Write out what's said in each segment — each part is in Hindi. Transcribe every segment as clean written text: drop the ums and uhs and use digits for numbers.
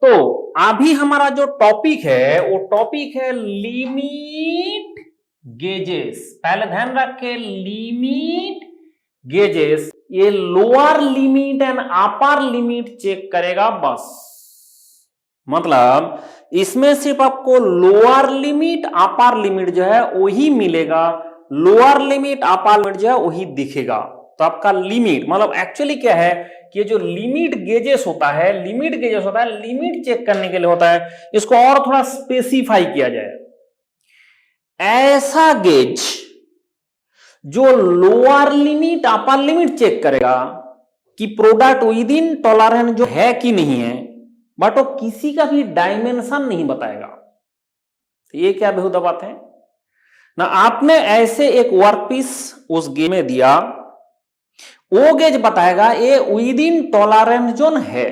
तो अभी हमारा जो टॉपिक है वो टॉपिक है लिमिट गेजेस। पहले ध्यान रखें, लिमिट गेजेस ये lower limit and upper limit check करेगा बस। मतलब इसमें सिर्फ आपको लोअर लिमिट अपर लिमिट जो है वही मिलेगा, लोअर लिमिट अपर लिमिट जो है वही दिखेगा। तो आपका लिमिट मतलब एक्चुअली क्या है कि ये जो लिमिट गेजेस होता है, लिमिट गेजेस होता है लिमिट चेक करने के लिए होता है। इसको और थोड़ा स्पेसिफाई किया जाए, ऐसा गेज जो lower limit upper limit check करेगा कि प्रोडक्ट विद इन टॉलरेंस जो है कि नहीं है, बट वो किसी का भी डायमेंशन नहीं बताएगा। तो ये क्या बेहुदा बात है ना। आपने ऐसे एक वर्कपीस उस गेज में दिया, वो गेज बताएगा ये विद इन टॉलरेंस जोन है,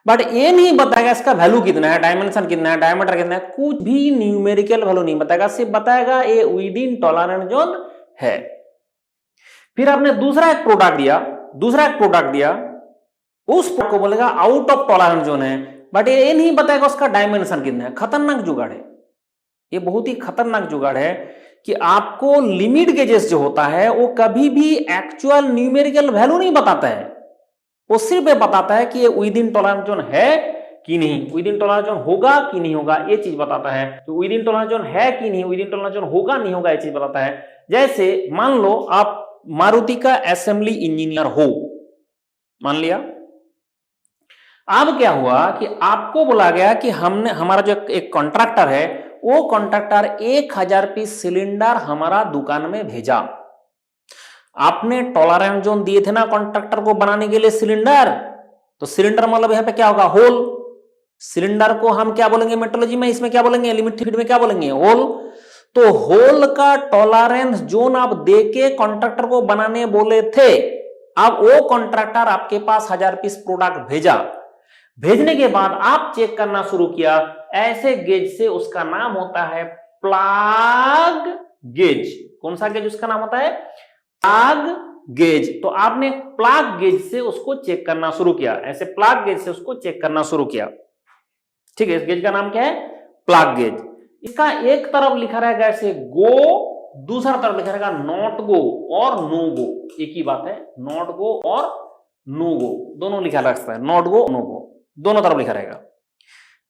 बट ये नहीं बताएगा इसका वैल्यू कितना है, डायमेंशन कितना है, डायमीटर कितना है, कुछ भी न्यूमेरिकल वैल्यू नहीं बताएगा, सिर्फ बताएगा ये विद इन टॉलरेंस जोन है। फिर आपने दूसरा एक प्रोडक्ट दिया, उस प्रोडक्ट को बोलेगा आउट ऑफ टॉलरेंस जोन है, बट ये नहीं बताएगा उसका डायमेंशन कितना है। खतरनाक जुगाड़ है ये, बहुत ही खतरनाक जुगाड़ है कि आपको लिमिट गेजेस जो होता है वो कभी भी एक्चुअल न्यूमेरिकल वैल्यू नहीं बताता है, वो सिर्फ ये बताता है कि ये विद इन टॉलरेंस जोन है कि नहीं, विद इन टॉलरेंस जोन होगा कि नहीं होगा, ये चीज बताता है। तो विद इन टॉलरेंस जोन है कि नहीं, विद इन टॉलरेंस जोन होगा नहीं होगा, ये चीज बताता है। जैसे मान लो आप मारुति का असेंबली इंजीनियर हो, मान लिया। अब क्या हुआ कि आपको बोला गया कि हमारा जो एक कॉन्ट्रैक्टर है, वो कॉन्ट्रैक्टर 1000 पीस सिलेंडर हमारा दुकान में भेजा। आपने टॉलरेंस जोन दिए थे ना कॉन्ट्रैक्टर को बनाने के लिए सिलेंडर, तो सिलेंडर मतलब यहां पे क्या होगा, होल। सिलेंडर को हम क्या बोलेंगे मेट्रोलॉजी में, इसमें क्या बोलेंगे, लिमिटेड में क्या बोलेंगे, होल। तो होल का टॉलरेंस जोन आप देके कॉन्ट्रैक्टर को बनाने बोले थे। अब वो कॉन्ट्रैक्टर आपके पास 1000 पीस प्रोडक्ट भेजा, भेजने के बाद आप चेक करना शुरू किया, ऐसे गेज से उसका नाम होता है प्लग गेज। कौन सा गेज उसका नाम होता है, प्लग गेज। तो आपने प्लग गेज से उसको चेक करना शुरू किया, ऐसे प्लग गेज से उसको चेक करना शुरू किया। ठीक है, इस गेज का नाम क्या है, प्लग गेज। इसका एक तरफ लिखा रहेगा ऐसे गो, दूसरा तरफ लिखा रहेगा नॉट गो और नो गो। एक ही बात है, नॉट गो और नो गो दोनों लिखा रहता है, नॉट गो नो गो दोनों तरफ लिखा रहेगा।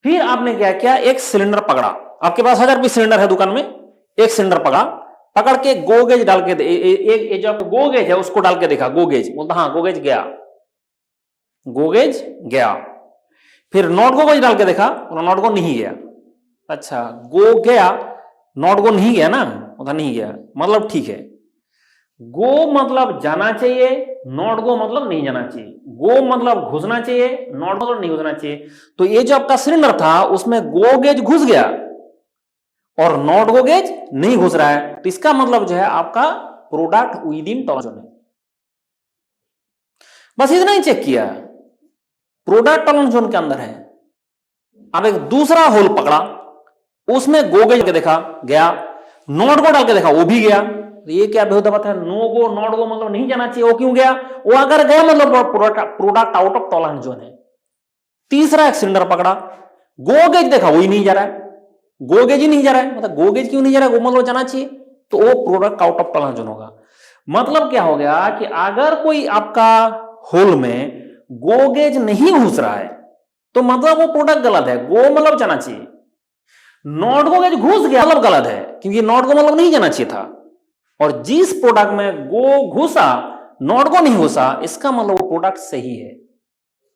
फिर आपने क्या किया, एक सिलेंडर पकड़ा, आपके पास 1000 पीस सिलेंडर है दुकान में, एक सिलेंडर पकड़ के गो गेज डाल के एक जो गो गेज है उसको डाल के देखा, गो गेज, बोलता हाँ गो गेज गया, गो गेज गया। फिर नॉट गो गेज डाल के देखा, नॉट गो नहीं गया। अच्छा, गो गया नॉट गो नहीं गया ना, उधर नहीं गया, मतलब ठीक है। गो मतलब जाना चाहिए, नॉट गो मतलब नहीं जाना चाहिए। गो मतलब घुसना चाहिए, नॉट मतलब नहीं घुसना चाहिए। तो ये जो आपका सिलेंडर था उसमें गो गेज घुस गया और नॉट गो गेज नहीं घुस रहा है, तो इसका मतलब जो है आपका product with in tolerance zone है। बस इतना ही चेक किया, प्रोडक्ट टॉलरेंस जोन के अंदर है। अब एक दूसरा होल पकड़ा, उसमें गो गेज के देखा गया, नॉट गो डाल के देखा वो भी गया। तो ये क्या बेहुदा बात है, नो गो नॉट गो मतलब नहीं जाना चाहिए, वो क्यों गया, वो अगर गया मतलब product out of tolerance zone है। तीसरा एक सिलेंडर पकड़ा, गो गेज देखा वही नहीं जा रहा है, गो गेज ही नहीं जा रहा है, मतलब गो गेज क्यों नहीं जा रहा है, गो मतलब जाना चाहिए, तो वो product out of tolerance zone होगा। मतलब क्या हो गया कि अगर कोई आपका होल में गो गेज नहीं घुस रहा है तो मतलब वो प्रोडक्ट गलत है, गो मतलब जाना चाहिए। नॉट गो गेज घुस गया मतलब गलत है, क्योंकि नॉट गो मतलब नहीं जाना चाहिए था। और जिस प्रोडक्ट में गो घुसा नॉट गो नहीं घुसा, इसका मतलब वो प्रोडक्ट सही है।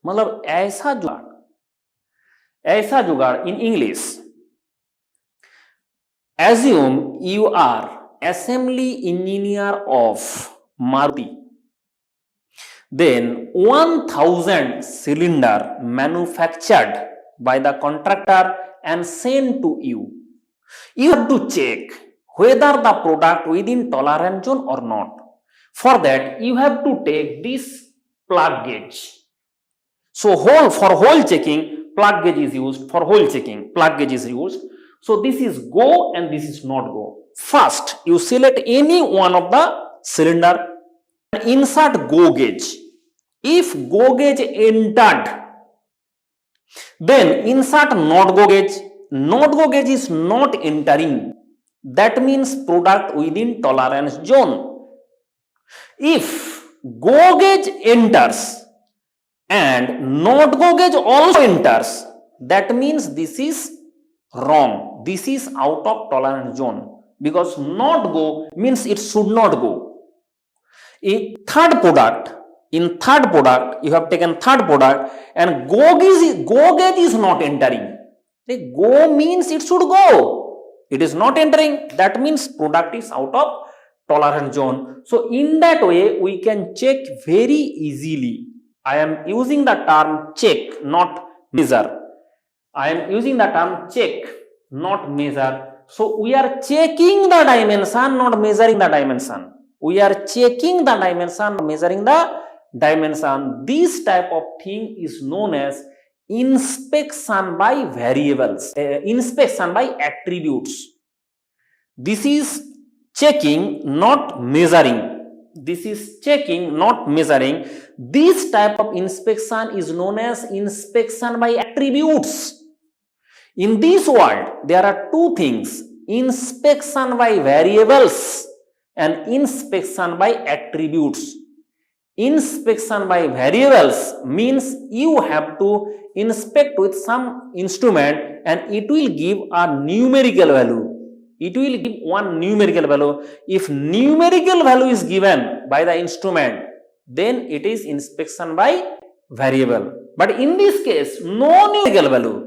मतलब ऐसा जुगाड़ in English, assume you are assembly engineer of Maruti, then 1000 cylinder manufactured by the contractor and sent to you. You have to check whether the product within tolerance zone or not. For that, you have to take this plug gauge. So for hole checking, plug gauge is used. For hole checking, plug gauge is used. So this is go and this is not go. First, you select any one of the cylinder and insert go gauge. If go gauge entered, Then insert not go gauge. Not go gauge is not entering. That means product within tolerance zone. If go gauge enters and not go gauge also enters, that means this is wrong. This is out of tolerance zone, because not go means it should not go. In third product, you have taken third product and go gauge is not entering. Go means it should go. It is not entering. That means product is out of tolerance zone. So in that way, we can check very easily. I am using the term check, not measure. I am using the term check, not measure. So we are checking the dimension, not measuring the dimension. We are checking the dimension, measuring the dimension. This type of thing is known as inspection by variables, inspection by attributes. This is checking, not measuring. This is checking, not measuring. This type of inspection is known as inspection by attributes. In this world, there are two things: inspection by variables and inspection by attributes. Inspection by variables means you have to inspect with some instrument and it will give a numerical value. It will give one numerical value. If numerical value is given by the instrument, then it is inspection by variable. But in this case, no numerical value.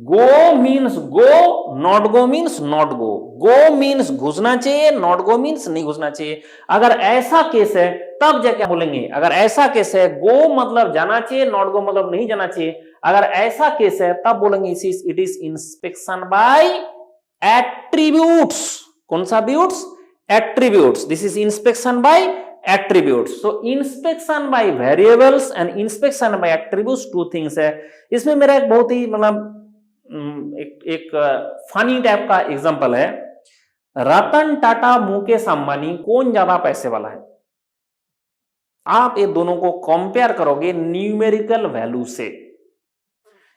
Go means go, not go means not go. Go means घुसना चाहिए, not go means नहीं घुसना चाहिए. अगर ऐसा केस है तब जाके बोलेंगे. अगर ऐसा केस है go मतलब जाना चाहिए, not go मतलब नहीं जाना चाहिए. अगर ऐसा केस है तब बोलेंगे it is inspection by attributes. कौन सा attributes? Attributes. This is inspection by attributes. So inspection by variables and inspection by attributes two things है. इसमें मेरा एक बहुत ही मतलब एक फनी टाइप का एग्जांपल है. रतन टाटा, मुकेश अंबानी, कौन ज्यादा पैसे वाला है? आप ये दोनों को कंपेयर करोगे न्यूमेरिकल वैल्यू से.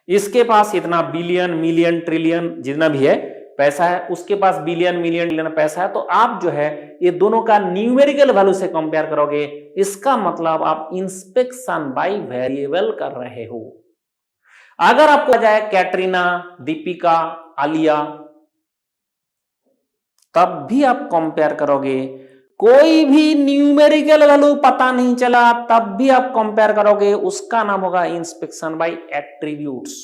इसके पास इतना बिलियन, मिलियन, ट्रिलियन जितना भी है पैसा है, उसके पास बिलियन, मिलियन, ट्रिलियन पैसा है. तो आप जो है ये दोनों का न्यूमेरिकल वैल्यू से कंपेयर करोगे. इसका मतलब आप इंस्पेक्शन बाय वेरिएबल कर रहे हो. अगर आपको आ जाए कैटरीना, दीपिका, आलिया, तब भी आप कंपेयर करोगे. कोई भी न्यूमेरिकल वैल्यू पता नहीं चला तब भी आप कंपेयर करोगे. उसका नाम होगा इंस्पेक्शन बाय एट्रीब्यूट्स.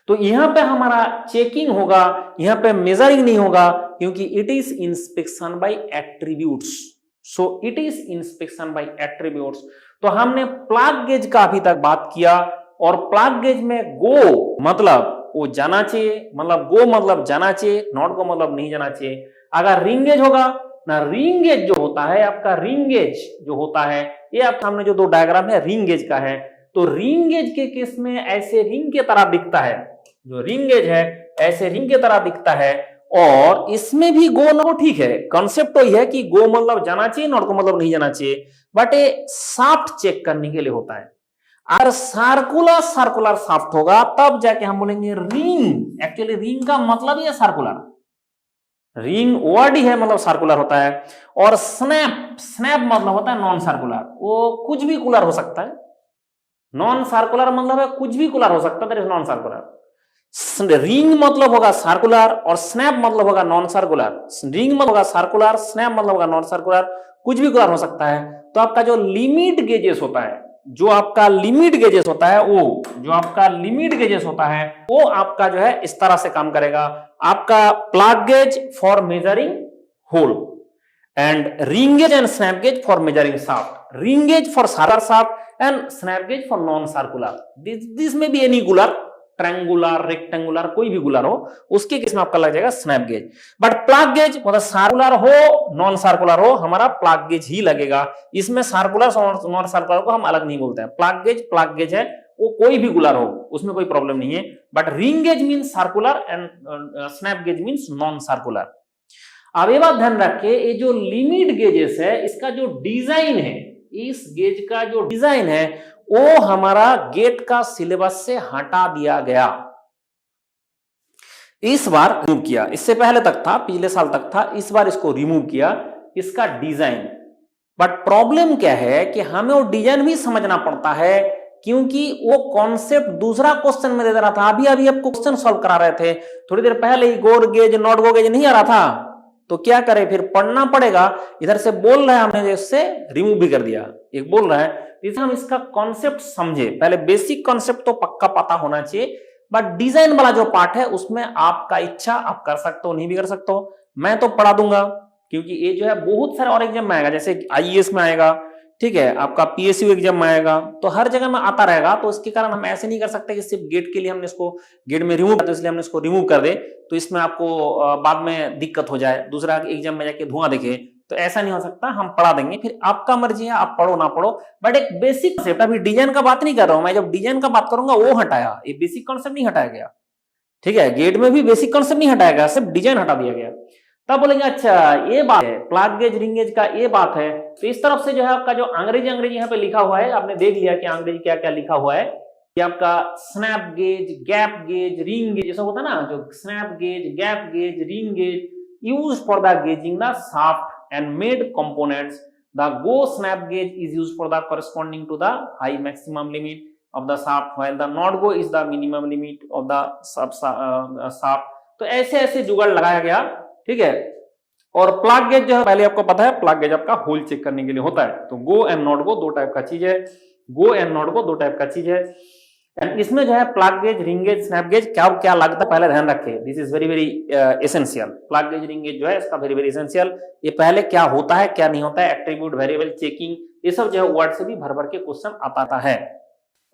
तो यहां पे हमारा चेकिंग होगा, यहां पे मेजरिंग नहीं होगा, क्योंकि it is inspection by attributes. So it is inspection by attributes. तो हमने प्लग गेज का अभी तक बात किया. और प्लग गेज में गो मतलब वो जाना चाहिए, मतलब गो मतलब जाना चाहिए, नॉट गो मतलब नहीं जाना चाहिए. अगर रिंग गेज होगा ना, रिंग गेज जो होता है आपका, रिंग गेज जो होता है, ये आप सामने जो दो डायग्राम है रिंग गेज का है. तो रिंग गेज के केस में ऐसे रिंग की तरह दिखता है. जो रिंग गेज है ऐसे रिंग की तरह दिखता है. और इसमें भी गो ना गो ठीक है. कंसेप्ट तो यह है कि गो मतलब जाना चाहिए, नॉट गो मतलब नहीं जाना चाहिए. बट ये शाफ्ट चेक करने के लिए होता है. अगर सर्कुलर शाफ्ट होगा तब जाके हम बोलेंगे रिंग. एक्चुअली रिंग का मतलब ही है सर्कुलर. रिंग वर्ड ही है, मतलब सर्कुलर होता है. और स्नैप मतलब होता है नॉन सर्कुलर. वो कुछ भी कुलर हो सकता है. नॉन सर्कुलर मतलब है कुछ भी कुलर हो सकता है, नॉन सर्कुलर. रिंग मतलब होगा सर्कुलर और स्नैप मतलब होगा नॉन सर्कुलर. रिंग मतलब होगा सर्कुलर, स्नैप मतलब होगा नॉन सर्कुलर. कुछ भी कुलर हो सकता है. तो आपका जो लिमिट गेजेस होता है, जो आपका लिमिट गेजेस होता है, वो जो आपका लिमिट गेजेस होता है वो आपका जो है इस तरह से काम करेगा. आपका plug gauge for measuring hole and ring gauge and snap gauge for measuring shaft. Ring gauge for circular shaft and snap gauge for non circular. This में भी एनी गुलर, ट्रायंगुलर, रेक्टेंगुलर, कोई भी गुलर हो, उसके केस में आपका लग जाएगा snap gauge. But plug gauge मतलब सर्कुलर हो नॉन सर्कुलर हो, हमारा प्लग गेज ही लगेगा. इसमें सर्कुलर और नॉन सर्कुलर को हम अलग नहीं बोलते हैं. प्लग गेज है, वो कोई भी गुलर हो, उसमें कोई प्रॉब्लम नहीं है. But ring gauge means circular and snap gauge means non circular. अब ये बात ध्यान रखिए, ये जो लिमिट गेजेस है इसका जो डिजाइन है, इस गेज का जो डिजाइन है वो हमारा गेट का सिलेबस से हटा दिया गया, इस बार रिमूव किया। इससे पहले तक था, पिछले साल तक था, इस बार इसको रिमूव किया, इसका डिजाइन। बट प्रॉब्लम क्या है कि हमें वो डिजाइन भी समझना पड़ता है, क्योंकि वो कॉन्सेप्ट दूसरा क्वेश्चन में दे रहा था। अभी अभी आपको क्वेश्चन सॉल्व करा रहे थे, थोड़ी देर पहले ही go gauge not go gauge नहीं आ रहा था, तो क्या करें, फिर पढ़ना पड़ेगा। इधर से बोल रहा है हमने, इससे रिमूव भी कर दिया, एक बोल रहा है, इसे हम इसका कॉन्सेप्ट समझे। पहले बेसिक कॉन्सेप्ट तो पक्का पता होना चाहिए, बट डिजाइन वाला जो पार्ट है उसमें आपका इच्छा, आप कर सकते हो, नहीं भी कर सकते हो। मैं तो पढ़ा दूंगा, क्योंकि ये जो है बहुत सारे और एग्जाम में आएगा, जैसे आईएएस में आएगा, ठीक है, आपका पीएसयू एग्जाम में आएगा, तो हर जगह में आता रहेगा। तो इसके कारण हम ऐसे नहीं कर सकते कि सिर्फ गेट के लिए हमने इसको गेट में रिमूव, तो इसलिए हमने इसको रिमूव कर दे, तो इसमें आपको बाद में दिक्कत हो जाए, दूसरा एग्जाम में जाके धुआं दिखे, तो ऐसा नहीं हो सकता। हम पढ़ा देंगे, फिर आपका मर्जी है, आप पढ़ो ना पढ़ो, बट एक बेसिक कॉन्सेप्ट, अभी डिजाइन का बात नहीं कर रहा हूं मैं, जब डिजाइन का बात करूंगा वो हटाया, ये बेसिक कॉन्सेप्ट नहीं हटाया गया, ठीक है। गेट में भी बेसिक कॉन्सेप्ट नहीं हटाया गया, सिर्फ डिजाइन हटा दिया गया। तब बोलेंगे अच्छा ये बात है, प्लग गेज रिंग गेज का ये बात है। तो इस तरफ से जो है आपका जो अंग्रेजी यहाँ पे लिखा हुआ है, आपने देख लिया कि अंग्रेजी क्या क्या लिखा हुआ है, कि आपका snap gauge, gap gauge, ring gauge, ऐसा होता है ना, जो snap gauge, gap gauge, ring gauge used for the gauging the shaft and made components. The go snap gauge is used for the corresponding to the high maximum limit of the shaft, while the not go is the minimum limit of the shaft। तो ऐसे ऐसे जुगाड़ लगाया गया, ठीक है। और प्लग गेज जो है, पहले आपको पता है प्लग गेज आपका होल चेक करने के लिए होता है। तो गो एंड नॉट गो दो टाइप का चीज है, गो एंड नॉट गो दो टाइप का चीज है। एंड इसमें जो है plug gauge, ring gauge, snap gauge क्या क्या लगता है, पहले ध्यान रखें, this is very very essential. Plug gauge, ring gauge जो है इसका वेरी वेरी एसेंशियल। ये पहले क्या होता है क्या नहीं होता है, एट्रीब्यूट, वेरिएबल, चेकिंग, ये सब जो है वर्ड से भी भर भर के क्वेश्चन आता है।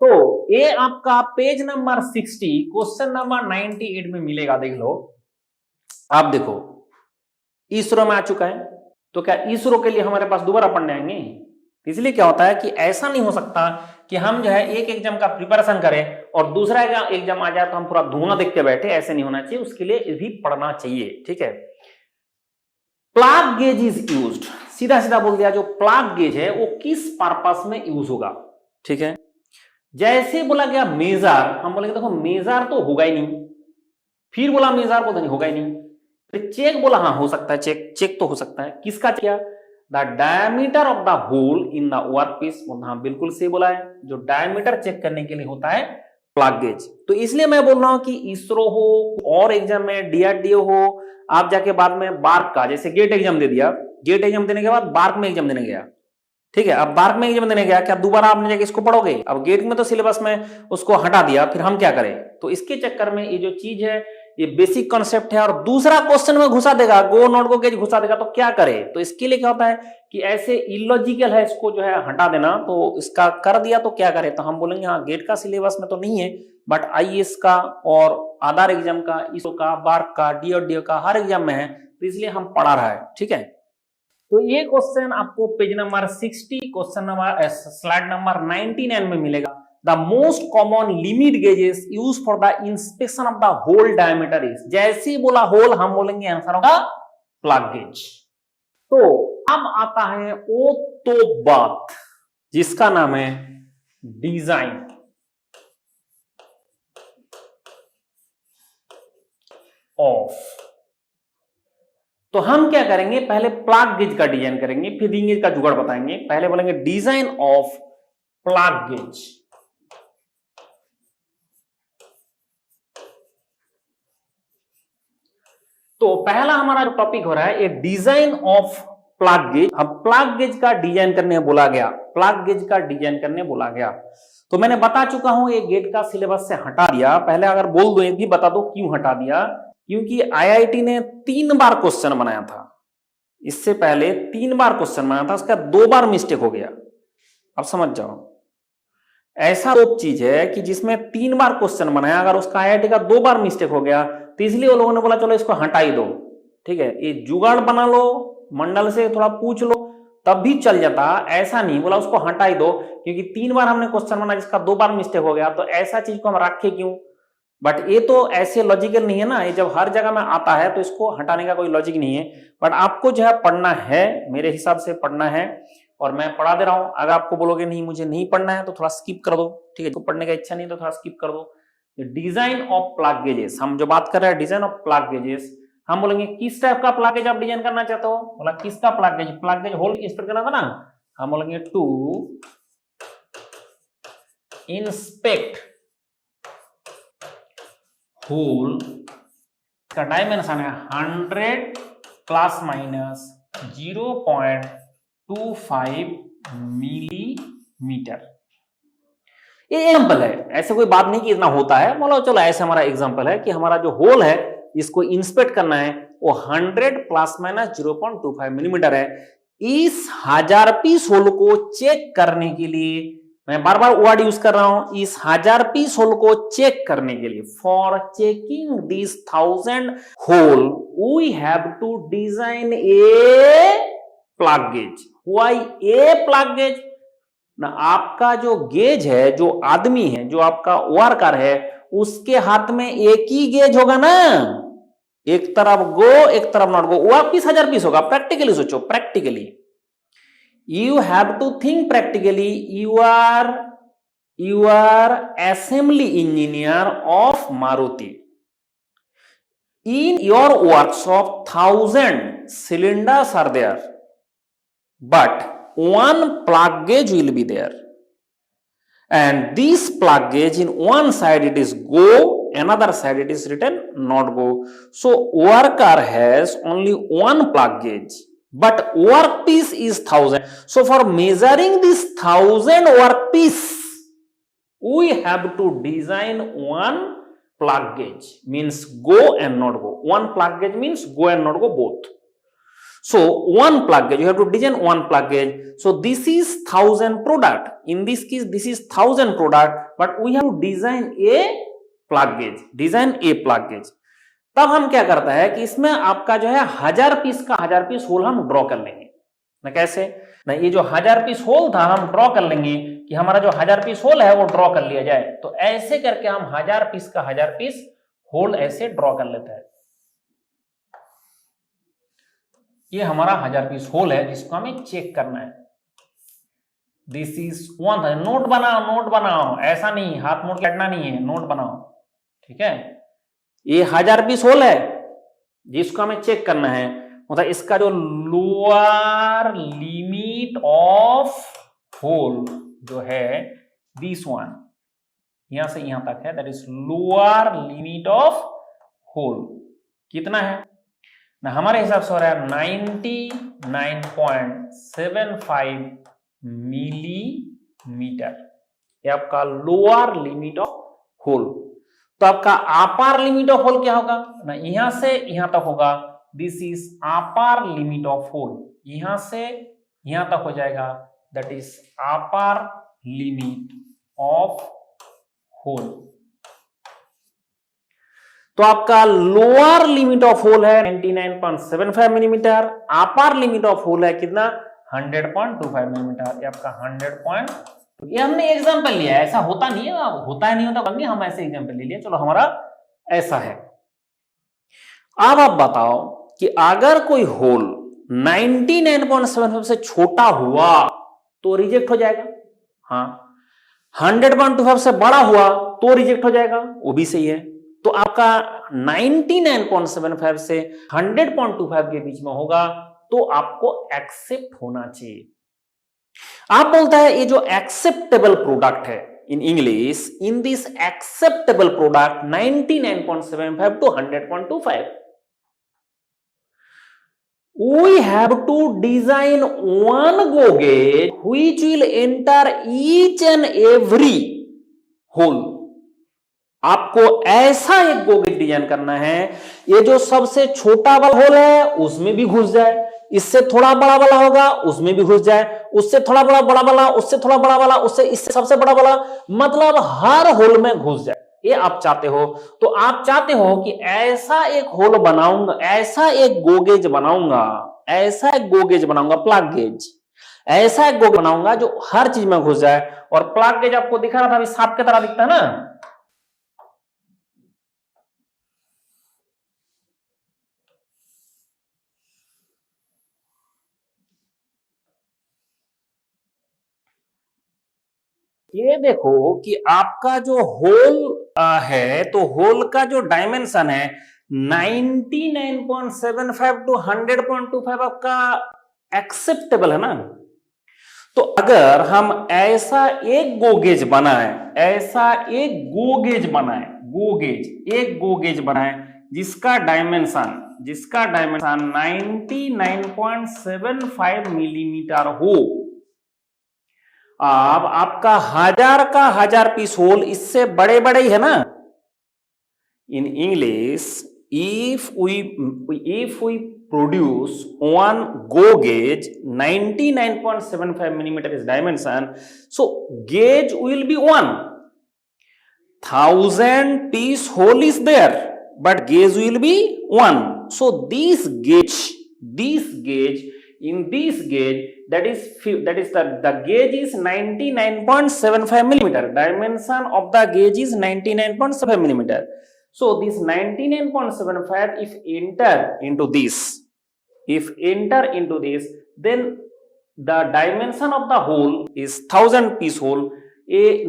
तो ये आपका पेज नंबर 60 क्वेश्चन नंबर 98 में मिलेगा, देख लो। आप देखो इसरो में आ चुका है, तो क्या इसरो के लिए हमारे पास दोबारा पढ़ने आएंगे? इसलिए क्या होता है कि ऐसा नहीं हो सकता कि हम जो है एक एग्जाम का प्रिपरेशन करें और दूसरा एग्जाम आ जाए तो हम पूरा धुआं देख के बैठे, ऐसे नहीं होना चाहिए, उसके लिए भी पढ़ना चाहिए, ठीक है। प्लग गेज इज यूज्ड, सीधा सीधा बोल दिया, जो प्लग गेज है वो किस पर्पस में यूज होगा, ठीक है। जैसे बोला गया मेजर, हम बोलेंगे देखो मेजर तो होगा ही नहीं, फिर बोला मेजर बोलते नहीं, होगा ही नहीं। फिर चेक बोला, हाँ हो सकता है, चेक तो हो सकता है, किसका क्या, the diameter of the hole in the workpiece, हाँ बिल्कुल सही बोला है, जो डायमीटर चेक करने के लिए होता है प्लग गेज। तो इसलिए मैं बोल रहा हूं कि इसरो हो और एग्जाम में डीआरडीओ हो, आप जाके बाद में बार्क का, जैसे गेट एग्जाम दे दिया, गेट एग्जाम देने के बाद बार्क में एग्जाम देने गया, ठीक है। अब बार्क में एग्जाम देने गया, क्या दोबारा आपने जाके इसको पढ़ोगे? अब गेट में तो सिलेबस में उसको हटा दिया, फिर हम क्या करें? तो इसके चक्कर में ये जो चीज है, ये बेसिक कॉन्सेप्ट है, और दूसरा क्वेश्चन में घुसा देगा, गो नॉट गो गेज घुसा देगा, तो क्या करे? तो इसके लिए क्या होता है कि ऐसे इलॉजिकल है, इसको जो है हटा देना। तो इसका कर दिया तो क्या करे? तो हम बोलेंगे हाँ गेट का सिलेबस में तो नहीं है, बट आईएएस का और आधार एग्जाम का, इसरो का, बार्क का, डीआरडीओ का, हर एग्जाम में है, तो इसलिए हम पढ़ा रहा है, ठीक है। तो ये क्वेश्चन आपको page number 60 question number slide number 99 में मिलेगा। The most common limit gauges used for the inspection of the hole diameter is, जैसे ही बोला होल हम बोलेंगे आंसर होगा प्लग गेज। तो अब आता है वो तो बात जिसका नाम है डिजाइन ऑफ। तो हम क्या करेंगे, पहले प्लग गेज का डिजाइन करेंगे, फिर रिंग गेज का जुगाड़ बताएंगे। पहले बोलेंगे डिजाइन ऑफ प्लग गेज। तो पहला हमारा जो टॉपिक हो रहा है ये डिजाइन ऑफ प्लग गेज। अब प्लग गेज का डिजाइन करने बोला गया, प्लग गेज का डिजाइन करने बोला गया। तो मैंने बता चुका हूं ये गेट का सिलेबस से हटा दिया। पहले अगर बोल दो, ये भी बता दो क्यों हटा दिया, क्योंकि आईआईटी ने 3 बार क्वेश्चन बनाया था, इससे पहले 3 बार क्वेश्चन बनाया था, उसका 2 बार मिस्टेक हो गया। अब समझ जाओ, ऐसा तो चीज है कि जिसमें 3 बार क्वेश्चन बनाया, अगर उसका आईआईटी का 2 बार मिस्टेक हो गया, तो इसलिए वो लोगों ने बोला चलो इसको हटा ही दो, ठीक है। ये जुगाड़ बना लो, मंडल से थोड़ा पूछ लो, तब भी चल जाता। ऐसा नहीं बोला उसको हटा ही दो, क्योंकि 3 बार हमने क्वेश्चन बनाया जिसका 2 बार मिस्टेक हो गया, तो ऐसा चीज को हम रखे क्यों? बट ये तो ऐसे लॉजिकल नहीं है ना, ये जब हर जगह में आता है तो इसको हटाने का कोई लॉजिक नहीं है। बट आपको जो है पढ़ना है, मेरे हिसाब से पढ़ना है। और मैं पढ़ा दे रहा हूं। अगर आपको बोलोगे नहीं मुझे नहीं पढ़ना है तो थोड़ा स्किप कर दो, ठीक है, तो पढ़ने का इच्छा नहीं तो थोड़ा स्किप कर दो। डिजाइन ऑफ प्लग गेजेस, हम जो बात कर रहे हैं डिजाइन ऑफ प्लग गेजेस, हम बोलेंगे किस टाइप का प्लग गेज आप डिजाइन करना चाहते हो, बोला किसका प्लग गेज होल इंस्पेक्ट करना था ना, हम बोलेंगे टू इंस्पेक्ट होल का डायमेंशन है 100 प्लस माइनस 0.25 मिलीमीटर। ये एग्जाम्पल है, ऐसे कोई बात नहीं कि इतना होता है, बोलो चलो ऐसे हमारा एग्जाम्पल है कि हमारा जो होल है इसको इंस्पेक्ट करना है वो 100 प्लस माइनस 0.25 मिलीमीटर है। इस 1000 पीस होल को चेक करने के लिए, मैं बार बार वर्ड यूज कर रहा हूं, इस 1000 पीस होल को चेक करने के लिए, for checking this 1000 hole we have to design a plug gauge. Why a plug gauge ना, आपका जो गेज है, जो आदमी है, जो आपका वर्कर है, उसके हाथ में एक ही गेज होगा ना, एक तरफ गो एक तरफ नॉट गो, वो पीस 1000 पीस होगा। प्रैक्टिकली सोचो, practically you have to think practically, you are assembly engineer of Maruti. In your workshop 1000 cylinders are there, but one plug gauge will be there, and this plug gauge in one side it is go, another side it is written not go. So worker has only one plug gauge, but workpiece is 1000. So for measuring this 1000 workpiece, we have to design one plug gauge, means go and not go. One plug gauge means go and not go both. So one plug gauge, you have to design one plug gauge. So this is 1000 product. In this case, this is 1000 product, but we have to design a plug gauge. Design a plug gauge. तब हम क्या करता है कि इसमें आपका जो है 1000 पीस का 1000 पीस होल हम ड्रॉ कर लेंगे ना। कैसे ना, ये जो 1000 पीस होल था हम ड्रॉ कर लेंगे कि हमारा जो 1000 पीस होल है वो ड्रॉ कर लिया जाए। तो ऐसे करके हम 1000 पीस का 1000 पीस होल ऐसे ड्रॉ कर लेते हैं। ये हमारा 1000 पीस होल है जिसको हमें चेक करना है। This is one. नोट बनाओ, नोट बनाओ, ऐसा नहीं हाथ मोड़ के हटना नहीं है, नोट बनाओ, ठीक है। ये 1000 पीस होल है जिसको हमें चेक करना है, मतलब इसका जो लोअर लिमिट ऑफ होल जो है दिस वन, यहां से यहां तक है, that is lower limit of hole कितना है ना, हमारे हिसाब से हो रहा है 99.75 मिलीमीटर। ये आपका लोअर लिमिट ऑफ होल। तो आपका अपर लिमिट ऑफ होल क्या होगा ना, यहां से यहां तक होगा, this is upper limit of hole, यहां से यहां तक हो जाएगा, that is upper limit of hole. तो आपका लोअर लिमिट ऑफ होल है 99.75 millimetre, upper limit of hole है कितना 100.25 मिलीमीटर। ये आपका 100. ये हमने एग्जांपल लिया है, ऐसा होता नहीं है, होता है नहीं होता नहीं, हम ऐसे एग्जांपल ले लिए, चलो हमारा ऐसा है। अब आप बताओ कि अगर कोई होल 99.75 से छोटा हुआ तो रिजेक्ट हो जाएगा, हाँ 100.25 से बड़ा हुआ तो रिजेक्ट हो जाएगा, वो भी सही है। तो आपका 99.75 से 100.25 के बीच में होगा तो आपको एक्सेप्ट होना चाहिए। आप बोलता है ये जो एक्सेप्टेबल प्रोडक्ट है in English, in this acceptable product 99.75 to 100.25, we have to design one go gauge which will enter each and every hole. आपको ऐसा एक गो गेज डिजाइन करना है, ये जो सबसे छोटा वाला होल है उसमें भी घुस जाए, इससे थोड़ा बड़ा वाला होगा उसमें भी घुस जाए, उससे थोड़ा बड़ा बड़ा वाला, उससे थोड़ा बड़ा वाला, उससे इससे सबसे बड़ा वाला, मतलब हर होल में घुस जाए, ये आप चाहते हो। तो आप चाहते हो कि ऐसा एक होल बनाऊंगा, ऐसा एक गो गेज बनाऊंगा, ऐसा एक गो गेज बनाऊंगा, प्लग गेज, ऐसा एक गो गेज बनाऊंगा जो हर चीज में घुस जाए। और प्लग गेज आपको दिखा रहा था अभी सांप की तरह दिखता है ना, ये देखो कि आपका जो होल है, तो होल का जो डायमेंशन है 99.75 टू 100.25 आपका एक्सेप्टेबल है ना। तो अगर हम ऐसा एक गोगेज बनाएं, एक गोगेज बनाएं जिसका डायमेंशन 99.75 मिलीमीटर हो, अब आपका 1000 का 1000 पीस होल इससे बड़े बड़े ही है ना। In English, if we produce one go gauge 99.75 millimeter is dimension, so gauge will be 1000 piece hole is there, but gauge will be 1. So this gauge in this gauge, that is the gauge is 99.75 millimeter. Dimension of the gauge is 99.75 millimeter. So this 99.75 if enter into this, then the dimension of the hole is 1000 piece hole. It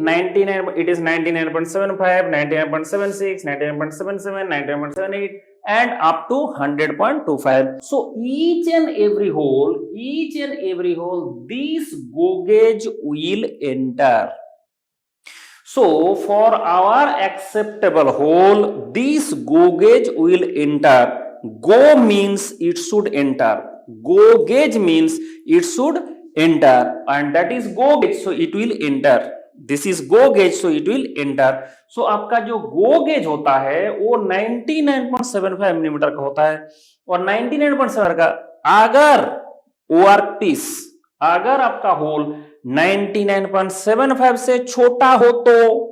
is 99.75, 99.76, 99.77, 99.78 and up to 100.25. So each and every hole, this go gauge will enter. So for our acceptable hole, this go gauge will enter. Go means it should enter. Go gauge means it should enter, and that is go gauge, so it will enter. This is go gauge, so it will enter. So आपका जो go gauge होता है वो 99.75 मिलीमीटर का होता है, और 99.7 का अगर वर्कपीस, अगर आपका होल 99.75 से छोटा हो तो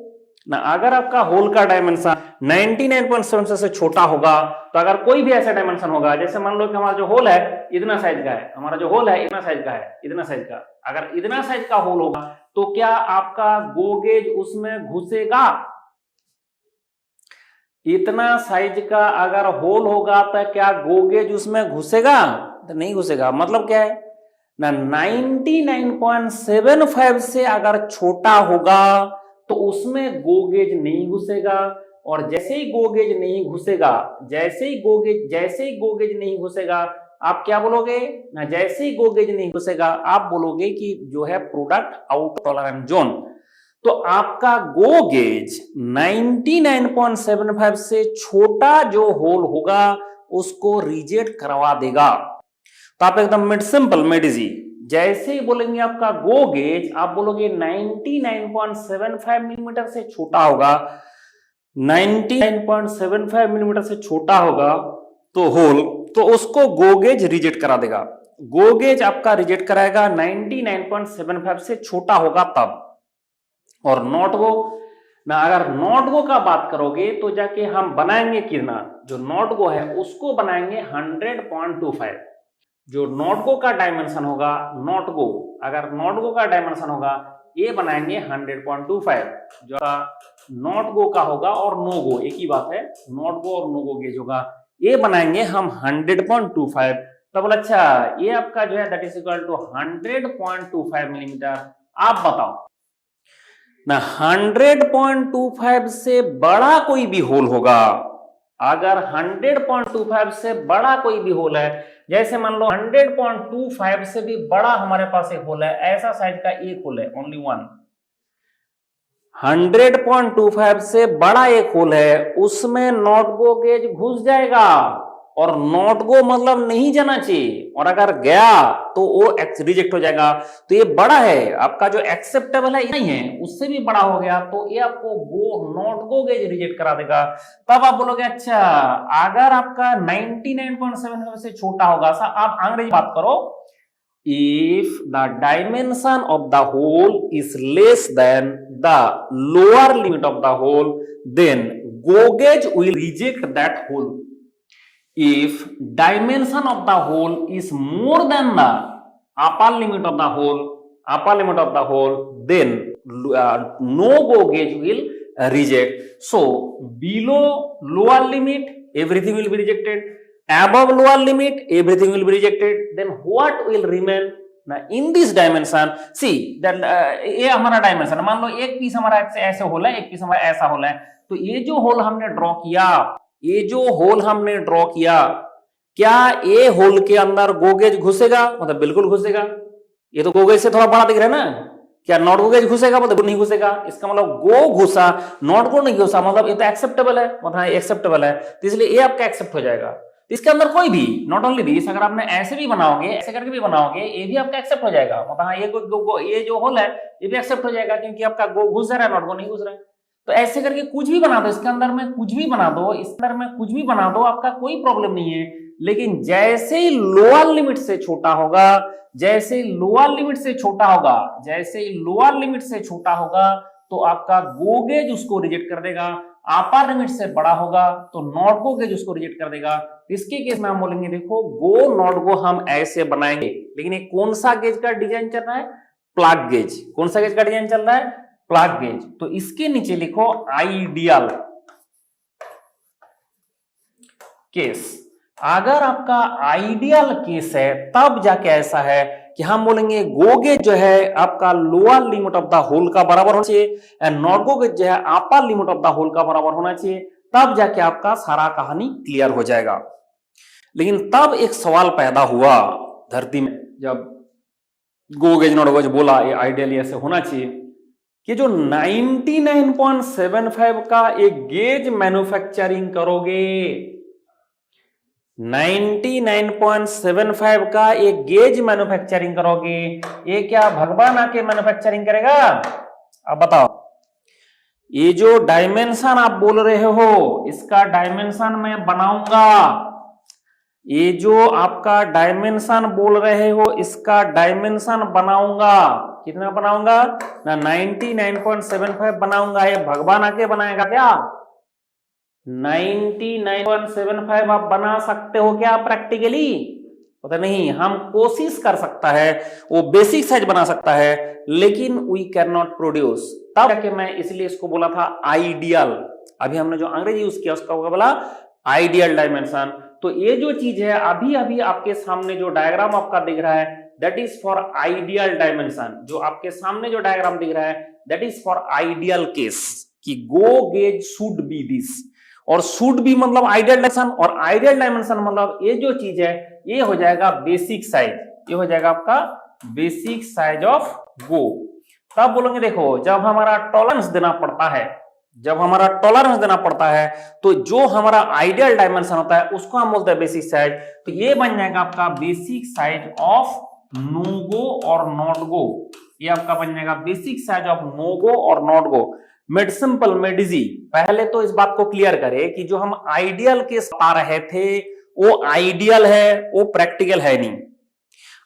ना, अगर आपका होल का डायमेंशन 99.7 से छोटा होगा, तो अगर कोई भी ऐसा डायमेंशन होगा, जैसे मान लो कि हमारा जो होल है इतना साइज का है, इतना साइज का, अगर इतना साइज का होल होगा तो क्या आपका गो गेज उसमें घुसेगा? इतना साइज का अगर होल होगा तो क्या गो गेज उसमें घुसेगा? तो नहीं घुसेगा। मतलब क्या है ना, 99.75 से अगर छोटा होगा तो उसमें गो गेज नहीं घुसेगा, और जैसे ही गो गेज नहीं घुसेगा, आप क्या बोलोगे ना, जैसे ही गो गेज नहीं घुसेगा आप बोलोगे कि जो है प्रोडक्ट आउट टॉलरेंस जोन। तो आपका गो गेज 99.75 से छोटा जो होल होगा उसको रिजेक्ट करवा देगा। तो आप एकदम मिड सिंपल मेड इजी, जैसे ही बोलेंगे आपका गो गेज, आप बोलोगे 99.75 मिलीमीटर से छोटा होगा, 99.75 मिलीमीटर से छोटा होगा तो होल, तो उसको गो गेज रिजेक्ट करा देगा। गो गेज आपका रिजेक्ट कराएगा 99.75 से छोटा होगा तब। और नॉट गो ना, अगर नॉट गो का बात करोगे तो जाके हम बनाएंगे कितना, जो नॉट गो है उसको बनाएंगे 100.25। जो नॉट गो का डायमेंशन होगा, अगर नॉट गो का डायमेंशन होगा ये बनाएंगे 100.25। जो नॉट गो का होगा और नो गो एक ही बात है, नॉट गो और नो गो गेज होगा, ये बनाएंगे हम 100.25। तो बोला अच्छा ये आपका जो है that is equal to 100.25 millimetre. आप बताओ ना, 100.25 से बड़ा कोई भी होल होगा, अगर 100.25 से बड़ा कोई भी होल है, जैसे मान लो 100.25 से भी बड़ा हमारे पास एक होल है, ऐसा साइज का एक होल है, ओनली वन। 100.25 से बड़ा एक होल है, उसमें नॉट गो गेज घुस जाएगा, और नॉट गो मतलब नहीं जाना चाहिए, और अगर गया तो वो रिजेक्ट हो जाएगा। तो ये बड़ा है, आपका जो एक्सेप्टेबल है नहीं है, उससे भी बड़ा हो गया तो ये आपको नॉट गो गेज रिजेक्ट करा देगा। तब आप बोलोगे अच्छा अगर आपका 99.75 से छोटा होगा, आप अंग्रेजी बात करो, if the dimension of the hole is less than the lower limit of the hole, then go gauge will reject that hole. If dimension of the hole is more than the upper limit of the hole, then no go gauge will reject. So below lower limit everything will be rejected, above lower limit everything will be rejected, then what will remain? ना in this dimension see that ये हमारा डायमेंशन, मान लो एक पीस हमारा ऐसे होल है, एक पीस हमारा ऐसा होल है, तो ये जो होल हमने ड्रॉ किया, ये जो होल हमने ड्रॉ किया, क्या ये होल के अंदर गोगेज घुसेगा? मतलब बिल्कुल घुसेगा। ये तो गोगेज से थोड़ा बड़ा दिख रहा है ना, क्या नॉट गोगेज घुसेगा? मतलब नहीं घुसेगा। इसका मतलब गो घुसा, नॉट गो नहीं घुसा, मतलब ये तो एक्सेप्टेबल है, मतलब एक्सेप्टेबल है, तो इसलिए ये आपका एक्सेप्ट हो जाएगा। इसके अंदर कोई भी, नॉट ओनली दिस, अगर आपने ऐसे भी बनाओगे, ऐसे करके भी बनाओगे, ये भी आपका एक्सेप्ट हो जाएगा। मतलब ये जो होल है ये भी एक्सेप्ट हो जाएगा, क्योंकि आपका गो घुस रहा है, नॉट गो नहीं घुस रहा है। तो ऐसे करके कुछ भी बना दो, इसके अंदर में कुछ भी बना दो, इस अंदर में कुछ भी बना दो, आपका कोई प्रॉब्लम नहीं है। लेकिन जैसे ही लोअर लिमिट से छोटा होगा, जैसे लोअर लिमिट से छोटा होगा, जैसे लोअर लिमिट से छोटा होगा, तो आपका गो गेज उसको रिजेक्ट कर देगा। अपर लिमिट से बड़ा होगा तो नॉट गो गेज उसको रिजेक्ट कर देगा। इसके केस में हम बोलेंगे देखो गो नॉट गो हम ऐसे बनाएंगे, लेकिन ये कौन सा गेज का डिजाइन चल रहा है? Plug gauge. कौन सा गेज का डिजाइन चल रहा है? Plug gauge. तो इसके नीचे लिखो आइडियल केस। अगर आपका आइडियल केस है तब जाके ऐसा है कि हम बोलेंगे गो गेज जो है आपका lower limit of the hole का बराबर होना चाहिए एंड नॉट गो गेज जो है upper limit of the hole का बराबर होना चाहिए, तब जाके आपका सारा कहानी क्लियर हो जाएगा। लेकिन तब एक सवाल पैदा हुआ धरती में, जब गो गेज नॉट गो गेज बोला, ये आइडियली ऐसे होना चाहिए कि जो 99.75 का एक गेज मैन्युफैक्चरिंग करोगे, 99.75 का एक गेज मैन्युफैक्चरिंग करोगे, ये क्या भगवान आके मैन्युफैक्चरिंग करेगा? अब बताओ, ये जो डायमेंशन आप बोल रहे हो, इसका डायमेंशन मैं बनाऊंगा। ये जो आपका डायमेंशन बोल रहे हो, इसका डायमेंशन बनाऊंगा। कितना बनाऊंगा? ना 99.75 बनाऊंगा। ये भगवान आके बनाएगा क्या? 99.75 आप बना सकते हो क्या प्रैक्टिकली? पता नहीं, हम कोशिश कर सकता है, वो बेसिक साइज बना सकता है, लेकिन वी कैन नॉट प्रोड्यूस। तब जाके मैं इसलिए इसको बोला था आइडियल। अभी हमने जो अंग्रेजी यूज किया उसका बोला आइडियल डायमेंशन। तो ये जो चीज है अभी अभी आपके सामने जो डायग्राम आपका दिख रहा है, that is for ideal dimension. जो आपके सामने जो डायग्राम दिख रहा है that is for ideal case, कि go gauge should be this, और शुड बी मतलब आइडियल डायमेंशन, और आइडियल डायमेंशन मतलब ये जो चीज है ये हो जाएगा बेसिक साइज, ये हो जाएगा आपका बेसिक साइज ऑफ गो। तब बोलेंगे देखो, जब हमारा टॉलरेंस देना पड़ता है, जब हमारा टॉलरेंस देना पड़ता है, तो जो हमारा आइडियल डायमेंशन होता है उसको हम बोलते हैं बेसिक साइज। तो ये बन जाएगा आपका बेसिक साइज ऑफ नो गो और नॉट गो। ये आपका बन जाएगा बेसिक साइज ऑफ नो गो और not go. Made simple made easy. पहले तो इस बात को क्लियर करें कि जो हम आइडियल केस पा रहे थे वो आइडियल है, वो प्रैक्टिकल है नहीं।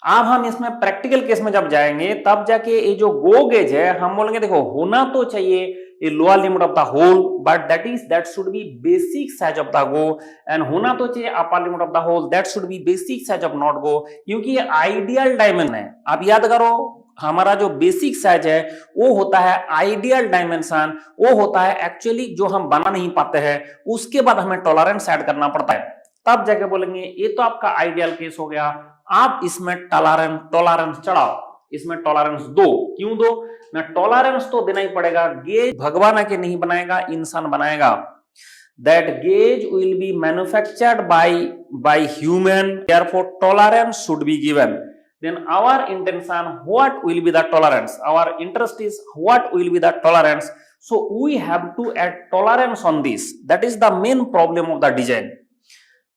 अब हम इसमें प्रैक्टिकल केस में जब जाएंगे तब जाके ये जो गो गेज है हम बोलेंगे देखो होना तो चाहिए ये lower limit of the hole, but that should be basic size of the go, and होना तो चाहिए upper limit of the hole, that should be basic size of not go, क्योंकि ये आइडियल डायमेंशन है। आप याद करो, हमारा जो बेसिक साइज है वो होता है आइडियल डायमेंशन, वो होता है एक्चुअली जो हम बना नहीं पाते हैं, उसके बाद हमें टॉलरेंस ऐड करना पड़ता है, तब जाके बोलेंगे ये तो आपका आइडियल केस हो गया। आप इसमें टॉलरेंस चढ़ाओ, इसमें टॉलरेंस दो। क्यों दो? ना टॉलरेंस तो देना ही पड़ेगा, गेज भगवान आके नहीं बनाएगा, इंसान बनाएगा। That gauge will be manufactured by human, therefore tolerance should be given. Then our intention, what will be the tolerance? Our interest is what will be the tolerance. So we have to add tolerance on this. That is the main problem of the design.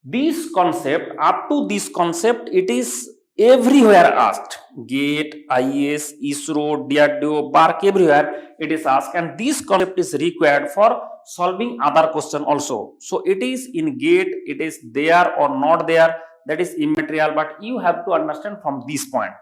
This concept, up to this concept, it is everywhere asked. GATE, IAS, ISRO, DRDO, BARC, everywhere it is asked, and this concept is required for solving other question also. So it is in GATE, it is there or not there, that is immaterial, but you have to understand from this point.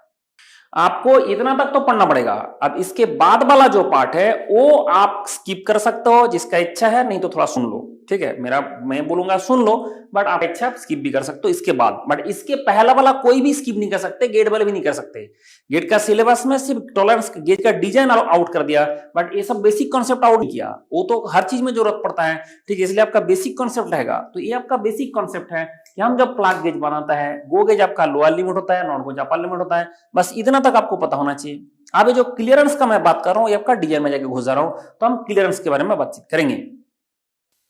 आपको इतना तक तो पढ़ना पड़ेगा। अब इसके बाद वाला जो पार्ट है वो आप स्किप कर सकते हो, जिसका इच्छा है, नहीं तो थोड़ा सुन लो, ठीक है। मैं बोलूंगा सुन लो, बट आप इच्छा स्किप भी कर सकते हो इसके बाद, बट इसके पहला वाला कोई भी स्किप नहीं कर सकते, गेट वाले भी नहीं कर सकते। गेट का सिलेबस में सिर्फ टॉलरेंस गेट का डिजाइन आउट कर दिया, बट ये सब बेसिक कॉन्सेप्ट आउट नहीं किया। वो तो हर चीज में जरूरत पड़ता है, ठीक है, इसलिए आपका बेसिक कॉन्सेप्ट रहेगा। तो ये आपका बेसिक कॉन्सेप्ट है, कि हम जब प्लग गेज बनाता है, गो गेज आपका लोअर लिमिट होता है, नॉट गेज अपर लिमिट होता है, बस इतना तक आपको पता होना चाहिए। अब जो क्लियरेंस का मैं बात कर रहा हूं, ये आपका डिजाइन में जाके घुस जा रहा हूं, तो हम क्लियरेंस के बारे में बातचीत करेंगे।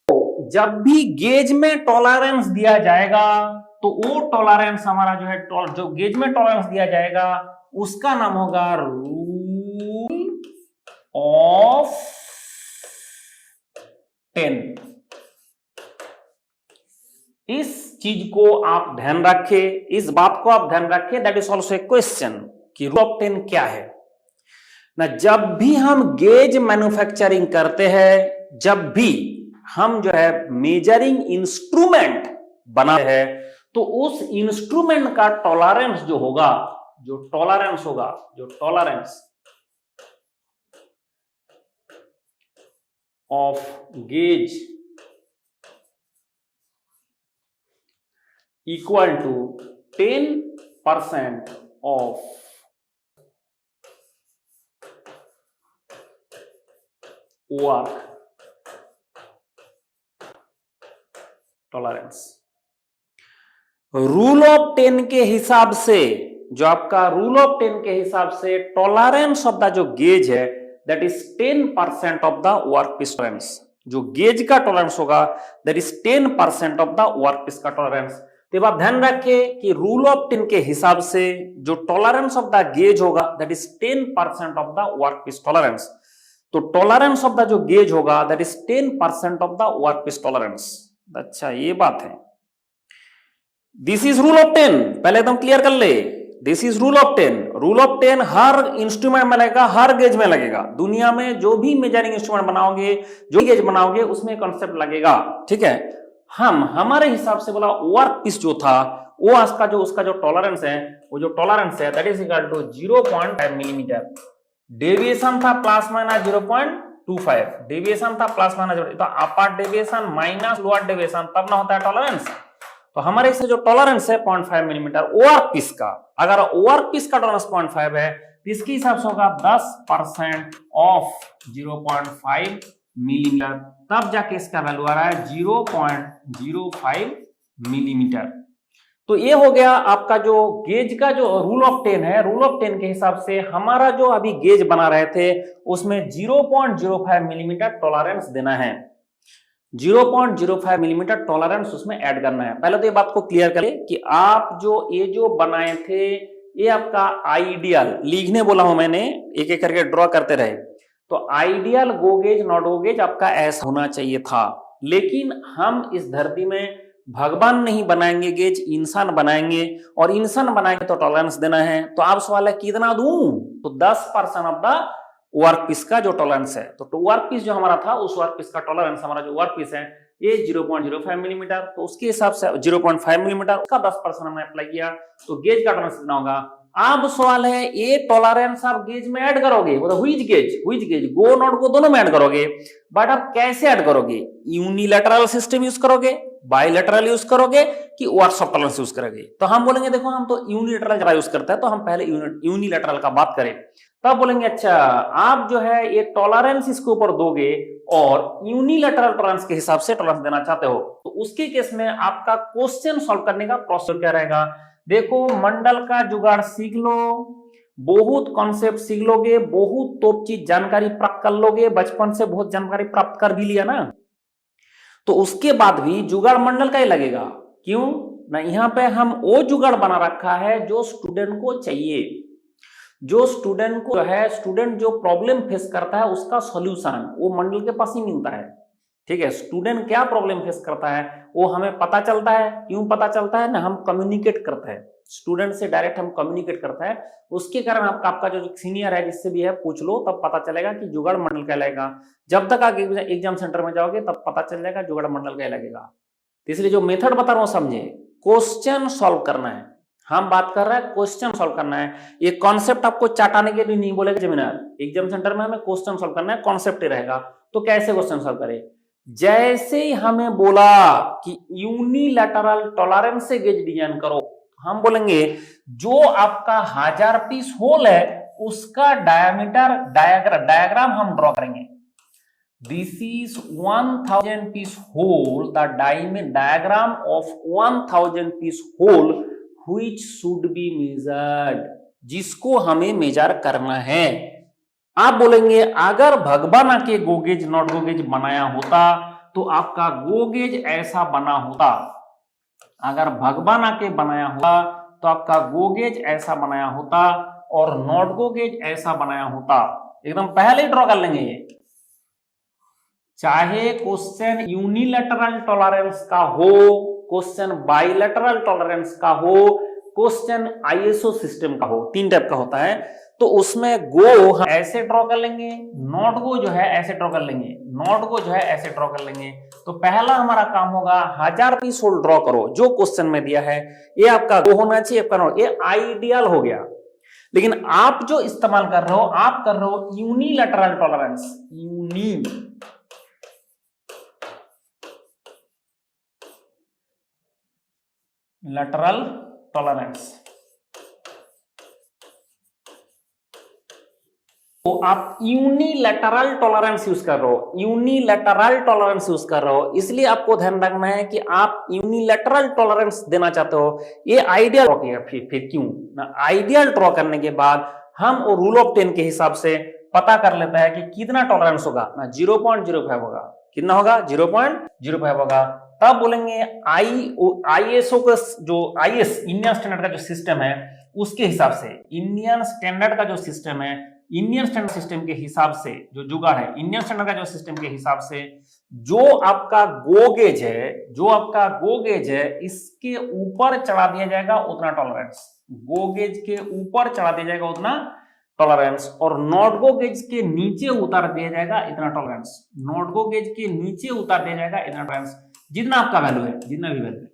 तो जब भी गेज में टॉलरेंस दिया जाएगा तो वो टॉलरेंस हमारा जो है, जो गेज में टॉलरेंस दिया जाएगा उसका नाम होगा रूल ऑफ 10। इस चीज को आप ध्यान रखें, इस बात को आप ध्यान रखें, that is also a question कि रूल ऑफ 10 क्या है ना। जब भी हम गेज मैन्युफैक्चरिंग करते हैं, जब भी हम जो है मेजरिंग इंस्ट्रूमेंट बनाते हैं, तो उस इंस्ट्रूमेंट का टॉलरेंस जो होगा, जो tolerance of gauge equal to 10% of work tolerance. Rule of 10 के हिसाब से, जो आपका रूल ऑफ 10 के हिसाब से टॉलरेंस ऑफ द जो गेज है that is 10% of the workpiece tolerance. जो गेज का टॉलरेंस होगा that is 10% of the workpiece का टॉलरेंस। तो आप ध्यान रखें कि रूल ऑफ 10 के हिसाब से जो टॉलरेंस ऑफ द गेज होगा that is 10% of the workpiece tolerance. तो टॉलरेंस ऑफ द जो गेज होगा that is 10% of the workpiece tolerance. अच्छा, ये बात है। दिस इज रूल ऑफ 10, पहले एकदम क्लियर कर ले। This is rule of 10। Rule of 10 her instrument में लगेगा, हर गेज में लगेगा। दुनिया में जो भी मेजरिंग इंस्ट्रूमेंट बनाओगे, जो गेज बनाओगे, उसमें कॉन्सेप्ट लगेगा। ठीक है, हम हमारे हिसाब से बोला वर्क पीस जो था वो उसका जो टॉलरेंस है, वो जो टॉलरेंस है that is equal to 0.5 millimetre. Deviation था प्लस माइनस 0.25, डेविएशन था प्लस माइनस, तो upper deviation minus lower deviation, तब ना होता है टॉलरेंस। तो हमारे इससे जो टॉलरेंस है 0.5 मिलीमीटर वर्क पीस का, अगर वर्क पीस का टॉलरेंस 0.5 है तो इसके हिसाब से होगा 10% ऑफ 0.5 मिलीमीटर, तब जाके इसका वैल्यू आ रहा है 0.05 मिलीमीटर। तो ये हो गया आपका जो गेज का जो रूल ऑफ 10 है। रूल ऑफ 10 के हिसाब से हमारा जो अभी गेज बना रहे थे उसमें 0.05 मिलीमीटर टॉलरेंस देना है। 0.05 मिलीमीटर टॉलरेंस उसमें ऐड करना है। पहले तो ये बात को क्लियर करें कि आप जो बनाए थे ये आपका आइडियल, लिखने बोला हूं मैंने, एक एक करके ड्रॉ करते रहे। तो ideal go gauge not go gauge आपका ऐसा होना चाहिए था, लेकिन हम इस धरती में भगवान नहीं बनाएंगे गेज, इंसान बनाएंगे, और इंसान बनाएंगे तो टॉलरेंस देना है। तो आप सवाल है कितना दूं, तो 10% ऑफ द वर्क पीस का जो टॉलरेंस है। तो वर्क पीस जो हमारा था उस वर्क पीस का टॉलरेंस, हमारा जो वर्क पीस है ये 0.05 मिलीमीटर, तो उसके हिसाब से 0.5 मिलीमीटर उसका 10% हमने अप्लाई किया, तो गेज का टॉलरेंस कितना होगा। अब सवाल है ये टॉलरेंस आप गेज में ऐड करोगे, मतलब which gauge, go not go दोनों में ऐड करोगे, बट आप कैसे ऐड करोगे, यूनिलैटरल सिस्टम यूज करोगे, बायलैटरल यूज करोगे कि वर्कशॉप टॉलरेंस यूज करोगे। तो हम बोलेंगे देखो हम तो यूनिलैटरल ज्यादा यूज करते हैं, तो हम पहले यूनिलैटरल का बात करें, तब बोलेंगे अच्छा आप जो है ये टॉलरेंस इसके ऊपर दोगे और यूनिलैटरल टॉलरेंस के हिसाब से टॉलरेंस देना चाहते हो, तो उसके केस में आपका क्वेश्चन सॉल्व करने का प्रोसेस क्या रहेगा। देखो मंडल का जुगाड़ सीख लो, बहुत कॉन्सेप्ट सीख लोगे, बहुत तोप चीज जानकारी प्राप्त कर लोगे, बचपन से बहुत जानकारी प्राप्त कर भी लिया ना, तो उसके बाद भी जुगाड़ मंडल का ही लगेगा। क्यों ना, यहाँ पे हम वो जुगाड़ बना रखा है जो स्टूडेंट को चाहिए, जो स्टूडेंट को है, स्टूडेंट जो प्रॉब्लम फेस करता है उसका सॉल्यूशन वो मंडल के पास ही मिलता है। ठीक है, स्टूडेंट क्या प्रॉब्लम फेस करता है वो हमें पता चलता है। क्यों पता चलता है ना, हम कम्युनिकेट करते हैं, स्टूडेंट से डायरेक्ट हम कम्युनिकेट करते हैं, उसके कारण आपका जो सीनियर है जिससे भी है पूछ लो, तब पता चलेगा कि जुगाड़ मंडल का लगेगा। जब तक आप एग्जाम सेंटर में जाओगे तब पता चल जाएगा जुगाड़ मंडल का लगेगा। इसलिए जो मेथड बता रहा हूं समझे, क्वेश्चन सॉल्व करना है, हम बात कर रहे हैं क्वेश्चन सॉल्व करना है। ये कॉन्सेप्ट आपको चाटाने के लिए नहीं बोलेगा जमीनार, एग्जाम सेंटर में हमें क्वेश्चन सॉल्व करना है, कॉन्सेप्ट ही रहेगा। तो कैसे क्वेश्चन सॉल्व करें, जैसे ही हमें बोला कि यूनिलैटरल टॉलरेंस से गेज डिजाइन करो, हम बोलेंगे जो आपका 1000 पीस होल है उसका डायमीटर डायग्राम हम ड्रॉ करेंगे। This is 1000 piece hole, the diagram of 1000 piece hole which should be measured, जिसको हमें मेजर करना है। आप बोलेंगे अगर भगवाना के गोगेज नॉट गोगेज बनाया होता तो आपका गोगेज ऐसा बना होता, अगर भगवाना के बनाया होता तो आपका गोगेज ऐसा बनाया होता और नॉट गोगेज ऐसा बनाया होता। एकदम पहले ही ड्रॉ कर लेंगे ये, चाहे क्वेश्चन यूनिलैटरल टॉलरेंस का हो, क्वेश्चन बाइलैटरल टॉलरेंस का हो, क्वेश्चन आईएसओ सिस्टम का हो, 3 टाइप का होता है। तो उसमें गो हम ऐसे ड्रॉ कर लेंगे, नॉट गो जो है ऐसे ड्रॉ कर लेंगे, नॉट गो जो है ऐसे ड्रॉ कर लेंगे। तो पहला हमारा काम होगा 1000 पीस होल ड्रॉ करो, जो क्वेश्चन में दिया है ये आपका गो होना चाहिए, आपका नॉट, ये आइडियल हो गया। लेकिन आप जो इस्तेमाल कर रहे हो, आप कर रहे हो यूनिलैटरल टॉलरेंस, यूनिलैटरल टॉलरेंस। तो आप यूनिलैटरल टॉलरेंस यूज कर रहे हो, यूनिलैटरल टॉलरेंस यूज कर रहे हो, इसलिए आपको ध्यान रखना है कि आप यूनिलैटरल टॉलरेंस देना चाहते हो। ये आइडियल ड्रॉ किया, फिर क्यों ना, आइडियल ड्रॉ करने के बाद हम रूल ऑफ 10 के हिसाब से पता कर लेता है कि कितना टॉलरेंस होगा ना, 0.05 होगा। कितना होगा? 0.05 होगा। तब बोलेंगे आईएसओ का जो आईएस इंडियन स्टैंडर्ड का जो सिस्टम है उसके हिसाब से, इंडियन स्टैंडर्ड का जो सिस्टम है, इंडियन स्टैंडर्ड सिस्टम के हिसाब से जो जुगाड़ है, इंडियन स्टैंडर्ड का जो सिस्टम के हिसाब से जो आपका गोगेज है, जो आपका गोगेज है इसके ऊपर चढ़ा दिया जाएगा उतना टॉलरेंस, गोगेज के ऊपर चढ़ा दिया जाएगा उतना टॉलरेंस, और नॉट गो गेज के नीचे उतार दिया जाएगा इतना टॉलरेंस, नॉट गो गेज के नीचे उतार दिया जाएगा इतना टॉलरेंस, जितना आपका वैल्यू है, जितना भी वैल्यू है।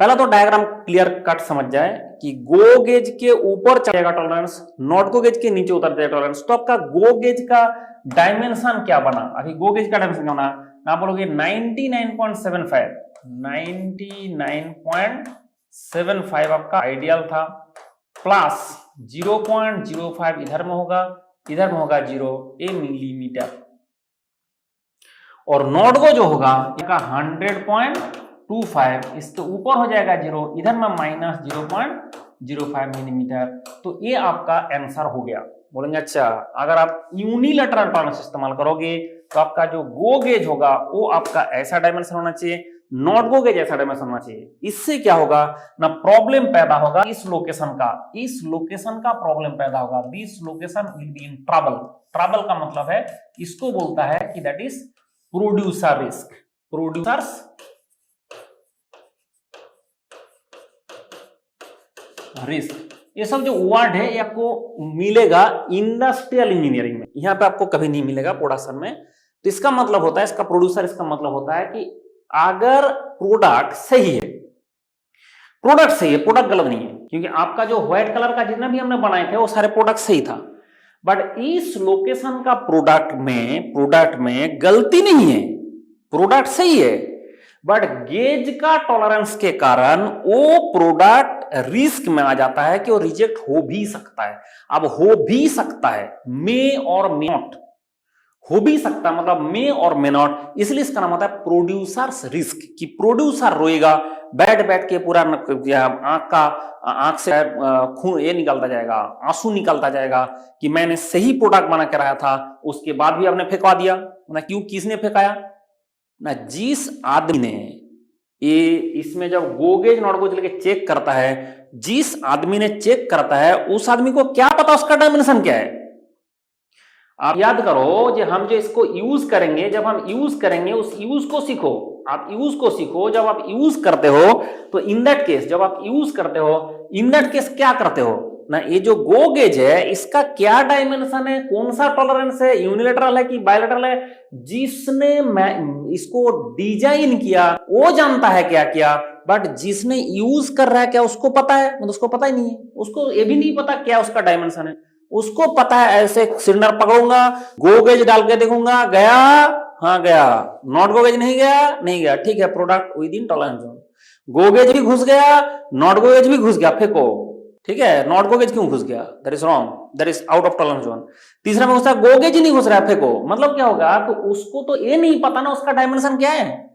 पहला तो डायग्राम क्लियर कट समझ जाए कि गो गेज के ऊपर चढ़ेगा टॉलरेंस, नॉट गो गेज के नीचे उतर जाएगा टॉलरेंस। तो आपका गो गेज का डायमेंशन क्या बना? अभी गो गेज का डायमेंशन क्या बना? आप बोलोगे 99.75, 99.75 आपका आइडियल था, प्लस 0.05 इधर में होगा, इधर में होगा 0 मिलीमीटर, और नॉट गो जो होगा इसका 100.25 इसके ऊपर हो जाएगा 0, इधर में माइनस 0.05 मिलीमीटर। तो ये आपका आंसर हो गया। बोलेंगे अच्छा अगर आप यूनिलैटरल टॉलरेंस इस्तेमाल करोगे तो आपका जो गो गेज होगा वो आपका ऐसा डायमेंशन होना चाहिए, नॉट गो गेज ऐसा डायमेंशन होना चाहिए। इससे क्या होगा ना, प्रॉब्लम पैदा होगा इस लोकेशन का, इस लोकेशन का प्रॉब्लम पैदा होगा, this location will be in trouble. Trouble का मतलब है, इसको बोलता है कि that is producer risk, producers risk. ये सब जो वर्ड है ये आपको मिलेगा इंडस्ट्रियल इंजीनियरिंग में, यहां पे आपको कभी नहीं मिलेगा प्रोडक्शन में। तो इसका मतलब होता है, इसका प्रोड्यूसर, इसका मतलब होता है कि अगर प्रोडक्ट सही है, प्रोडक्ट सही है, प्रोडक्ट गलत नहीं है, क्योंकि आपका जो व्हाइट कलर का जितना भी हमने बनाए थे वो सारे प्रोडक्ट सही था, बट इस लोकेशन का प्रोडक्ट में गलती नहीं है, प्रोडक्ट सही है, बट गेज का टॉलरेंस के कारण वो प्रोडक्ट रिस्क में आ जाता है कि वो रिजेक्ट हो भी सकता है। अब हो भी सकता है, मे और मे नॉट, हो भी सकता है मतलब मे और मे नॉट, इसलिए इसका नाम होता है प्रोड्यूसर्स रिस्क, कि प्रोड्यूसर रोएगा, बैठ बैठ के पूरा आंख से खून ये निकलता जाएगा, आंसू निकलता जाएगा कि मैंने सही प्रोडक्ट बना के रहा था, उसके बाद भी आपने फेंकवा दिया ना। क्यों, किसने फेंकाया ना, जिस आदमी ने ये इसमें जब गोगेज नॉट गोगेज लेके चेक करता है, जिस आदमी ने चेक करता है उस आदमी को क्या पता उसका डायमेंशन क्या है। आप याद करो, जो हम जो इसको यूज करेंगे, जब हम यूज करेंगे उस यूज को सीखो, आप यूज को सीखो। जब आप यूज करते हो तो इन दैट केस, जब आप यूज करते हो इन दैट केस क्या करते हो ना, ये जो गो गेज है इसका क्या डायमेंशन है, कौन सा टॉलरेंस है, यूनिलैटरल है कि बायलैटरल है, जिसने इसको डिजाइन किया वो जानता है क्या किया, बट जिसने यूज कर रहा है क्या उसको पता है? मतलब उसको पता ही नहीं है, उसको ये भी नहीं पता क्या उसका डायमेंशन है। उसको पता है ऐसे सिलेंडर पकड़ूंगा, गो गेज डाल के देखूंगा, गया, हाँ गया, नॉट गो गेज नहीं गया, नहीं गया, ठीक है, product with in tolerance zone. Go gauge भी घुस गया, नॉट गो गेज भी घुस गया, फेंको, ठीक है, नॉट गो गेज क्यों घुस गया, that is wrong, that is out of tolerance zone. तीसरा में घुसा गो गेज ही नहीं घुस रहा है, फेंको, मतलब क्या होगा, तो उसको तो ये नहीं पता ना उसका डायमेंशन क्या है।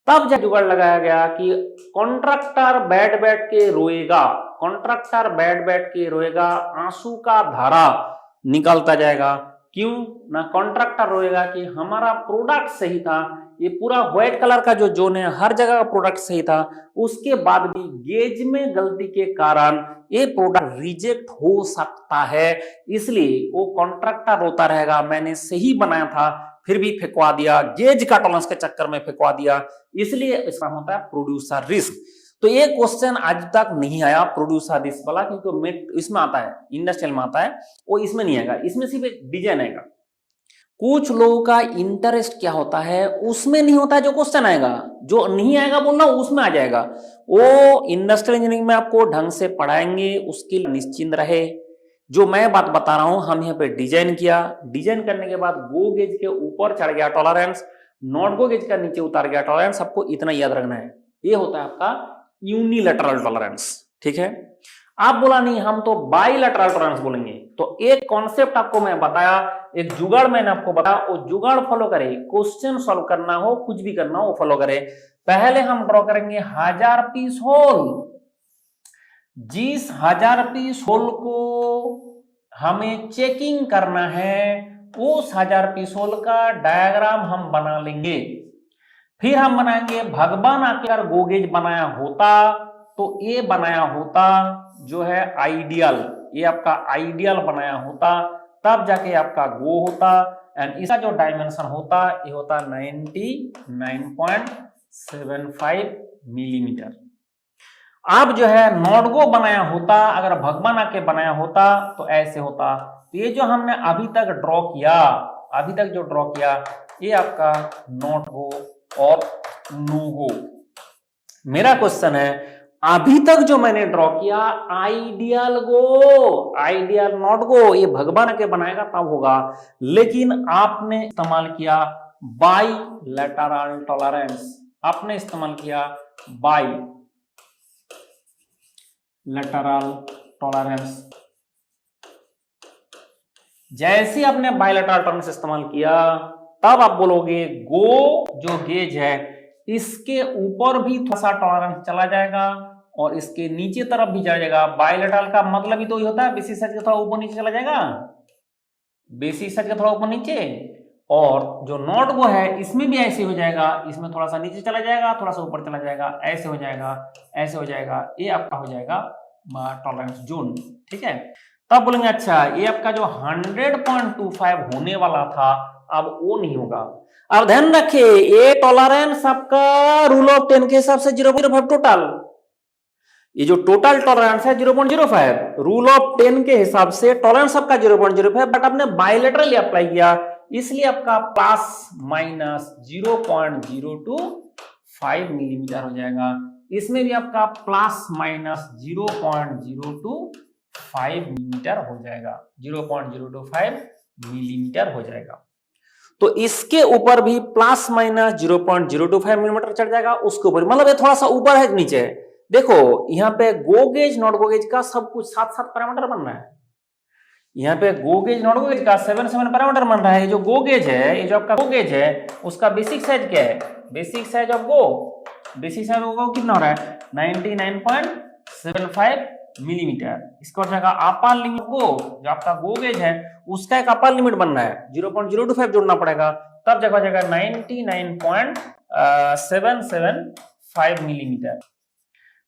तब जब जुगाड़ लगाया गया कि कॉन्ट्रैक्टर बैठ बैठ के रोएगा, कॉन्ट्रैक्टर बैठ बैठ के रोएगा, आंसू का धारा निकलता जाएगा। क्यों ना, कॉन्ट्रैक्टर रोएगा कि हमारा प्रोडक्ट सही था, ये पूरा व्हाइट कलर का जो जोन है हर जगह का प्रोडक्ट सही था, उसके बाद भी गेज में गलती के कारण ये प्रोडक्ट रिजेक्ट हो सकता है, इसलिए वो कॉन्ट्रैक्टर रोता रहेगा, मैंने सही बनाया था फिर भी फेंकवा दिया, गेज का टॉलरेंस के चक्कर में फेंकवा दिया, इसलिए इसका होता है प्रोड्यूसर रिस्क। तो ये क्वेश्चन आज तक नहीं आया प्रोड्यूसर रिस्क वाला, क्योंकि इसमें आता है, इंडस्ट्रियल में आता है, वो इसमें नहीं आएगा, इसमें सिर्फ एक डिजाइन आएगा। कुछ लोगों का इंटरेस्ट क्या होता है उसमें नहीं होता है, जो क्वेश्चन आएगा, जो नहीं आएगा बोलना उसमें आ जाएगा। वो इंडस्ट्रियल इंजीनियरिंग में आपको ढंग से पढ़ाएंगे, उसके लिए निश्चिंत रहे। जो मैं बात बता रहा हूं, हम यहाँ पे डिजाइन किया, डिजाइन करने के बाद गो गेज के ऊपर चढ़ गया टॉलरेंस, नॉट गो गेज का नीचे उतार गया टॉलरेंस, आपको इतना याद रखना है। ये होता है आपका यूनिलैटरल टॉलरेंस, ठीक है। आप बोला नहीं हम तो बाइलैटरल टॉलरेंस बोलेंगे, तो एक कॉन्सेप्ट आपको मैं बताया, एक जुगाड़ मैंने आपको बताया, वो जुगाड़ फॉलो करे, क्वेश्चन सॉल्व करना हो, कुछ भी करना हो वो फॉलो करे। पहले हम ड्रॉ करेंगे 1000 पीस होल, जिस 1000 पीस होल को हमें चेकिंग करना है, उस 1000 पीस होल का डायग्राम हम बना लेंगे। फिर हम बनाएंगे भगवान आकर गोगेज बनाया होता तो ये बनाया होता जो है आइडियल, ये आपका आइडियल बनाया होता, तब जाके आपका गो होता, एंड इसका जो डायमेंशन होता ये होता 99.75 मिलीमीटर। अब जो है नॉट गो बनाया होता, अगर भगवान आके बनाया होता तो ऐसे होता। तो ये जो हमने अभी तक ड्रॉ किया, अभी तक जो ड्रॉ किया, ये आपका नॉट गो और नो गो। मेरा क्वेश्चन है, अभी तक जो मैंने ड्रॉ किया ideal go, ideal not go, ये भगवान आके बनाएगा तब होगा, लेकिन आपने इस्तेमाल किया बाइलैटरल टॉलरेंस, आपने इस्तेमाल किया बाइलैटरल टॉलरेंस। जैसे आपने बाइलैटरल टॉलरेंस इस्तेमाल किया, तब आप बोलोगे गो जो गेज है इसके ऊपर भी थोड़ा सा टॉलरेंस चला जाएगा और इसके नीचे तरफ भी चला जाएगा। बाइलैटरल का मतलब ही तो ये होता है बेसिक साइज का थोड़ा ऊपर नीचे चला जाएगा, बेसिक साइज का थोड़ा ऊपर नीचे, और जो नॉट गो है इसमें भी ऐसे हो जाएगा, इसमें थोड़ा सा नीचे चला जाएगा, थोड़ा सा ऊपर चला जाएगा, ऐसे हो जाएगा, ऐसे हो जाएगा, ये आपका हो जाएगा टॉलरेंस जोन, ठीक है। तब बोलेंगे अच्छा ये आपका जो 100.25 होने वाला था अब वो नहीं होगा। अब ध्यान रखिए ये टॉलरेंस आपका रूल ऑफ 10 के हिसाब से 0.05 टोटल, ये जो टोटल टॉलरेंस है 0.05, रूल ऑफ 10 के हिसाब से टॉलरेंस आपका 0.05, बट आपने बाइलैटरली अप्लाई किया इसलिए आपका प्लस माइनस 0.025 मिलीमीटर हो जाएगा। इसमें भी आपका प्लस माइनस 0.025 मिलीमीटर हो जाएगा, 0.025 मिलीमीटर हो जाएगा। तो इसके ऊपर भी प्लस माइनस 0.025 मिलीमीटर चढ़ जाएगा, उसके ऊपर मतलब ये थोड़ा सा ऊपर है नीचे है। देखो यहाँ पे गो गेज नॉट गो गेज का सब कुछ 7-7 पैरामीटर बन रहा है, यहाँ पे गो गेज नॉट गो गेज का 7-7 पैरामीटर बन रहा है। जो गो गेज है, ये जो आपका गो गेज है उसका बेसिक साइज क्या है, basic size of go, basic size of go कितना हो रहा है 99.75 मिलीमीटर। इसका हो जाएगा अपर लिमिट गो, जो आपका गो गेज है उसका एक अपर लिमिट बन रहा है 0.025 जोड़ना पड़ेगा, तब जगह हो जाएगा 99.775 मिलीमीटर।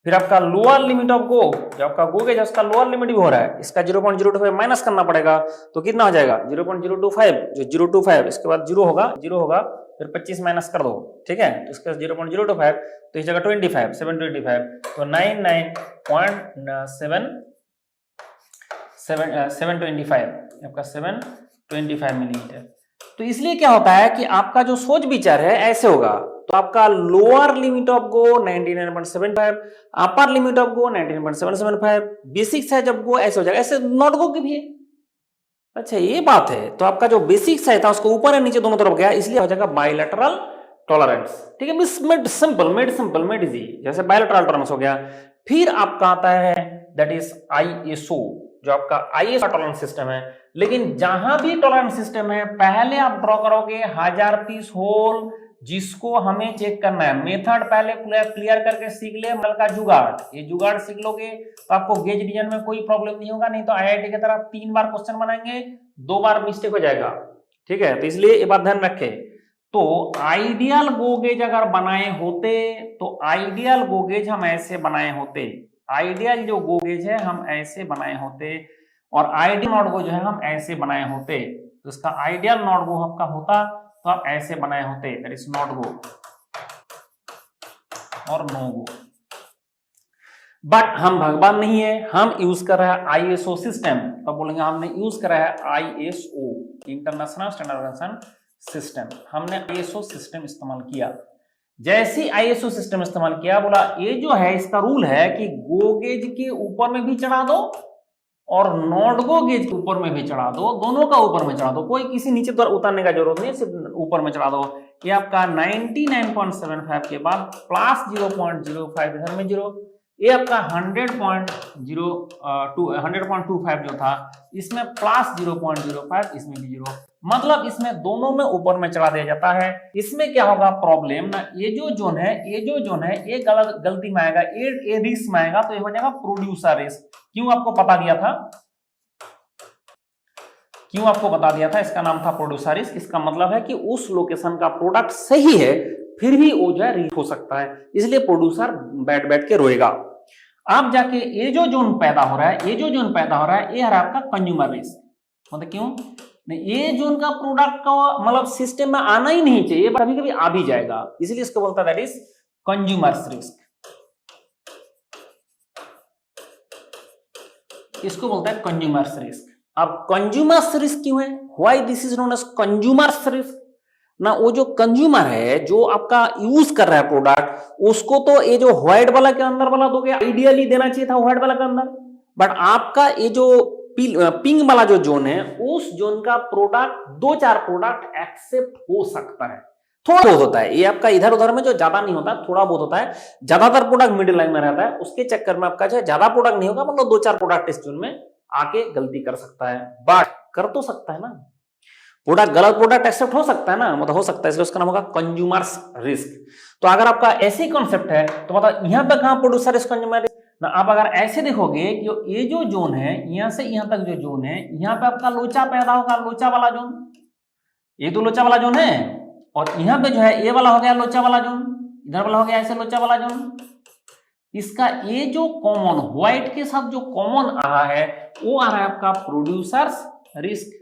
फिर आपका लोअर लिमिट ऑफ गो, जो आपका गो गेज है उसका लोअर लिमिट भी हो रहा है, इसका 0.025 माइनस करना पड़ेगा, तो कितना हो जाएगा 0.025, जो 025 इसके बाद 0 होगा, 0 होगा, फिर 25 माइनस कर दो, ठीक है, तो इसका 0.025, तो इस जगह 25, 725, तो 725 आपका 725 मिलीमीटर। तो इसलिए क्या होता है कि आपका जो सोच विचार है ऐसे होगा, तो आपका lower limit of go 99.75, upper limit of go 99.775, basic size of go ऐसे हो जाएगा, ऐसे नॉट गो की भी है। अच्छा ये बात है, तो आपका जो बेसिक साइज था उसको ऊपर और नीचे दोनों तरफ गया, इसलिए हो जाएगा बाइलैटरल टॉलरेंस, ठीक है। मेड सिंपल, मेड इजी, जैसे बाइलैटरल टॉलरेंस हो गया। फिर आपका आता है दैट इज ISO, जो आपका ISO टॉलरेंस सिस्टम है। लेकिन जहां भी टॉलरेंस सिस्टम है पहले आप ड्रॉ करोगे 1000 पीस होल, जिसको हमें चेक करना है। मेथड पहले क्लियर करके सीख ले, मॉडल का जुगाड़, ये जुगाड़ सीख लोगे तो आपको गेज डिजाइन में कोई प्रॉब्लम नहीं होगा। नहीं तो IIT की तरह 3 बार क्वेश्चन बनाएंगे, 2 बार मिस्टेक हो जाएगा, ठीक है। तो इसलिए ये बात ध्यान रखें। तो आइडियल गो गेज अगर बनाए होते तो आइडियल गो गेज हम ऐसे बनाए होते, आइडियल जो गो गेज है हम ऐसे बनाए होते, और आइडियल नॉट गो जो है हम ऐसे बनाए होते। तो इसका आइडियल नॉट गो आपका होता तो आप ऐसे बनाए होते, दैट इज नॉट गो और नो गो। बट हम भगवान नहीं है, हम यूज कर रहे हैं ISO सिस्टम, तो बोलेंगे हमने यूज करा है ISO, इंटरनेशनल स्टैंडर्डाइजेशन सिस्टम। हमने ISO सिस्टम इस्तेमाल किया। जैसे ISO सिस्टम इस्तेमाल किया, बोला ये जो है इसका रूल है कि गो गेज के ऊपर में भी चढ़ा दो और नॉट गो गेज के ऊपर में भी चढ़ा दो, दोनों का ऊपर में चढ़ा दो, कोई किसी नीचे द्वारा उतारने का जरूरत नहीं, सिर्फ ऊपर में चढ़ा दो। ये आपका 99.75 के बाद प्लस 0.05 इधर में 0, ये आपका 100.25 जो था इसमें प्लस 0.05, इसमें भी 0, मतलब इसमें दोनों में ऊपर में चढ़ा दिया जाता है। इसमें क्या होगा प्रॉब्लम ना, ये जो जोन है ये गलती में आएगा, ये रिस्क में आएगा, तो ये हो जाएगा प्रोड्यूसर रिस्क। क्यों आपको बता दिया था, क्यों आपको बता दिया था, इसका नाम था प्रोड्यूसर रिस्क। इसका मतलब है कि उस लोकेशन का प्रोडक्ट सही है फिर भी वो जो है रिस्क हो सकता है, इसलिए प्रोड्यूसर बैठ के रोएगा। अब जाके ये जो जोन पैदा हो रहा है, ये है आपका कंज्यूमर रिस्क। मतलब क्यों नहीं, ये जोन का प्रोडक्ट का मतलब सिस्टम में आना ही नहीं चाहिए, कभी कभी आ भी जाएगा, इसलिए इसको बोलता है दैट इज कंज्यूमर्स रिस्क। इसको बोलता है कंज्यूमर्स रिस्क। अब कंज्यूमर्स रिस्क क्यों है, why this is known as consumer's risk ना, वो जो कंज्यूमर है जो आपका यूज कर रहा है प्रोडक्ट, उसको तो ये जो व्हाइट वाला के अंदर वाला दोगे, आइडियली देना चाहिए था व्हाइट वाला के अंदर, बट आपका ये जो पिंक वाला जो जोन है, उस जोन का प्रोडक्ट 2-4 प्रोडक्ट एक्सेप्ट हो सकता है, थोड़ा बहुत होता है, ये आपका इधर उधर में जो ज्यादा नहीं होता, थोड़ा बहुत होता है। ज्यादातर प्रोडक्ट मिडिल लाइन में रहता है, उसके चक्कर में आपका जो है ज्यादा प्रोडक्ट नहीं होगा, मतलब 2-4 प्रोडक्ट इस जोन में आके गलती कर सकता है, बट कर तो सकता है ना, प्रोडक्ट गलत प्रोडक्ट एक्सेप्ट हो सकता है ना, मतलब हो सकता है, इसलिए उसका नाम होगा कंज्यूमर्स रिस्क। तो अगर आपका ऐसे कॉन्सेप्ट है तो मतलब यहाँ पे कहां प्रोड्यूसर रिस्क कंज्यूमर रिस्क ना, आप अगर ऐसे देखोगे कि ये जो जोन है यहां से यहां तक जो जोन है, यहाँ पे आपका लोचा पैदा होगा, लोचा वाला जोन, ये तो लोचा वाला जोन है, और यहाँ पे जो है ये वाला हो गया लोचा वाला जोन, इधर वाला हो गया ऐसे लोचा वाला जोन। इसका ये जो कॉमन व्हाइट के साथ जो कॉमन आ रहा है वो आ रहा है आपका प्रोड्यूसर्स रिस्क।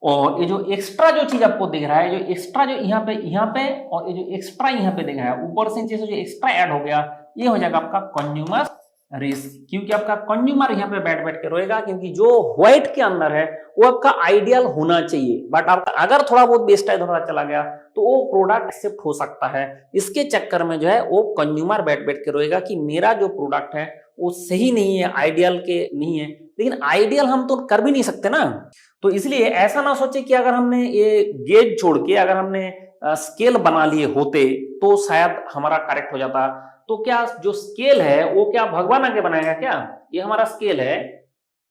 और ये जो एक्स्ट्रा जो चीज आपको दिख रहा है, जो एक्स्ट्रा जो यहाँ पे और ये जो एक्स्ट्रा यहाँ पे दिख रहा है, ऊपर से नीचे से जो एक्स्ट्रा ऐड हो गया, ये हो जाएगा आपका कंज्यूमर रिस्क, क्योंकि आपका कंज्यूमर यहाँ पे बैठ के रोएगा, क्योंकि जो व्हाइट के अंदर है वो आपका आइडियल होना चाहिए, बट आपका अगर थोड़ा बहुत बेस्ट इधर चला गया तो वो प्रोडक्ट एक्सेप्ट हो सकता है। इसके चक्कर में जो है वो कंज्यूमर बैठ के रोएगा कि मेरा जो प्रोडक्ट है वो सही नहीं है, आइडियल के नहीं है, लेकिन आइडियल हम तो कर भी नहीं सकते ना। तो इसलिए ऐसा ना सोचे कि अगर हमने ये गेज छोड़ के अगर हमने स्केल बना लिए होते तो शायद हमारा करेक्ट हो जाता। तो क्या जो स्केल है वो क्या भगवान आके बनाएगा क्या, ये हमारा स्केल है,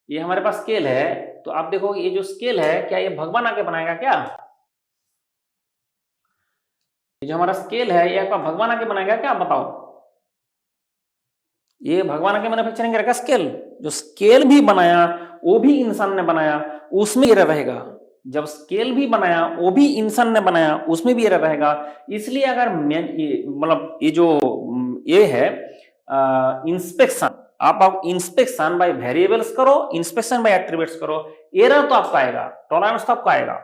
ये हमारे पास स्केल है, तो आप देखो ये जो स्केल है क्या ये भगवान आके बनाएगा क्या, ये जो हमारा स्केल है ये आपका भगवान आके बनाएगा क्या, बताओ, ये भगवान आके मैन्युफैक्चरिंग करेगा स्केल, जो स्केल भी बनाया वो भी इंसान ने बनाया, उसमें एरर रहेगा, जब स्केल भी बनाया वो भी इंसान ने बनाया, उसमें भी एरर रहेगा। इसलिए अगर मतलब ये जो ये है इंस्पेक्शन, आप इंस्पेक्शन बाय वेरिएबल्स करो, इंस्पेक्शन बाय एट्रीब्यूट्स करो, एरर तो आपका आएगा, टॉलरेंस तो आपका आएगा।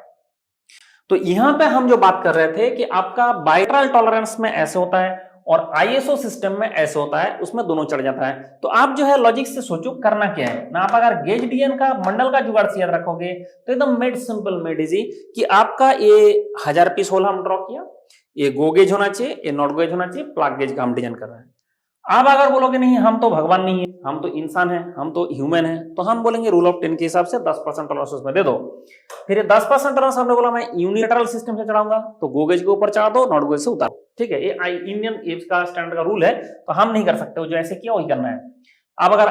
तो यहां पे हम जो बात कर रहे थे कि आपका बायलैटरल टॉलरेंस में ऐसे होता है और ISO सिस्टम में ऐसे होता है, उसमें दोनों चढ़ जाता है। तो आप जो है लॉजिक से सोचो करना क्या है ना, आप अगर गेज डीएन का मंडल का जुगाड़ से याद रखोगे तो एकदम मेड सिंपल मेड इजी कि आपका ये 1000 पीस होल हम ड्रॉ किया, ये गो गेज होना चाहिए, ये नॉट गेज होना चाहिए, प्लग गेज का हम डिजाइन कर रहे हैं। आप अगर बोलोगे नहीं हम तो भगवान नहीं है, हम तो इंसान है, हम तो ह्यूमन है, तो हम बोलेंगे रूल ऑफ 10 के हिसाब से 10% टॉलरेंस उसमें दे दो। फिर ये 10% टॉलरेंस हमने बोला मैं यूनिलैटरल सिस्टम से चढ़ाऊंगा, तो गो गेज के ऊपर चढ़ा दो, नॉट गेज से उतारो, ठीक है, ये इंडियन एप्स का स्टैंडर्ड का रूल है, तो हम नहीं कर सकते, जो ऐसे किया वही करना है। अब अगर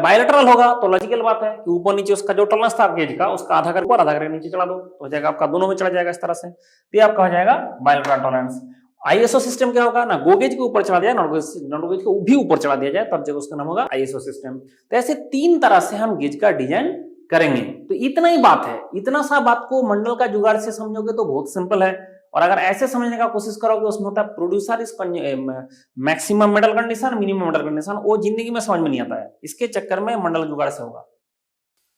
बायलेटरल होगा तो लॉजिकल बात है कि ऊपर नीचे उसका जो टॉलरेंस था गेज का उसका आधा करके ऊपर आधा करके नीचे चढ़ा दो तो हो जाएगा आपका दोनों में चढ़ा जाएगा इस तरह से, तो ये आपका हो जाएगा बायलेटरल टॉलरेंस। आईएसओ सिस्टम क्या होगा ना, गो गेज के ऊपर चढ़ा दिया, नॉट गेज को भी ऊपर चढ़ा दिया जाए तब जब उसका नाम होगा आईएसओ सिस्टम। तो ऐसे 3 तरह से हम गेज का डिजाइन करेंगे। तो इतना ही बात है, इतना सा बात को मंडल का जुगाड़ से समझोगे तो बहुत सिंपल है। और अगर ऐसे समझने का कोशिश करोगे उसमें होता है प्रोड्यूसर इस maximum metal condition, minimum metal condition, वो जिंदगी में समझ में नहीं आता है, इसके चक्कर में मंडल जुगाड़ से होगा।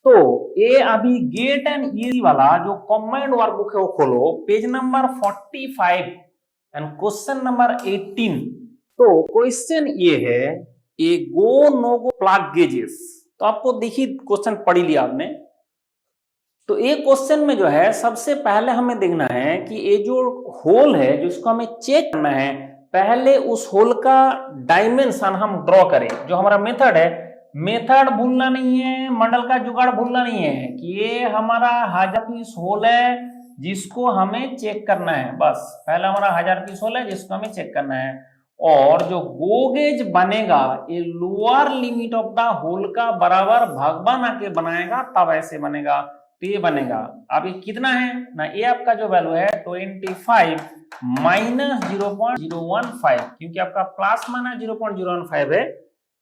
तो ये अभी गेट एंड ईजी वाला जो कॉम्बाइंड वर्कबुक है वो खोलो, page number 45 and question number 18। तो क्वेश्चन ये है, ए गो नो गो प्लग गेजेस। तो आपको देखिए क्वेश्चन पढ़ लिया आपने। तो ये क्वेश्चन में जो है सबसे पहले हमें देखना है कि ये जो होल है जिसको हमें चेक करना है, पहले उस होल का डायमेंशन हम ड्रॉ करें। जो हमारा मेथड है, मेथड भूलना नहीं है, मंडल का जुगाड़ भूलना नहीं है कि ये हमारा 1000 पीस होल है जिसको हमें चेक करना है। बस पहला हमारा 1000 पीस होल है जिसको हमें चेक करना है। और जो गो गेज बनेगा ये lower limit of the hole का बराबर भाग बना के बनाएगा, तब ऐसे बनेगा। तो ये बनेगा, अब ये कितना है ना, ये आपका जो वैल्यू है 25 माइनस 0.015, क्योंकि आपका प्लस माइनस 0.015 है।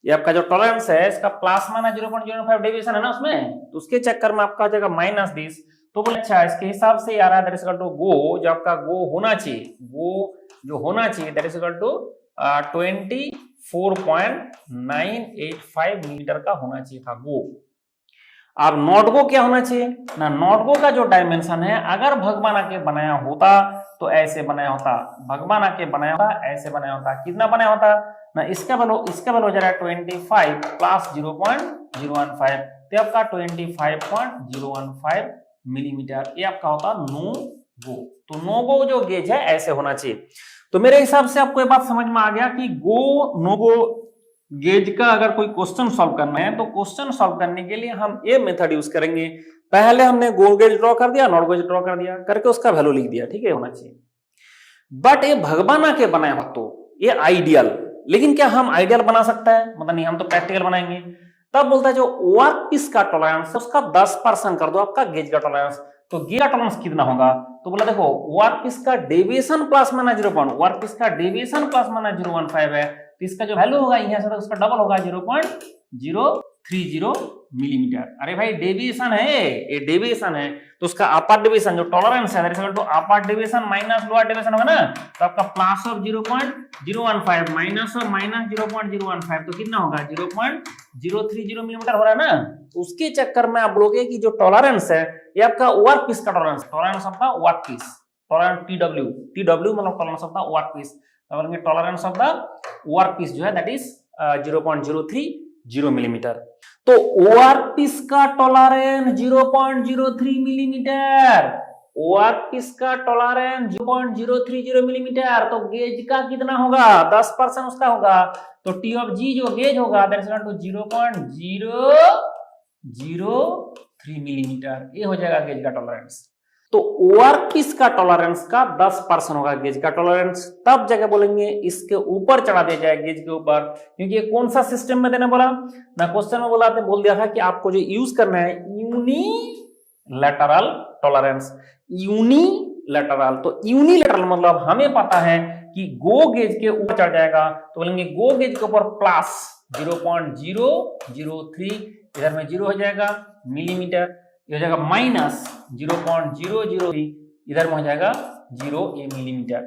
ये आपका जो टॉलरेंस है इसका प्लस माइनस 0.015 डेविएशन है ना उसमें, तो उसके चक्कर में आपका हो जाएगा -20। तो बोले अच्छा इसके हिसाब से आ रहा है that is equal to go, जो आपका गो होना चाहिए, गो जो होना चाहिए that is equal to 24.985 millimetre का होना चाहिए था गो। अब नॉट गो क्या होना चाहिए ना, नॉट गो का जो डायमेंशन है अगर भगवान आके बनाया होता तो ऐसे बनाया होता, भगवान आके बनाया होता ऐसे बनाया होता, कितना बनाया होता ना, इसका वैल्यू हो जा रहा है 25 प्लस 0.015, तो आपका 25.015 मिलीमीटर, ये आपका होता नो गो। तो नो गो जो गेज है ऐसे होना चाहिए। तो मेरे हिसाब से आपको ये बात समझ में आ गया कि गो नो गो गेज का अगर कोई क्वेश्चन सॉल्व करना है तो क्वेश्चन सॉल्व करने के लिए हम ये मेथड यूज करेंगे। पहले हमने गो गेज ड्रॉ कर दिया, नॉट गेज ड्रॉ कर दिया, करके उसका वैल्यू लिख दिया, ठीक है, होना चाहिए। बट ये भगवाना के बनाया हो तो ये आइडियल, लेकिन क्या हम आइडियल बना सकते हैं, मतलब नहीं, हम तो प्रैक्टिकल बनाएंगे। तब बोलता है जो वर्क पीस का टॉलरेंस उसका 10% कर दो आपका गेज का टॉलरेंस। तो गेज का टॉलरेंस कितना होगा, तो बोला देखो वर्क पीस का डेविएशन प्लस माइनस 0.15 है, तो इसका जो वैल्यू होगा यहाँ से उसका डबल होगा 0.030 मिलीमीटर। अरे भाई डेविएशन है, ये डेविएशन है, तो उसका अपर डेविएशन जो टॉलरेंस है तो upper deviation minus lower deviation होगा ना, तो आपका plus of 0.015 minus of minus 0.015, तो कितना होगा 0.030 मिलीमीटर हो रहा है ना। तो उसके चक्कर में आप बोलोगे कि जो टॉलरेंस है ये आपका वर्क पीस का टॉलरेंस आपका वर्क पीस, टॉलरेंस टीडब्ल्यू मतलब tolerance of the workpiece, tolerance of the workpiece जो है दैट इज 0.030 मिलीमीटर। तो वर्क पीस का टॉलरेंस 0.03 मिलीमीटर, वर्क पीस का टॉलरेंस 0.030 मिलीमीटर, तो गेज का कितना होगा 10% उसका होगा, तो टी ऑफ जी जो गेज होगा that is equal to 0.003 millimetre, ये हो जाएगा गेज का टॉलरेंस। तो वर्क पीस का टॉलरेंस का 10% होगा गेज का टॉलरेंस, तब जगह बोलेंगे इसके ऊपर चढ़ा दिया जाए गेज के ऊपर, क्योंकि ये कौन सा सिस्टम में देने बोला ना, क्वेश्चन में बोल दिया था कि आपको जो यूज करना है यूनिलैटरल टॉलरेंस, यूनिलैटरल। तो यूनिलैटरल मतलब हमें पता है कि गो गेज के ऊपर चढ़ जाएगा, तो बोलेंगे गो गेज के ऊपर प्लस 0.003, इधर में 0 हो जाएगा मिलीमीटर, ये हो जाएगा माइनस 0.003, इधर में हो जाएगा 0 मिलीमीटर।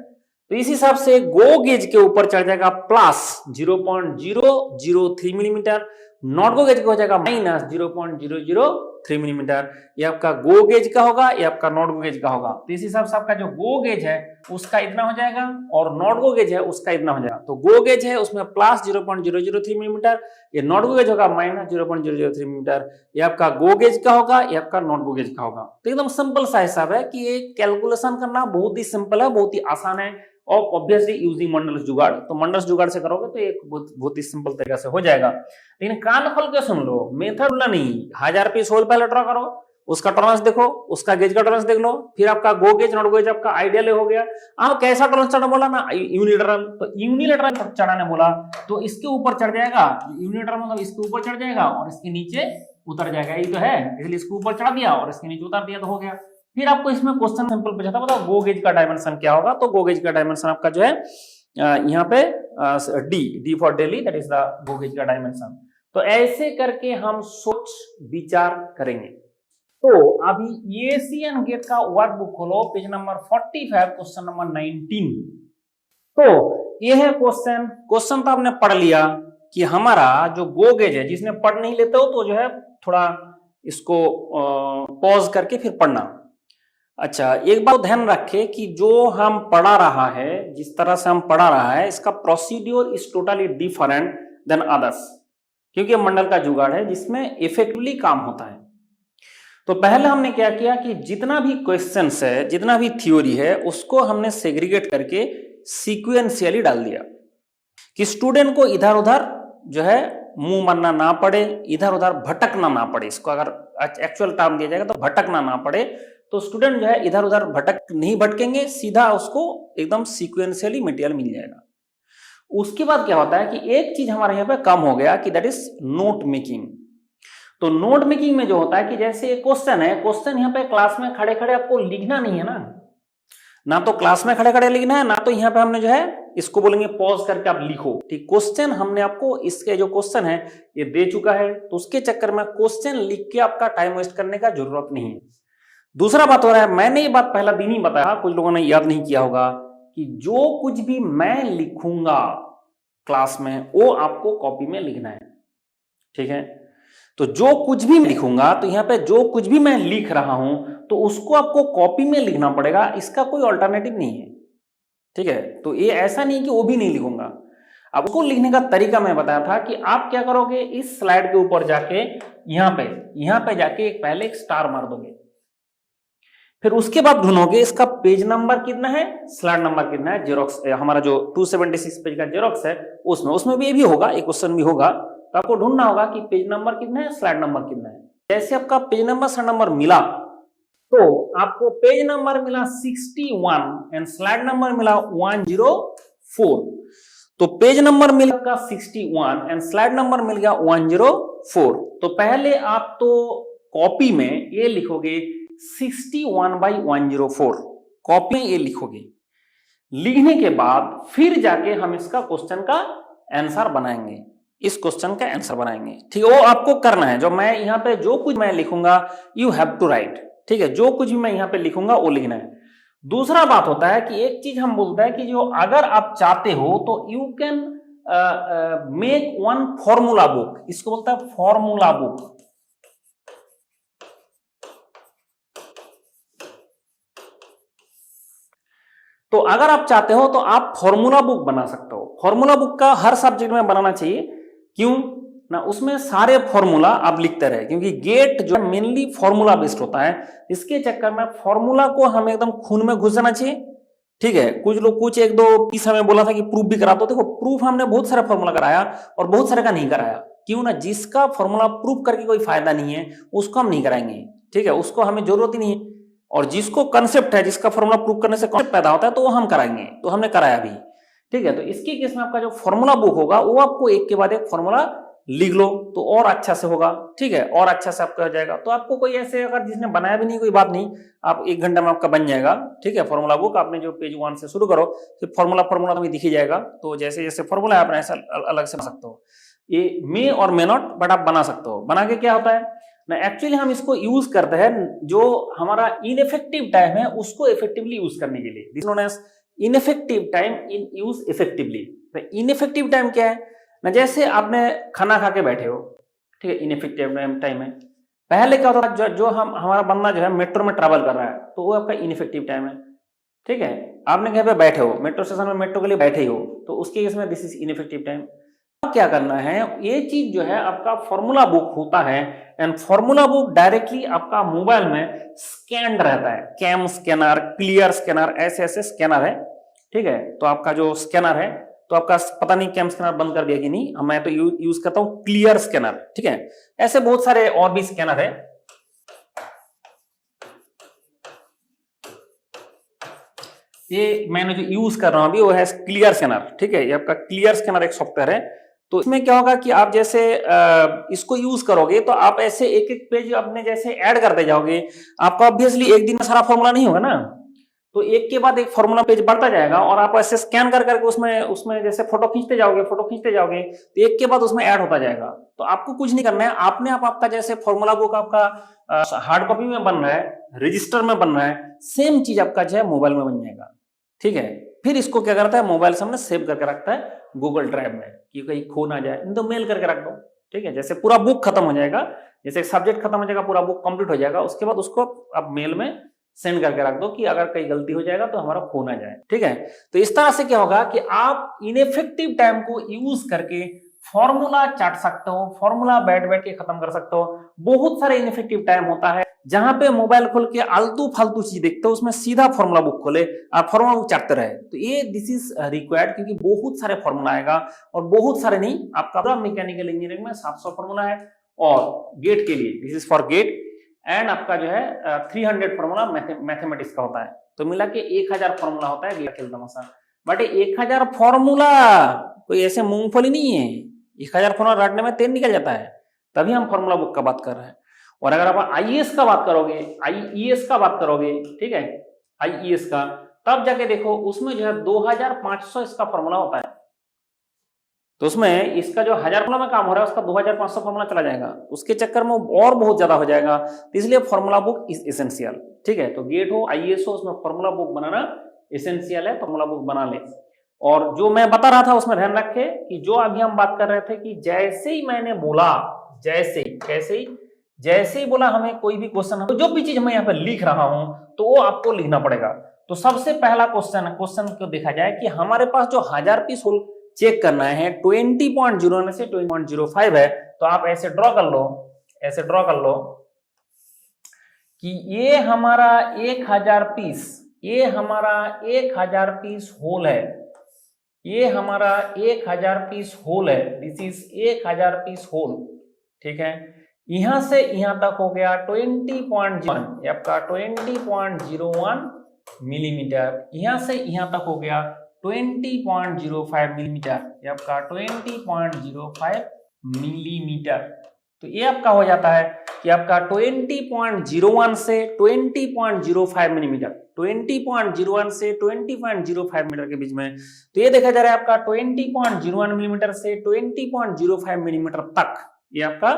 तो इस हिसाब से गो गेज के ऊपर चढ़ जाएगा plus 0.003 millimetre, not go gauge का हो जाएगा माइनस 0.003 मिलीमीटर। ये आपका गो गेज का होगा, ये आपका नॉट गो गेज का होगा। तो इस हिसाब से आपका जो गो गेज है उसका इतना हो जाएगा और नॉट गो गेज है उसका इतना हो जाएगा। तो गो गेज है उसमें प्लस 0.003 मिलीमीटर, ये नॉट गो गेज होगा माइनस 0.003 मिलीमीटर, ये आपका गो गेज का होगा, ये आपका नॉट गो गेज का होगा। तो एकदम सिंपल सा हिसाब है कि ये कैलकुलेशन करना बहुत ही सिंपल है, बहुत ही आसान है, और ऑब्वियसली यूजिंग मंडल जुगाड़। तो मंडल जुगाड़ से करोगे तो एक बहुत ही सिंपल तरीके से हो जाएगा। लेकिन कान खोल के सुन लो, मेथड नहीं, 1000 पीस होल पहले ड्रॉ करो, उसका टॉलरेंस देखो, उसका गेज का टॉलरेंस देख लो, फिर आपका गो गेज नॉट गेज आपका आइडियल हो गया। आप कैसा टॉलरेंस चढ़ाना बोला ना, यूनिलेटरल, तो यूनिलेटरल चढ़ाने बोला तो इसके ऊपर चढ़ जाएगा, यूनिलेटरल मतलब इसके ऊपर चढ़ जाएगा और इसके नीचे उतर जाएगा, ये तो है, इसलिए इसके ऊपर चढ़ा दिया और इसके नीचे उतार दिया तो हो गया। फिर आपको इसमें क्वेश्चन सिंपल पूछा था, बताओ गो गेज का डायमेंशन क्या होगा, तो गो गेज का डायमेंशन आपका जो है यहाँ पे D for daily, that is the go gauge का डायमेंशन। तो ऐसे करके हम सोच विचार करेंगे। तो अभी एशियन गेट का वर्कबुक खोलो, पेज नंबर 45, क्वेश्चन नंबर 19। तो ये है क्वेश्चन। क्वेश्चन तो आपने पढ़ लिया कि हमारा जो गो गेज है, जिसने पढ़ नहीं लेते हो तो जो है थोड़ा इसको पॉज करके फिर पढ़ना। अच्छा, एक बात ध्यान रखे कि जो हम पढ़ा रहा है, जिस तरह से हम पढ़ा रहा है, इसका procedure is totally different than others, क्योंकि मंडल का जुगाड़ है जिसमें इफेक्टिवली काम होता है। तो पहले हमने क्या किया कि जितना भी क्वेश्चंस है, जितना भी थ्योरी है, उसको हमने सेग्रीगेट करके सीक्वेंशियली डाल दिया कि स्टूडेंट को इधर उधर जो है मुंह मारना ना पड़े, इधर उधर भटकना ना पड़े। इसको अगर एक्चुअल टर्म दिया जाएगा तो भटकना ना पड़े, तो स्टूडेंट जो है इधर उधर नहीं भटकेंगे, सीधा उसको एकदम सीक्वेंशियली मटेरियल मिल जाएगा। उसके बाद क्या होता है कि एक चीज हमारे यहाँ पे कम हो गया कि दैट इज नोट मेकिंग। तो नोट मेकिंग में जो होता है कि जैसे एक क्वेश्चन है, क्वेश्चन यहाँ पे क्लास में खड़े खड़े आपको लिखना नहीं है ना तो क्लास में खड़े खड़े लिखना है, ना तो यहाँ पे हमने जो है इसको बोलेंगे पॉज करके आप लिखो। ठीक, क्वेश्चन हमने आपको इसके जो क्वेश्चन है ये दे चुका है, तो उसके चक्कर में क्वेश्चन लिख के आपका टाइम वेस्ट करने का जरूरत नहीं है। दूसरा बात हो रहा है, मैंने ये बात पहला दिन ही बताया, कुछ लोगों ने याद नहीं किया होगा कि जो कुछ भी मैं लिखूंगा क्लास में वो आपको कॉपी में लिखना है। ठीक है, तो जो कुछ भी मैं लिखूंगा, तो यहाँ पे जो कुछ भी मैं लिख रहा हूं तो उसको आपको कॉपी में लिखना पड़ेगा, इसका कोई ऑल्टरनेटिव नहीं है। ठीक है, तो ये ऐसा नहीं कि वो भी नहीं लिखूंगा। अब उसको लिखने का तरीका मैं बताया था कि आप क्या करोगे, इस स्लाइड के ऊपर जाके यहाँ पे जाके पहले एक स्टार मार दोगे, फिर उसके बाद ढूंढोगे इसका पेज नंबर कितना है, स्लाइड नंबर कितना है, जेरोक्स हमारा जो 276 पेज का जेरोक्स है उसमें भी ये भी होगा, एक क्वेश्चन भी होगा, तो आपको ढूंढना होगा कि पेज नंबर कितना है, स्लाइड नंबर कितना है। जैसे आपका पेज नंबर स्लाइड नंबर मिला तो आपको पेज नंबर मिला 61 एंड स्लाइड नंबर मिला 104। तो पेज नंबर मिला आपका 61 एंड स्लाइड नंबर मिल गया 104। तो पहले आप तो कॉपी में ये लिखोगे 61/104, कॉपी में ये लिखोगे। लिखने के बाद फिर जाके हम इसका क्वेश्चन का आंसर बनाएंगे, इस क्वेश्चन का आंसर बनाएंगे। ठीक है, वो आपको करना है। जो मैं यहाँ पे जो कुछ मैं लिखूंगा यू हैव टू राइट। ठीक है, जो कुछ भी मैं यहाँ पे लिखूंगा वो लिखना है। दूसरा बात होता है कि एक चीज हम बोलते हैं कि जो अगर आप चाहते हो तो you can make one formula book, इसको बोलता है फॉर्मूला बुक। तो अगर आप चाहते हो तो आप फॉर्मूला बुक बना सकते हो। फॉर्मूला बुक का हर सब्जेक्ट में बनाना चाहिए, क्यों ना, उसमें सारे फॉर्मूला आप लिखते रहे, क्योंकि गेट जो है मेनली फॉर्मूला बेस्ड होता है। इसके चक्कर में फॉर्मूला को हमें एकदम खून में घुस जाना चाहिए। ठीक है, कुछ लोग कुछ एक दो पीस हमें बोला था कि प्रूफ भी करा दो, देखो प्रूफ हमने बहुत सारा फॉर्मूला कराया और बहुत सारे का नहीं कराया। क्यों ना, जिसका फॉर्मूला प्रूफ करके कोई फायदा नहीं है उसको हम नहीं कराएंगे। ठीक है, उसको हमें जरूरत ही नहीं है। और जिसको कंसेप्ट है, जिसका फॉर्मूला प्रूव करने से कॉन्सेप्ट पैदा होता है, तो वो हम कराएंगे, तो हमने कराया भी। ठीक है, तो इसके केस में आपका जो फॉर्मूला बुक होगा वो आपको एक के बाद एक फॉर्मूला लिख लो तो और अच्छा से होगा। ठीक है, और अच्छा से आपका हो जाएगा। तो आपको कोई ऐसे अगर जिसने बनाया भी नहीं, कोई बात नहीं, आप 1 घंटे में आपका बन जाएगा। ठीक है, फॉर्मूला बुक आपने जो पेज 1 से शुरू करो, फिर फॉर्मूला तुम्हें दिख ही जाएगा। तो जैसे जैसे फॉर्मूला है आप ऐसा अलग से बना सकते हो। ये मे और मे नॉट, बट आप बना सकते हो। बना के क्या होता है ना, एक्चुअली हम इसको यूज करते हैं जो हमारा इनइफेक्टिव टाइम है उसको इफेक्टिवली यूज करने के लिए। This known as ineffective time in use effectively. तो इनइफेक्टिव टाइम क्या है ना, जैसे आपने खाना खा के बैठे हो, ठीक है, इनइफेक्टिव टाइम है। पहले क्या होता था, जो हमारा बंदा जो है मेट्रो में ट्रैवल कर रहा है, तो वो आपका इनइफेक्टिव टाइम है। ठीक है, आपने कहीं पे बैठे हो, मेट्रो स्टेशन में मेट्रो के लिए बैठे ही हो, तो उसके केस में दिस इज इनइफेक्टिव टाइम। क्या करना है, ये चीज जो है आपका फॉर्मूला बुक होता है, एंड फॉर्मूला बुक डायरेक्टली आपका मोबाइल में स्कैन रहता है। कैम स्कैनर, क्लियर स्कैनर, ऐसे ऐसे स्कैनर है। ठीक है, तो आपका जो स्कैनर है, तो आपका पता नहीं कैम स्कैनर बंद कर दिया कि नहीं, मैं तो यूज करता हूं क्लियर स्कैनर। ठीक है, ऐसे बहुत सारे और भी स्कैनर है। ये मैंने जो यूज कर रहा हूं अभी वो है क्लियर स्कैनर, ठीक है। ये आपका क्लियर स्कैनर एक सॉफ्टवेयर है। तो इसमें क्या होगा कि आप जैसे इसको यूज करोगे तो आप ऐसे एक एक पेज अपने जैसे ऐड करते जाओगे। आपका ऑब्वियसली एक दिन में सारा फॉर्मूला नहीं होगा ना, तो एक के बाद एक फॉर्मूला पेज बढ़ता जाएगा और आप ऐसे स्कैन कर करके उसमें उसमें जैसे फोटो खींचते जाओगे तो एक के बाद उसमें ऐड होता जाएगा। तो आपको कुछ नहीं करना है, आपने आपका जैसे फॉर्मूला बुक आपका हार्ड कॉपी में बन रहा है, रजिस्टर में बन रहा है, सेम चीज आपका जो है मोबाइल में बन जाएगा, ठीक है। फिर इसको क्या करता है, मोबाइल से हमने सेव करके रखता है गूगल ड्राइव में कि कहीं खो ना जाए, नहीं तो मेल करके रख दो, ठीक है। जैसे पूरा बुक खत्म हो जाएगा, जैसे सब्जेक्ट खत्म हो जाएगा, पूरा बुक कंप्लीट हो जाएगा, उसके बाद उसको आप मेल में सेंड करके रख दो कि अगर कहीं गलती हो जाएगा तो हमारा खो ना जाए, ठीक है। तो इस तरह से क्या होगा कि आप इनइफेक्टिव टाइम को यूज करके फॉर्मूला चाट सकते हो, फॉर्मूला बैठ बैठ के खत्म कर सकते हो। बहुत सारे इनइफेक्टिव टाइम होता है जहां पे मोबाइल खोल के आलतू फालतू चीज देखते हो, उसमें सीधा फॉर्मूला बुक खोले आप फॉर्मूला बुक चाटते रहे, तो ये दिस इज रिक्वायर्ड, क्योंकि बहुत सारे फॉर्मूला आएगा और बहुत सारे नहीं, आपका मैकेनिकल इंजीनियरिंग में 700 फॉर्मूला है और गेट के लिए this is for gate and आपका जो है 300 फॉर्मूला मैथमेटिक्स का होता है, तो मिला के 1000 फॉर्मूला होता है गेट तमाशा। बट 1000 फॉर्मूला कोई ऐसे मूंगफली नहीं है, 1000 फॉर्मूला रटने में तेल निकल जाता है, तभी हम फॉर्मूला बुक का बात कर रहे हैं। और अगर आप आईएएस का बात करोगे, आईईएस का बात करोगे, ठीक है, आईईएस का, तब जाके देखो उसमें जो है 2500 इसका फॉर्मूला होता है, तो उसमें इसका जो 1000 फॉर्मूला में काम हो रहा है उसका 2500 फॉर्मूला चला जाएगा, उसके चक्कर में और बहुत ज्यादा हो जाएगा, तो इसलिए फॉर्मूला बुक इज एसेंशियल, ठीक है। तो गेट हो आईएएस हो, उसमें फॉर्मूला बुक बनाना एसेंशियल है, फॉर्मूला बुक बना ले। और जो मैं बता रहा था उसमें ध्यान रखे कि जो अभी हम बात कर रहे थे कि जैसे ही मैंने बोला, जैसे ही बोला हमें कोई भी क्वेश्चन हो, तो जो भी चीज मैं यहाँ पे लिख रहा हूं तो वो आपको लिखना पड़ेगा। तो सबसे पहला क्वेश्चन को देखा जाए कि हमारे पास जो 1000 पीस होल चेक करना है 20.01 से 20.05 है, तो आप ऐसे ड्रॉ कर लो कि ये हमारा 1000 पीस, ये हमारा 1000 पीस होल है, ये हमारा 1000 पीस होल है, दिस इज 1000 पीस होल, ठीक है। यहां से यहां तक हो गया 20.01, आपका 20.01 मिलीमीटर, यहां से यहां तक हो गया 20.05 मिलीमीटर, ये आपका 20.05 मिलीमीटर। तो ये आपका हो जाता है कि आपका 20.01 से 20.05 मिलीमीटर, 20.01 से 20.05 मीटर के बीच में, तो ये देखा जा रहा है आपका 20.01 मिलीमीटर से 20.05 मिलीमीटर तक ये आपका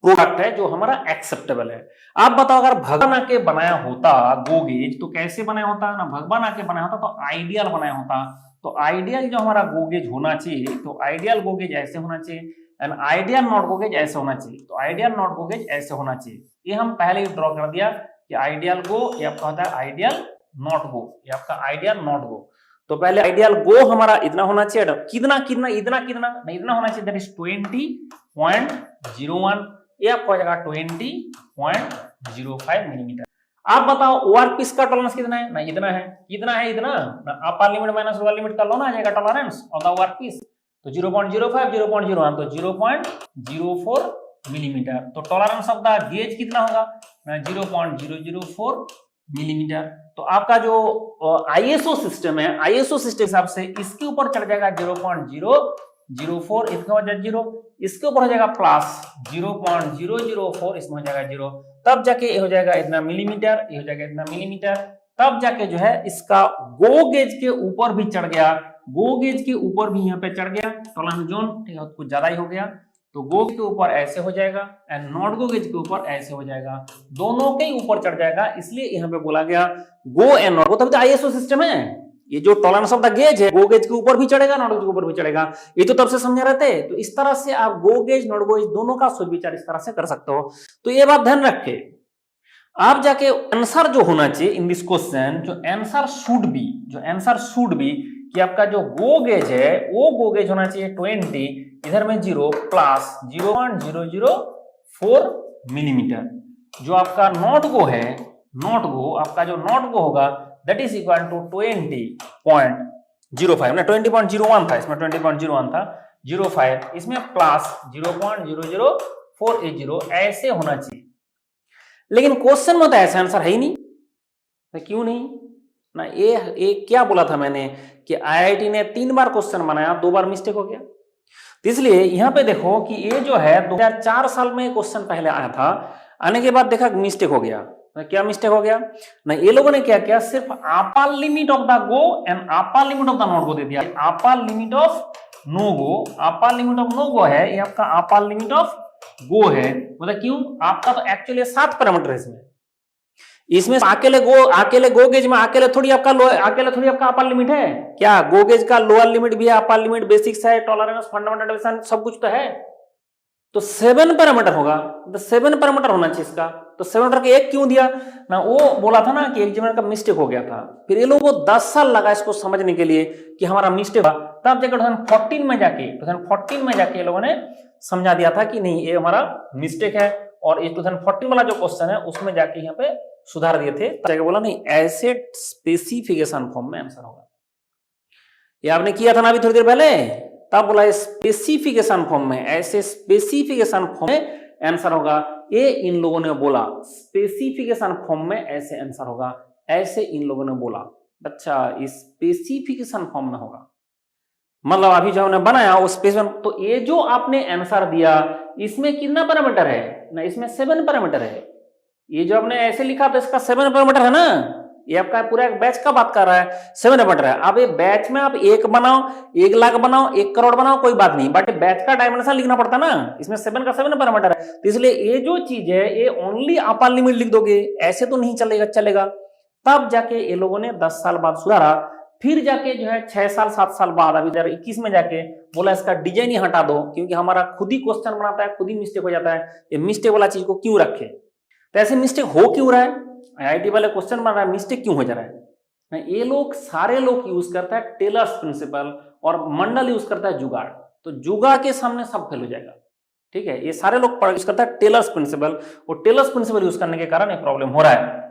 प्रोडक्ट है जो हमारा एक्सेप्टेबल है। आप बताओ अगर भगवान आके बनाया होता गो गेज तो कैसे बनाया होता ना, भगवान आके बनाया होता तो आइडियल बनाया होता, तो आइडियल जो हमारा गो गेज होना चाहिए, तो आइडियल गो गेज ऐसे होना चाहिए and ideal not go gauge ऐसे होना चाहिए, तो आइडियल नॉट गो गेज ऐसे होना चाहिए। ये हम पहले ही ड्रॉ कर दिया कि आइडियल गो ये आपका होता है आइडियल नॉट गो, ये आपका आइडियल नॉट गो। तो पहले आइडियल गो हमारा इतना होना चाहिए, कितना कितना इतना कितना नहीं, इतना होना चाहिए, दैट इज 20.01, ये आपको हो जाएगा 20.05 मिलीमीटर। आप बताओ वर्कपीस का टॉलरेंस कितना है ना, इतना है, कितना है इतना ना, upper limit minus lower limit कर लो ना, आ जाएगा टॉलरेंस ऑफ द वर्कपीस, तो 0.05 0.01 तो 0.04 मिलीमीटर। तो टॉलरेंस ऑफ द गेज कितना होगा ना, 0.004 मिलीमीटर। तो आपका जो आईएसओ सिस्टम है, आईएसओ सिस्टम हिसाब से इसके ऊपर चढ़ जाएगा 0.004, इसका हो जाएगा 0, इसके ऊपर हो जाएगा प्लस 0.004, इसमें हो जाएगा 0, तब जाके ये हो जाएगा इतना मिलीमीटर, ये हो जाएगा इतना मिलीमीटर, तब जाके जो है इसका गो गेज के ऊपर भी चढ़ गया, गो गेज के ऊपर भी यहाँ पे चढ़ गया टॉलरेंस जोन, ठीक है, कुछ ज्यादा ही हो गया, तो गो के ऊपर ऐसे हो जाएगा एंड नॉट गो गेज के ऊपर ऐसे हो जाएगा, दोनों के ऊपर चढ़ जाएगा, इसलिए यहाँ पे बोला गया गो एंड नॉट गो। तभी तो आईएसओ सिस्टम है, ये जो टॉलरेंस ऑफ द गेज है गो गेज के ऊपर भी चढ़ेगा नॉट गेज के ऊपर भी चढ़ेगा, ये तो तब से समझा रहे थे। तो इस तरह से आप गो गेज नॉट गो गेज दोनों का सोच विचार इस तरह से कर सकते हो। तो ये बात ध्यान रखे, आप जाके आंसर जो होना चाहिए इन दिस क्वेश्चन, जो आंसर शुड बी कि आपका जो गो गेज है वो गो गेज होना चाहिए 20, इधर में 0 प्लस 0.004 मिलीमीटर। जो आपका नॉट गो है, नॉट गो आपका जो नॉट गो होगा दैट इज इक्वल टू 20.05 ना, 20.01 था, इसमें 20.01 था, 05 इसमें प्लस 0.00480 ऐसे होना चाहिए। लेकिन क्वेश्चन में तो ऐसा आंसर है ही नहीं, तो क्यों नहीं? ना। ये क्या बोला था मैंने कि आईआईटी ने 3 बार क्वेश्चन बनाया, 2 बार मिस्टेक हो गया। तो इसलिए यहां पे देखो कि ये जो है 2004 साल में क्वेश्चन पहले आया था, आने के बाद देखा मिस्टेक हो गया। क्या मिस्टेक हो गया ना, ये लोगों ने क्या किया, सिर्फ upper limit of the go and upper limit of the not go दे दिया। Upper limit of no go, upper limit of no go है, ये आपका अपर लिमिट ऑफ गो है। मतलब क्यों, आपका तो एक्चुअली 7 पैरामीटर है इसमें अकेले गो गेज में अकेले थोड़ी आपका अपर लिमिट है क्या? गो गेज का लोअर लिमिट भी है, अपर लिमिट, बेसिक्स है, टॉलरेंस, फंडामेंटल डेविएशन, सब कुछ तो है। तो 7 पैरामीटर होगा, तो 7 पैरामीटर होना चाहिए इसका। तो 7 पैरामीटर के 1 क्यों दिया ना? वो बोला था ना कि एग्जामिनर का मिस्टेक हो गया था। फिर ये लोगों को 10 साल लगा इसको समझने के लिए कि हमारा मिस्टेक हुआ। तब जाकर 2014 में जाके ये लोगों ने समझा दिया था कि नहीं, ये हमारा मिस्टेक है। और ये 2014 वाला जो क्वेश्चन है उसमें जाके यहाँ पे सुधार दिए थे। जाके बोला नहीं, ऐसे स्पेसिफिकेशन फॉर्म में आंसर होगा। ये आपने किया था ना अभी थोड़ी देर पहले, तब बोला स्पेसिफिकेशन फॉर्म में, ऐसे स्पेसिफिकेशन फॉर्म में आंसर होगा। ये इन लोगों ने बोला स्पेसिफिकेशन फॉर्म में ऐसे आंसर होगा, ऐसे इन लोगों ने बोला। अच्छा, स्पेसिफिकेशन फॉर्म में होगा, मतलब अभी जो हमने बनाया वो स्पेसिफिकेशन। तो ये जो आपने आंसर दिया इसमें कितना पैरामीटर है ना? इसमें 7 पैरामीटर है। ये जो आपने ऐसे लिखा तो इसका 7 पैरामीटर है ना। ये आपका पूरा एक बैच का बात कर रहा है, 7 पैरामीटर है। अब ये बैच में आप 1 बनाओ, 1 लाख बनाओ, 1 करोड़ बनाओ, कोई बात नहीं, बट बैच का डायमेंशन लिखना पड़ता ना। इसमें 7 का 7 पैरामीटर है। तो इसलिए ये जो चीज है ये ओनली अपर लिमिट लिख दोगे, ऐसे तो नहीं चलेगा। तब जाके ये लोगों ने 10 साल बाद सुधारा। फिर जाके जो है 6 साल 7 साल बाद अभी 2021 में जाके बोला इसका डिजाइन ही हटा दो, क्योंकि हमारा खुद ही क्वेश्चन बनाता है, खुद ही मिस्टेक हो जाता है। ये मिस्टेक वाला चीज को क्यों रखे? तो ऐसे मिस्टेक हो क्यों रहा है? आईआईटी वाले क्वेश्चन बन रहा है, मिस्टेक क्यों हो जा रहा है? ये लोग सारे लोग यूज करता है टेलर्स प्रिंसिपल, और मंडल यूज करता है जुगाड़। तो जुगाड़ के सामने सब फेल हो जाएगा। ठीक है, ये सारे लोग यूज करता है टेलर्स प्रिंसिपल, और टेलर्स प्रिंसिपल यूज करने के कारण ये प्रॉब्लम हो रहा है।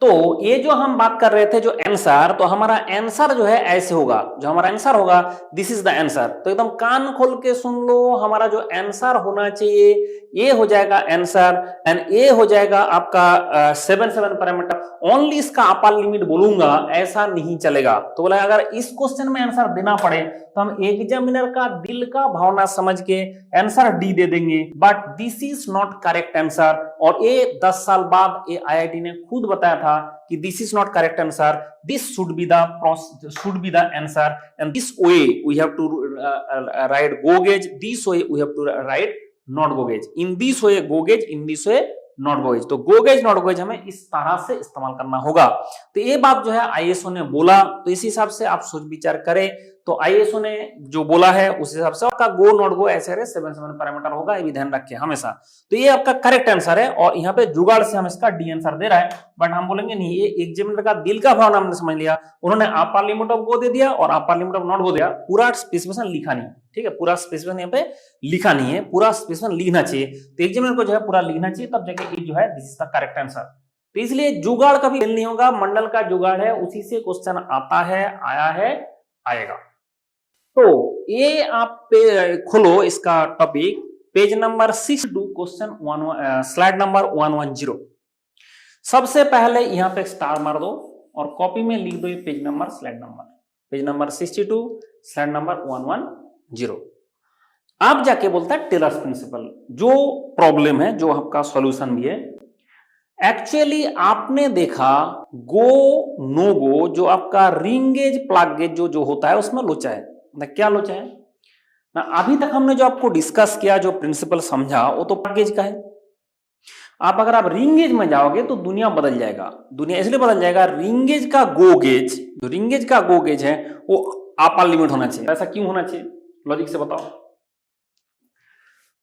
तो ये जो हम बात कर रहे थे जो आंसर, तो हमारा आंसर जो है ऐसे होगा, जो हमारा आंसर होगा दिस इज द आंसर। तो एकदम कान खोल के सुन लो, हमारा जो आंसर होना चाहिए ये हो जाएगा आंसर, एंड ये हो जाएगा आपका 7 पैरामीटर। ओनली इसका अपर लिमिट बोलूंगा, ऐसा नहीं चलेगा। तो बोला अगर इस क्वेश्चन में आंसर देना पड़े तो हम एग्जामिनर का दिल का भावना समझ के आंसर डी दे देंगे, but this is not correct answer. और ये 10 साल बाद ये आईआईटी ने खुद बताया था कि this is not correct answer, this should be the answer, and this way we have to write go gauge, this way we have to write not go gauge, in this way go gauge, in this way not go gauge. तो go gauge not go gauge हमें इस तरह से इस्तेमाल करना होगा। तो ये बात जो है आईएसओ ने बोला, तो इस हिसाब से आप सोच विचार करें। तो आईएसओ ने जो बोला है उस हिसाब से आपका गो नॉट गो ऐसे 7 पैरामीटर होगा, ये भी ध्यान रखें हमेशा। तो ये आपका करेक्ट आंसर है, और यहाँ पे जुगाड़ से हम इसका डी आंसर दे रहा है, बट हम बोलेंगे नहीं, ये एग्जामिनर का दिल का भावना हमने समझ लिया। उन्होंने अपर लिमिट ऑफ गो दे दिया और अपर लिमिट ऑफ नॉट गो दिया, पूरा स्पेसिफिकेशन लिखा नहीं। ठीक है, पूरा स्पेसिफिकेशन यहाँ पे लिखा नहीं है, पूरा स्पेसिफिकेशन लिखना चाहिए। तो एग्जामिनर को जो है पूरा लिखना चाहिए, तब जाके ये जो है this is the correct answer. तो इसलिए जुगाड़ कभी फेल नहीं होगा, मंडल का जुगाड़ है, उसी से क्वेश्चन आता है, आया है, आएगा। तो ये आप खोलो इसका topic, page number 62, question slide number 110। सबसे पहले यहाँ पे स्टार मार दो और कॉपी में लिख दो ये page number, slide number, page number 62, slide number 110। आप जाके बोलता है टेलर्स प्रिंसिपल, जो प्रॉब्लम है, जो आपका सॉल्यूशन भी है। एक्चुअली आपने देखा गो नो गो, जो आपका रिंग गेज प्लग गेज जो होता है उसमें लोचा है ना। क्या लोचा है ना? अभी तक हमने जो आपको डिस्कस किया, जो प्रिंसिपल समझा, वो तो प्लग गेज का है। आप अगर आप रिंग गेज में जाओगे तो दुनिया बदल जाएगा। दुनिया इसलिए बदल जाएगा, रिंग गेज का गो गेज, जो रिंग गेज का गो गेज है वो अपर लिमिट होना चाहिए। ऐसा क्यों होना चाहिए, लॉजिक से बताओ।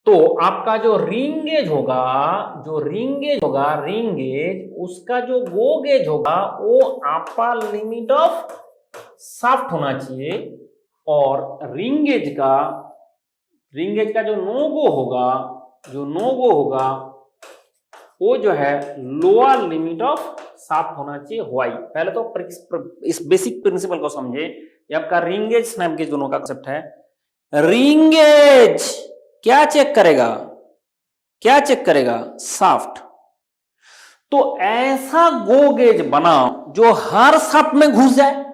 तो आपका जो रिंग गेज होगा, रिंग गेज, उसका जो गो गेज होगा वो अपर लिमिट ऑफ शाफ्ट होना चाहिए, और रिंग गेज का जो नो गो होगा वो जो है लोअर लिमिट ऑफ शाफ्ट होना चाहिए वाई। पहले तो इस बेसिक प्रिंसिपल को समझे ये आपका रिंग गेज स्नैप गेज दोनों का कंसेप्ट है। रिंग गेज क्या चेक करेगा, क्या चेक करेगा, शाफ्ट। तो ऐसा गो गेज बनाओ जो हर शाफ्ट में घुस जाए,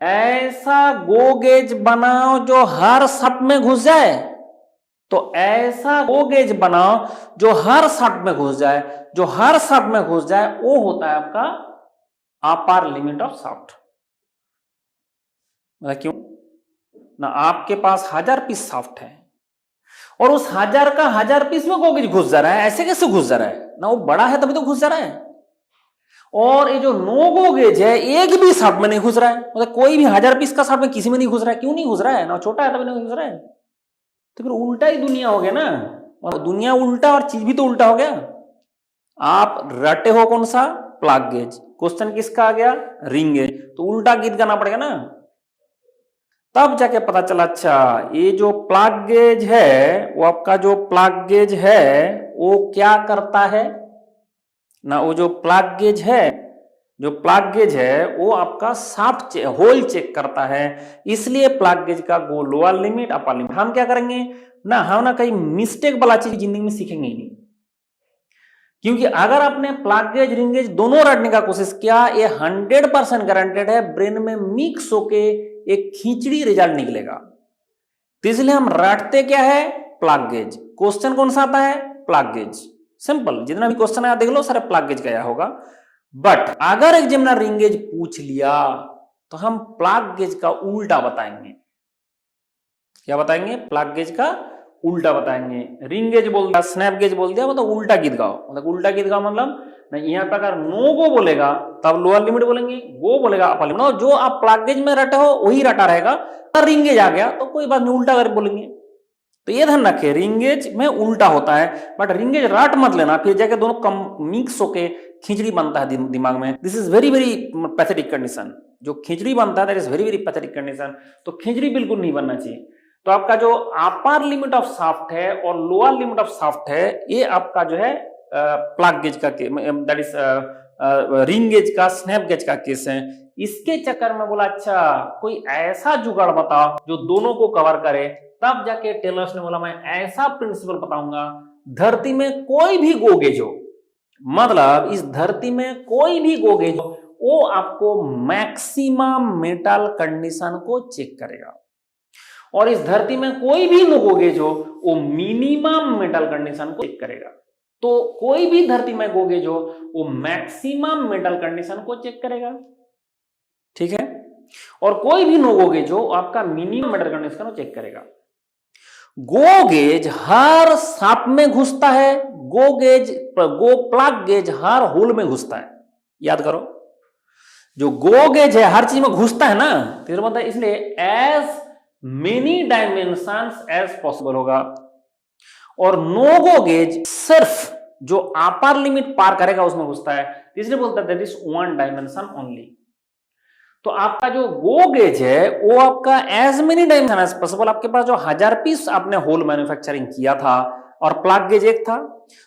ऐसा गो गेज बनाओ जो हर शाफ्ट में घुस जाए। तो ऐसा गो गेज बनाओ जो हर शाफ्ट में घुस जाए, जो हर शाफ्ट में घुस जाए वो होता है आपका अपर लिमिट ऑफ शाफ्ट। मतलब क्यों ना, आपके पास 1000 पीस शाफ्ट है और उस 1000 का 1000 पीस में गो गेज घुस जा रहा है, ऐसे कैसे घुस जा रहा है ना, वो बड़ा है तभी तो घुस जा रहा है। और ये जो नो गो गेज है एक भी शाफ्ट में नहीं घुस रहा है, मतलब कोई भी 1000 पीस का शाफ्ट में किसी में नहीं घुस रहा है। क्यों नहीं घुस रहा है ना, छोटा है तभी नहीं घुस रहा है। तो फिर उल्टा ही दुनिया हो गया ना, और दुनिया उल्टा और चीज भी तो उल्टा हो गया। आप रटे हो कौन सा, प्लग गेज, क्वेश्चन किसका आ गया, रिंग गेज, तो उल्टा गीत गाना पड़ेगा ना। तब जाके पता चला अच्छा ये जो प्लग गेज है, वो आपका जो प्लग गेज है वो क्या करता है ना, वो जो प्लग गेज है, जो प्लग गेज है वो आपका शाफ्ट होल चेक करता है। इसलिए प्लग गेज का गो लोअर लिमिट अपर लिमिट। हम क्या करेंगे ना, हम ना कहीं मिस्टेक वाला चीज जिंदगी में सीखेंगे ही नहीं, क्योंकि अगर आपने प्लग गेज रिंग गेज दोनों रटने का कोशिश किया, ये 100% गारंटेड है ब्रेन में मिक्स होके एक खिचड़ी रिजल्ट निकलेगा। तो इसलिए हम रटते क्या है, प्लग गेज। क्वेश्चन कौन सा आता है, प्लग गेज। सिंपल, जितना भी क्वेश्चन आया देख लो सारा प्लग गेज का आया होगा। बट अगर एग्जामिनर रिंग गेज पूछ लिया तो हम प्लग गेज का उल्टा बताएंगे। क्या बताएंगे, प्लग गेज का उल्टा बताएंगे। रिंग गेज बोल दिया, स्नैप गेज बोल दिया, मतलब उल्टा गीत गाओ। मतलब उल्टा गीत गाओ मतलब यहाँ पर अगर नो गो बोलेगा तब लोअर लिमिट बोलेंगे, गो बोलेगा अपर लिमिट। जो आप प्लग गेज में रटे हो वही रटा रहेगा। रिंग गेज आ गया तो कोई बात नहीं, उल्टा कर बोलेंगे। तो ये ध्यान रखे, रिंग गेज में उल्टा होता है, बट रिंग गेज रट मत लेना, फिर जाके दोनों कम मिक्स होके खिचड़ी बनता है दिमाग में। This is very very pathetic condition. जो खिचड़ी बनता है that is very very pathetic condition. तो खिचड़ी बिल्कुल नहीं बनना चाहिए। तो आपका जो अपर लिमिट ऑफ शाफ्ट है और लोअर लिमिट ऑफ शाफ्ट है, ये आपका जो है प्लग गेज का, दैट इज रिंग गेज का, स्नैप गेज का केस है। इसके चक्कर में बोला अच्छा कोई ऐसा जुगाड़ बताओ जो दोनों को कवर करे। तब जाके टेलर्स ने बोला मैं ऐसा प्रिंसिपल बताऊंगा, धरती में कोई भी गो गेज हो, मतलब इस धरती में कोई भी गो गेज हो, वो आपको मैक्सिमम मेटल कंडीशन को चेक करेगा। और इस धरती में कोई भी नो गो गेज हो, वो मिनिमम मेटल कंडीशन को चेक करेगा। तो कोई भी धरती में गो गेज हो, वो मैक्सिमम मेटल कंडीशन को चेक करेगा, ठीक है। और कोई भी नो गो गेज हो, आपका मिनिमम मेटल कंडीशन को चेक करेगा। गो गेज हर शाफ्ट में घुसता है, go plug gauge her whole में घुसता है। याद करो, जो गो गेज है हर चीज में घुसता है ना, तो मतलब इसलिए as many dimensions as possible होगा। और नो गो गेज सिर्फ जो अपर लिमिट पार करेगा उसमें घुसता है, इसलिए बोलता है that is one dimension only. तो आपका जो गो गेज है वो आपका as many dimension as possible. आपके पास जो 1000 पीस आपने होल मैन्युफैक्चरिंग किया था और प्लग गेज एक था,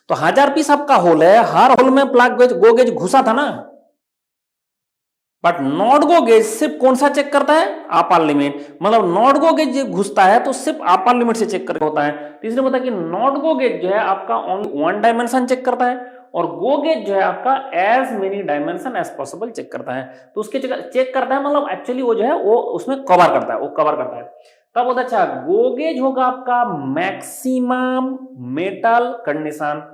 तो 1000 पीस आपका होल है, हर होल में प्लग गेज गो गेज घुसा था ना। बट नॉट गो गेज सिर्फ कौन सा चेक करता है, अपर लिमिट। मतलब नॉट गो गेज घुसता है तो सिर्फ अपर लिमिट से चेक करके होता है। तो इसलिए पता है कि नॉट गो गेज जो है आपका ओनली वन डायमेंशन चेक करता है, और गो गेज जो है आपका as many dimension as possible check करता है। तो उसके चेक करता है, मतलब एक्चुअली वो जो है वो उसमें कवर करता है, वो कवर करता है। तब होता है अच्छा गो गेज होगा आपका maximum metal condition,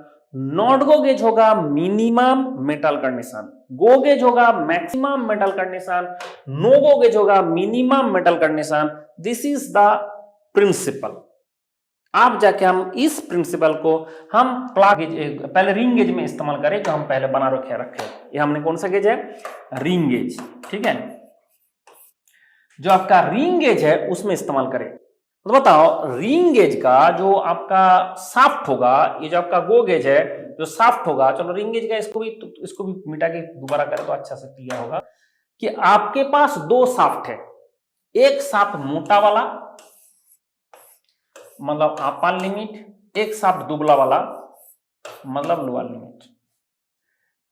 not go gauge होगा minimum metal condition. Go gauge होगा maximum metal condition, no go gauge होगा minimum metal condition. This is the principle. आप जाके हम इस प्रिंसिपल को हम प्लग गेज, पहले रिंग गेज में इस्तेमाल करें जो हम पहले बना रखे। ये हमने कौन सा गेज है, रिंग गेज, ठीक है। जो आपका रिंग गेज है उसमें इस्तेमाल करें। तो बताओ रिंग गेज का जो आपका शाफ्ट होगा, ये जो आपका गो गेज है जो शाफ्ट होगा, चलो रिंग गेज का इसको भी मिटा के दोबारा करें तो अच्छा से क्लियर होगा कि आपके पास दो शाफ्ट है। एक शाफ्ट मोटा वाला मतलब अपर लिमिट, एक शाफ्ट दुबला वाला मतलब लोअर लिमिट।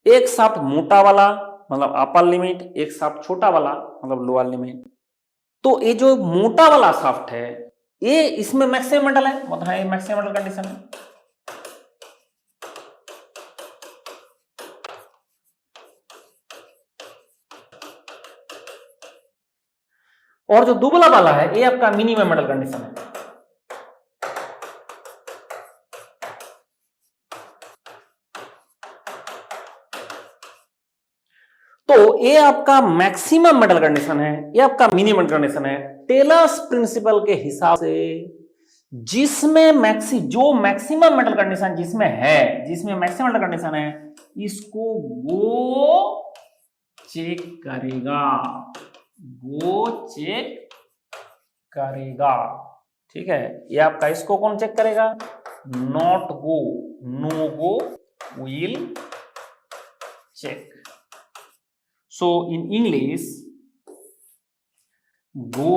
एक शाफ्ट मोटा वाला मतलब अपर लिमिट, एक शाफ्ट छोटा वाला मतलब लोअर लिमिट। तो ये जो मोटा वाला शाफ्ट है ये इसमें मैक्सिमम मेटल है, मतलब ये मैक्सिमम मेटल कंडीशन है। और जो दुबला वाला है ये आपका मिनिमम मेटल कंडीशन है। तो ये आपका मैक्सिमम मेटल कंडीशन है, ये आपका मिनिमम कंडीशन है। टेलर्स प्रिंसिपल के हिसाब से जिसमें जो मैक्सिमम मेटल कंडीशन जिसमें मैक्सिमम मेटल कंडीशन है, इसको गो चेक करेगा, ठीक है। ये आपका इसको कौन चेक करेगा? Not go, no go will check. So in English, go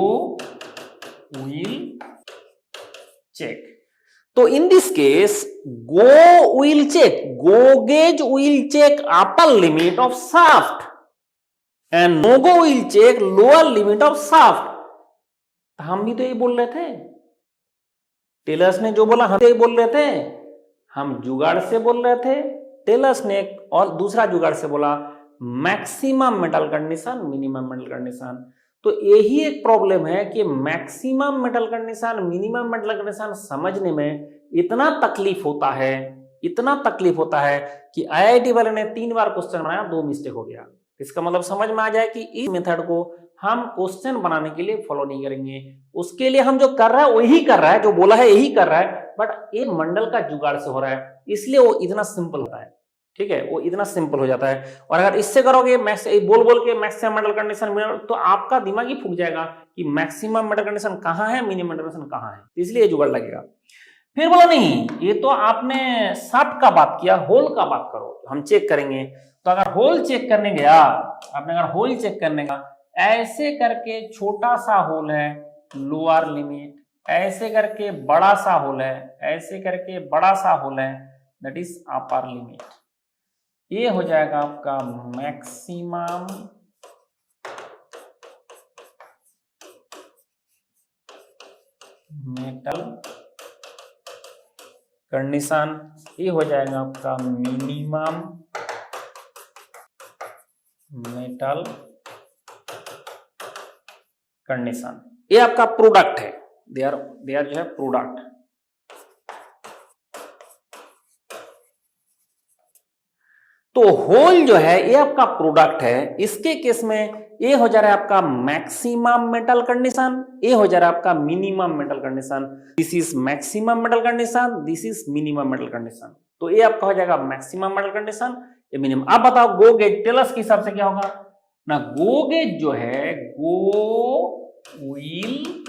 will check. तो in this case, go will check. Go gauge will check upper limit of shaft, and no go will check lower limit of shaft. हम भी तो ये बोल रहे थे, टेलर्स ने जो बोला हम तो ये बोल रहे थे, हम जुगाड़ से बोल रहे थे, टेलर्स ने और दूसरा जुगाड़ से बोला maximum metal condition, minimum metal condition. तो यही एक प्रॉब्लम है कि maximum metal condition, minimum metal condition समझने में इतना तकलीफ होता है कि आईआईटी वाले ने 3 बार क्वेश्चन बनाया, 2 मिस्टेक हो गया। इसका मतलब समझ में आ जाए कि इस मेथड को हम क्वेश्चन बनाने के लिए फॉलो नहीं करेंगे। उसके लिए हम जो कर रहा है वही कर रहा है, जो बोला है यही कर रहा है, बट ये मंडल का जुगाड़ से हो रहा है, इसलिए वो इतना सिंपल होता है, ठीक है, वो इतना सिंपल हो जाता है। और अगर इससे करोगे बोल के मैक्सिमम मेटल कंडीशन, तो आपका दिमाग ही फूक जाएगा कि मैक्सिमम मेटल कंडीशन कहाँ है, मिनिमम मेटल कंडीशन कहाँ है, इसलिए जुगाड़ लगेगा। फिर बोला नहीं, ये तो आपने शाफ्ट का बात किया, होल का बात करो, हम चेक करेंगे। तो अगर होल चेक करने गया, आपने अगर होल चेक करने का, ऐसे करके छोटा सा होल है लोअर लिमिट, ऐसे करके बड़ा सा होल है, ऐसे करके बड़ा सा होल है, दैट इज अपर लिमिट। ये हो जाएगा आपका मैक्सिमम मेटल कंडीशन, ये हो जाएगा आपका मिनिमम मेटल कंडीशन। ये आपका प्रोडक्ट है, दे आर जो है प्रोडक्ट। तो होल जो है ये आपका प्रोडक्ट है, इसके केस में ये हो जा रहा है आपका मैक्सिमम मेटल कंडीशन, ये हो जा रहा है आपका minimum metal condition. This is maximum metal condition, this is minimum metal condition. तो ये आपका हो जाएगा मैक्सिमम मेटल कंडीशन, ये मिनिमम। अब बताओ गो गेज, टेलर्स के हिसाब से क्या होगा ना, गो गेज जो है गो विल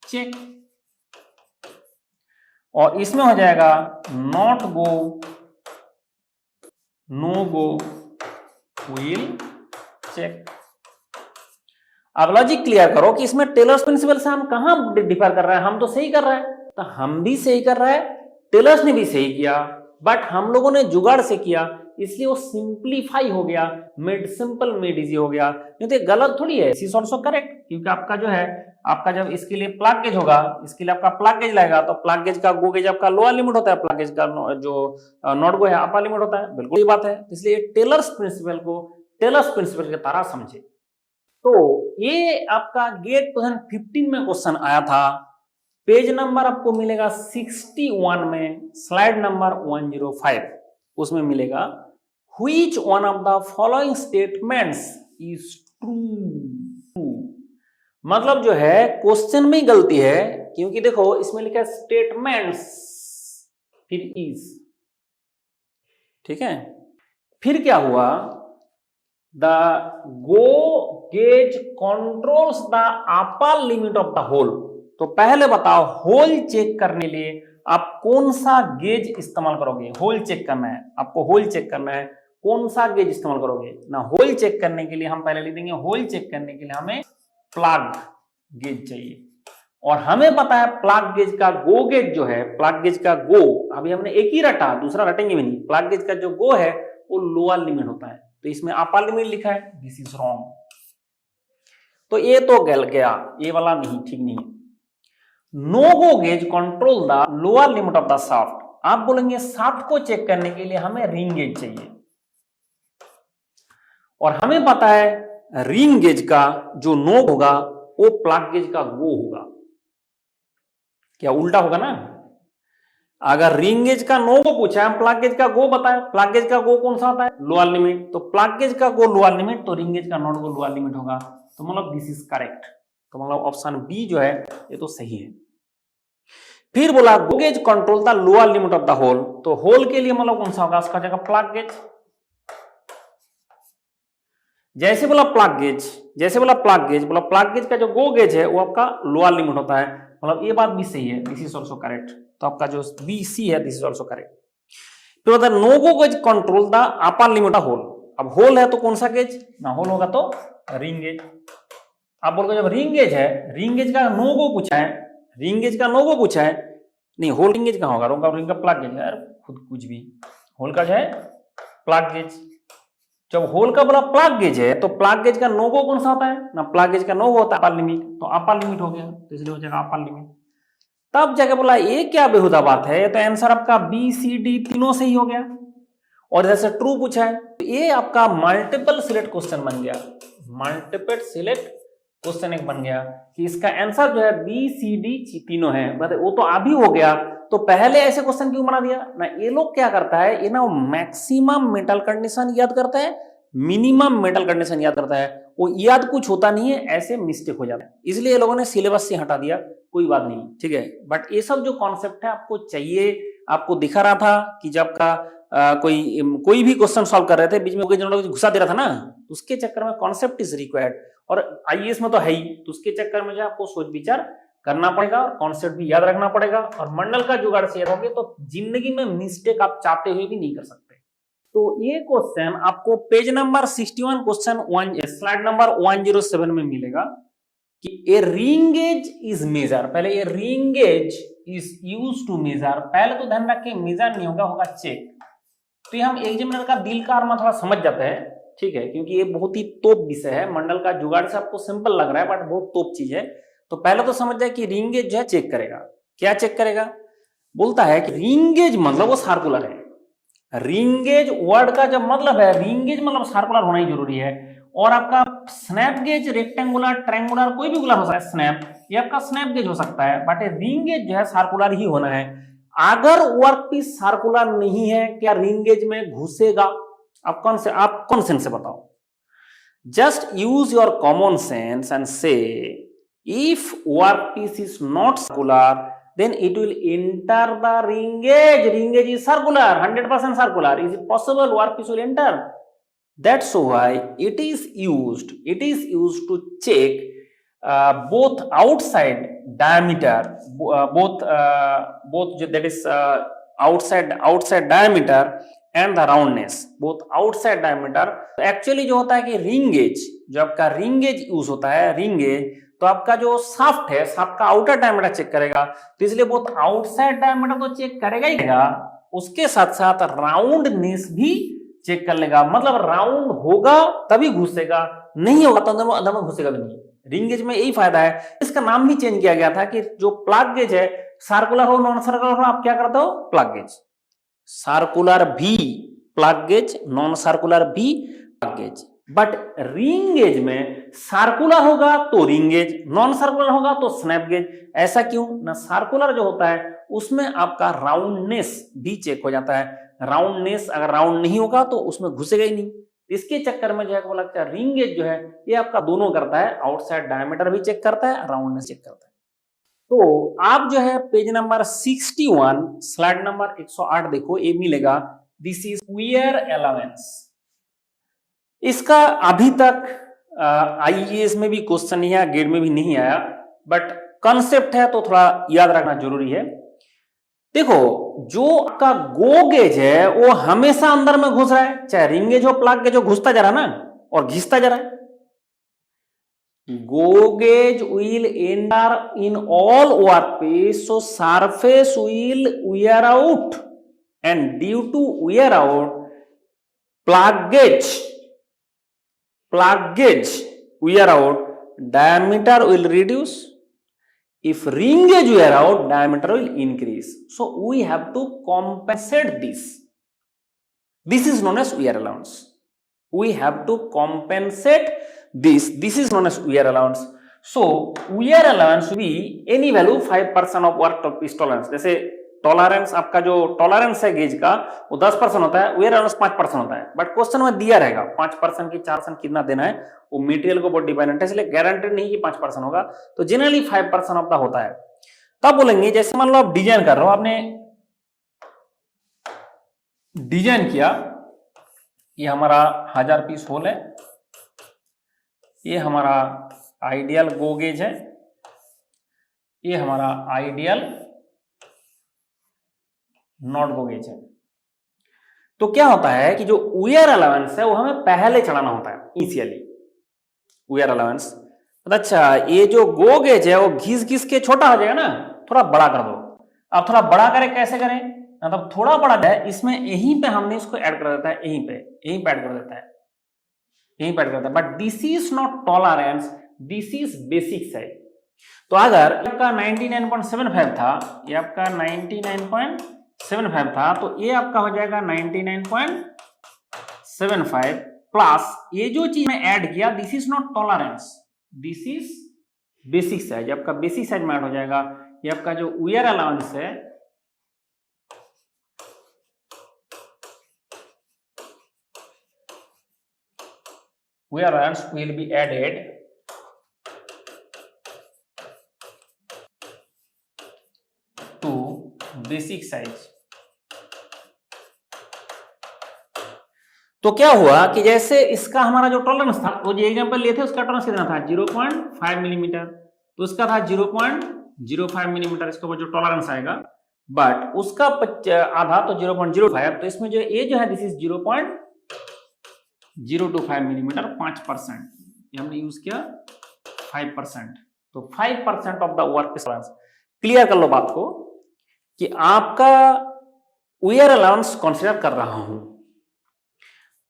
चेक, और इसमें हो जाएगा not go, no go will check. अब लॉजिक क्लियर करो कि इसमें टेलर्स प्रिंसिपल से हम कहां डिफर कर रहे हैं, हम तो सही कर रहे हैं, तो हम भी सही कर रहे हैं, टेलर्स ने भी सही किया, बट हम लोगों ने जुगाड़ से किया, इसलिए वो सिंप्लीफाई हो गया, मेड सिंपल मेड इजी हो गया। नहीं तो गलत थोड़ी है, इज ऑल्सो करेक्ट, क्योंकि आपका जो है, आपका जब इसके लिए प्लग गेज होगा, इसके लिए आपका प्लग गेज लगेगा, तो प्लग गेज का गो गेज आपका लोअर लिमिट होता है, प्लग गेज का जो नॉट गो है अपर लिमिट होता है, बिल्कुल ये बात है। इसलिए टेलर्स प्रिंसिपल को टेलर्स प्रिंसिपल की तरह समझे। तो ये आपका गेट 2015 में क्वेश्चन आया था, पेज नंबर आपको मिलेगा 61 में, स्लाइड नंबर 105, उसमें मिलेगा which one of the following statements is true. मतलब जो है क्वेश्चन में गलती है, क्योंकि देखो इसमें लिखा है स्टेटमेंट्स फिर इज, ठीक है। फिर क्या हुआ, the go gauge controls the upper limit of the hole. तो पहले बताओ होल चेक करने लिए आप कौन सा गेज इस्तेमाल करोगे, होल चेक करना है आपको, होल चेक करना है, कौन सा गेज इस्तेमाल करोगे ना। होल चेक करने के लिए हम पहले लिख देंगे, होल चेक करने के लिए हमें प्लग गेज चाहिए, और हमें पता है प्लग गेज का गो गेज जो है, प्लग गेज का गो, अभी हमने एक ही रटा, दूसरा रटेंगे भी नहीं, प्लग गेज का जो गो है वो लोअर लिमिट होता है, तो इसमें अपर लिमिट लिखा है, दिस इज रॉन्ग। तो ये तो गल गया, ये वाला नहीं, ठीक नहीं है। No go gauge control the lower limit of the shaft. आप बोलेंगे शाफ्ट को चेक करने के लिए हमें रिंग गेज चाहिए, और हमें पता है रिंग गेज का जो नो होगा वो प्लग गेज का गो होगा। क्या उल्टा होगा ना? अगर रिंग गेज का नो को पूछा है, हम प्लग गेज का गो बताए, प्लग गेज का गो कौन सा होता है? Lower limit. तो प्लग गेज का गो लोअर लिमिट, तो रिंग गेज का नॉट गो लोअर लिमिट होगा। तो मतलब दिस इज करेक्ट। तो मतलब ऑप्शन बी जो है ये तो सही है। फिर बोला go gauge control the lower limit of the hole. तो होल के लिए मतलब कौन सा होगा? उसका जगह प्लग गेज। जैसे बोला प्लग गेज, जैसे बोला प्लग गेज, बोला प्लग गेज का जो गो गेज है वो आपका लोअर लिमिट होता है। मतलब ये बात भी सही है, दिस इज ऑल्सो करेक्ट। तो आपका जो बी सी है दिस इज ऑल्सो करेक्ट। तो मतलब no go gauge control the upper limit of hole. अब होल है तो कौन सा गेज? ना होल होगा तो रिंग गेज। आप बोलोगे जब रिंग गेज है, रिंग गेज का नो गो पूछा है, रिंग गेज का नो गो पूछा है, नहीं होल रिंग गेज कहां होगा? रिंग का प्लग गेज यार, खुद कुछ भी। होल का जो है प्लग गेज। जब होल का बोला प्लग गेज है तो प्लग गेज का नो गो कौन सा होता है? ना प्लग गेज का नो गो होता है अपर लिमिट। तो अपर लिमिट हो गया, तो इसलिए हो जाएगा अपर लिमिट। तब जाके बोला ये क्या बेहुदा बात है, तो आंसर आपका बी सी डी तीनों सही हो गया। और जैसे ट्रू पूछा है तो ये आपका मल्टीपल सिलेक्ट क्वेश्चन बन गया। मल्टीपल सिलेक्ट क्वेश्चन एक बन गया कि इसका आंसर जो है बी सी डी तीनों है। वो तो अभी हो गया, तो पहले ऐसे क्वेश्चन क्यों बना दिया ना? ये लोग क्या करता है, ये ना मैक्सिमम मेटल कंडीशन याद करता है, मिनिमम मेटल कंडीशन याद करता है। वो याद कुछ होता नहीं है, ऐसे मिस्टेक हो जाता है, इसलिए ये लोगों ने सिलेबस से हटा दिया। कोई बात नहीं, ठीक है। बट ये सब जो कॉन्सेप्ट है आपको चाहिए। आपको दिखा रहा था कि जब का कोई भी क्वेश्चन सॉल्व कर रहे थे, बीच में कोई जनरल घुसा दे रहा था ना, तो उसके चक्कर में कॉन्सेप्ट इज रिक्वायर्ड। और आईएएस में तो है ही, तो उसके चक्कर में जो आपको सोच विचार करना पड़ेगा, कॉन्सेप्ट भी याद रखना पड़ेगा, और मंडल का जुगाड़ से याद होंगे तो जिंदगी में मिस्टेक आप चाहते हुए भी नहीं कर सकते। तो ये क्वेश्चन आपको page number 61 question slide number 107 में मिलेगा कि a ring gauge is measure. पहले ये ring gauge is use to measure, पहले तो ध्यान रखिए मेजर नहीं होगा, होगा चेक। तो ये हम एग्जामिनर का दिल का अरमा थोड़ा समझ जाते हैं, ठीक है, क्योंकि ये बहुत ही तोप विषय है। मंडल का जुगाड़ से आपको सिंपल लग रहा है बट बहुत तोप चीज है। तो पहले तो समझ जाए कि रिंग गेज जो है चेक करेगा। क्या चेक करेगा? बोलता है कि रिंग गेज मतलब वो सर्कुलर है। रिंग गेज वर्ड का जब मतलब है, रिंग गेज मतलब सर्कुलर होना ही जरूरी है। और आपका स्नैप गेज रेक्टेंगुलर, ट्रायंगुलर, कोई भी गुलर हो सकता है। स्नैप, ये आपका स्नैप गेज हो सकता है, बट रिंग गेज जो है सर्कुलर ही होना है। अगर वर्कपीस सर्कुलर नहीं है, क्या रिंग गेज में घुसेगा? आप कौन से बताओ। Just use your common sense and say if workpiece is not circular then it will enter the ring gauge. Ring gauge is circular, 100% circular. Is it possible workpiece will enter? That's why it is used to check both outside diameter, both that is outside diameter and the roundness, both outside diameter. Actually जो होता है कि रिंग गेज, जो आपका रिंग गेज यूज होता है, रिंग गेज तो आपका जो शाफ्ट है, शाफ्ट का आउटर डायमीटर चेक करेगा। तो इसलिए बहुत आउटसाइड डायमीटर तो चेक करेगा ही करेगा, उसके साथ साथ राउंडनेस भी चेक कर लेगा। मतलब राउंड होगा तभी घुसेगा, नहीं होगा तो अंदर में घुसेगा भी नहीं। रिंग गेज में यही फायदा है। इसका नाम भी चेंज किया गया था कि जो प्लग गेज है, सर्कुलर हो नॉन सर्कुलर हो, आप क्या करते हो? Plug gauge. सर्कुलर भी प्लग गेज, नॉन सर्कुलर भी plug gauge. But ring gauge में सर्कुलर होगा तो रिंग गेज, नॉन सर्कुलर होगा तो स्नैप गेज। ऐसा क्यों ना? सर्कुलर जो होता है उसमें आपका राउंडनेस भी चेक हो जाता है। राउंडनेस अगर राउंड नहीं होगा तो उसमें घुसेगा ही नहीं। इसके चक्कर में जो है वो लगता है रिंग गेज जो है ये आपका दोनों करता है, आउटसाइड डायमीटर भी चेक करता है, राउंडनेस चेक करता है। तो आप जो है पेज नंबर 61 स्लाइड नंबर 108 देखो, ये मिलेगा दिस इज वियर अलाउंस। इसका अभी तक आईएएस में भी क्वेश्चन नहीं आया, गेट में भी नहीं आया, बट कॉन्सेप्ट है तो थोड़ा याद रखना जरूरी है। देखो जो आपका गो गेज है वो हमेशा अंदर में घुस रहा है, चाहे रिंग गेज हो प्लग गेज हो, घुसता जा रहा है ना और घिसता जा रहा है। Go gauge will enter in all workpiece, so surface will wear out, and due to wear out, plug gauge plug gauge wear out, diameter will reduce. If ring gauge wear out, diameter will increase. So we have to compensate this. This is known as wear allowance. We have to compensate this. This is known as wear allowance. So wear allowance will be any value 5% of workpiece tolerance. जैसे टॉलरेंस, आपका जो टॉलरेंस है गेज का वो 10% होता है, वेयर अलाउंस 5% होता है, बट क्वेश्चन में दिया रहेगा 5% की 4% कितना देना है, वो मटेरियल को बहुत डिपेंडेंट है, इसलिए गारंटेड नहीं कि 5% होगा, तो जनरली 5% ऑफ द होता है। तब बोलेंगे जैसे मान लो आप डिजाइन कर रहे हो, आपने डिजाइन किया, ये हमारा 1000 पीस होल है, ये हमारा आइडियल गो गेज है, ये हमारा आइडियल नॉट गो गेज है। तो क्या होता है कि जो वेयर अलाउंस है वो हमें पहले चढ़ाना होता है इनिशियली, वेयर अलाउंस। अच्छा, ये जो गो गेज है वो घिस घिस के छोटा हो जाएगा ना, थोड़ा बड़ा कर दो। अब थोड़ा बड़ा करें, कैसे करें, मतलब थोड़ा बड़ा है, इसमें यहीं पे हमने इसको ऐड कर देता है, यहीं पे ऐड कर देता है, यहीं पे ऐड कर देता है, but this is not tolerance, this is basic size. तो अगर आपका 99.75 था, ये आपका 99.75 था, तो ये आपका हो जाएगा 99.75 प्लस ये जो चीज मैं ऐड किया, this is not tolerance, this is basic size. आपका बेसिक साइज में ऐड हो जाएगा। ये आपका जो वेयर अलाउंस है, wear allowance will be added to basic size। तो क्या हुआ कि जैसे इसका हमारा जो टॉलरेंस था, वो जो एग्जांपल लिए थे उसका टॉलरेंस कितना था, 0.5 मिलीमीटर, तो उसका था 0.05 मिलीमीटर, इसका वो जो टॉलरेंस आएगा, बट उसका आधा तो 0.05, तो इसमें जो ये जो है दिस इज 0.025 मिलीमीटर, 5% ये हमने यूज किया 5%, तो 5% of the work tolerance. Clear कर लो बात को कि आपका वेयर अलाउंस कंसीडर कर रहा हूं,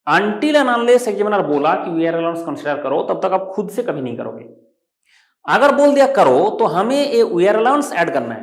अनटिल एंड अनलेस एग्जामिनर बोला कि वेयर अलाउंस कंसीडर करो, तब तक आप खुद से कभी नहीं करोगे। अगर बोल दिया करो तो हमें ये वेयर अलाउंस ऐड करना है,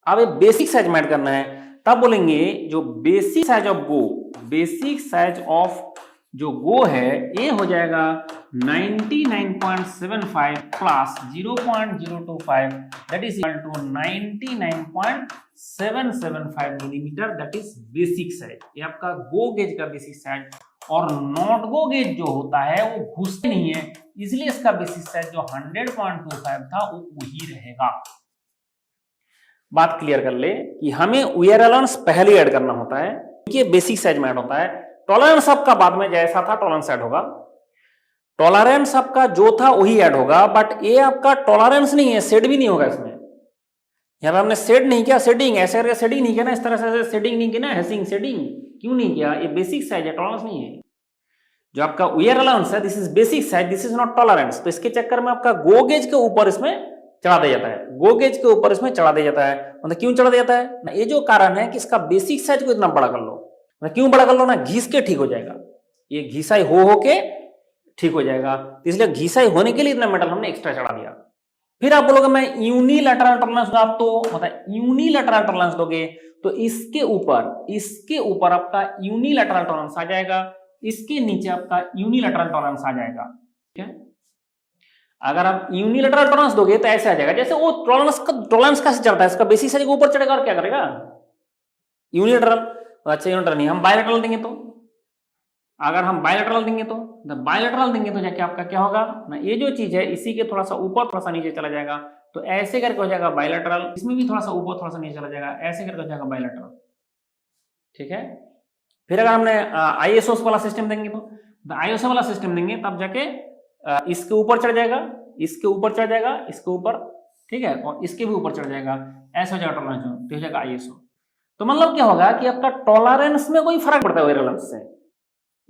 अब ये बेसिक साइज में ऐड करना है, तब बोलेंगे जो basic size of go, basic size of जो गो है ये हो जाएगा 99.75 plus 0.025, that is equal to 99.775 millimetre, that is basic size. ये आपका गो गेज का बेसिक साइज, और नॉट गो गेज जो होता है वो घुसते नहीं है, इसलिए इसका बेसिक साइज जो 100.25 था वो वही रहेगा। बात क्लियर कर ले कि हमें वेयर अलाउंस पहले ऐड करना होता है, क्योंकि बेसिक साइज में ऐड होता है। टॉलरेंस आपका बाद में जैसा था टॉलरेंस ऐड होगा, टॉलरेंस आपका जो था वही ऐड होगा, बट ये आपका टॉलरेंस नहीं है, शेड भी नहीं होगा इसमें। यहां पे हमने शेड नहीं किया, शेडिंग ऐसे करके शेडिंग नहीं किया ना, इस तरह से शेडिंग नहीं किया ना, हैशिंग शेडिंग क्यों नहीं किया, ये बेसिक साइज है, टॉलरेंस नहीं है। जो आपका वेयर अलाउंस है this is basic size, this is not tolerance, तो इसके चक्कर में आपका गो गेज के ऊपर इसमें चढ़ा दिया जाता है, गो गेज के ऊपर इसमें चढ़ा दिया जाता है। मतलब क्यों चढ़ा दिया जाता है ना, ये जो कारण है कि इसका बेसिक साइज को इतना बड़ा कर लो, क्यों बड़ा कर लो ना, घिस के ठीक हो जाएगा, ये घिसाई हो के ठीक हो जाएगा, तो इसलिए घिसाई होने के लिए इतना मेटल हमने एक्स्ट्रा चढ़ा दिया। फिर आप बोलोगे मैं यूनिलैटरल टॉलरेंस दूंगा, आप तो मतलब यूनिलैटरल टॉलरेंस दोगे तो इसके ऊपर आपका यूनिलैटरल टॉलरेंस आ जाएगा, इसके नीचे आपका यूनिलैटरल टॉलरेंस आ जाएगा। ठीक है, अगर आप यूनिलैटरल टॉलरेंस दोगे तो ऐसे आ जाएगा, जैसे वो टॉलरेंस कैसे चढ़ता है, इसका बेसिक साइज के ऊपर चढ़ेगा और क्या करेगा यूनिलैटरल। अच्छा यूनिलैटरल नहीं, हम बायलैटरल देंगे, तो अगर हम बायलैटरल देंगे तो जाके आपका क्या होगा ना, ये जो चीज है इसी के थोड़ा सा ऊपर थोड़ा सा नीचे चला जाएगा, तो ऐसे करके हो जाएगा बायलैटरल, इसमें भी थोड़ा सा ऊपर थोड़ा सा नीचे चला जाएगा, ऐसे करके हो जाएगा बायलैटरल। ठीक है, फिर अगर हमने आईएसओ वाला सिस्टम देंगे तो आईएसओ वाला सिस्टम देंगे तब जाके इसके ऊपर चढ़ जाएगा, इसके ऊपर चढ़ जाएगा, इसके ऊपर, ठीक है, और इसके भी ऊपर चढ़ जाएगा, ऐसा हो जाएगा टॉलरेंस, तो हो जाएगा आईएसओ। तो मतलब क्या होगा कि आपका टॉलरेंस में कोई फर्क पड़ता है वेयर अलाउंस से।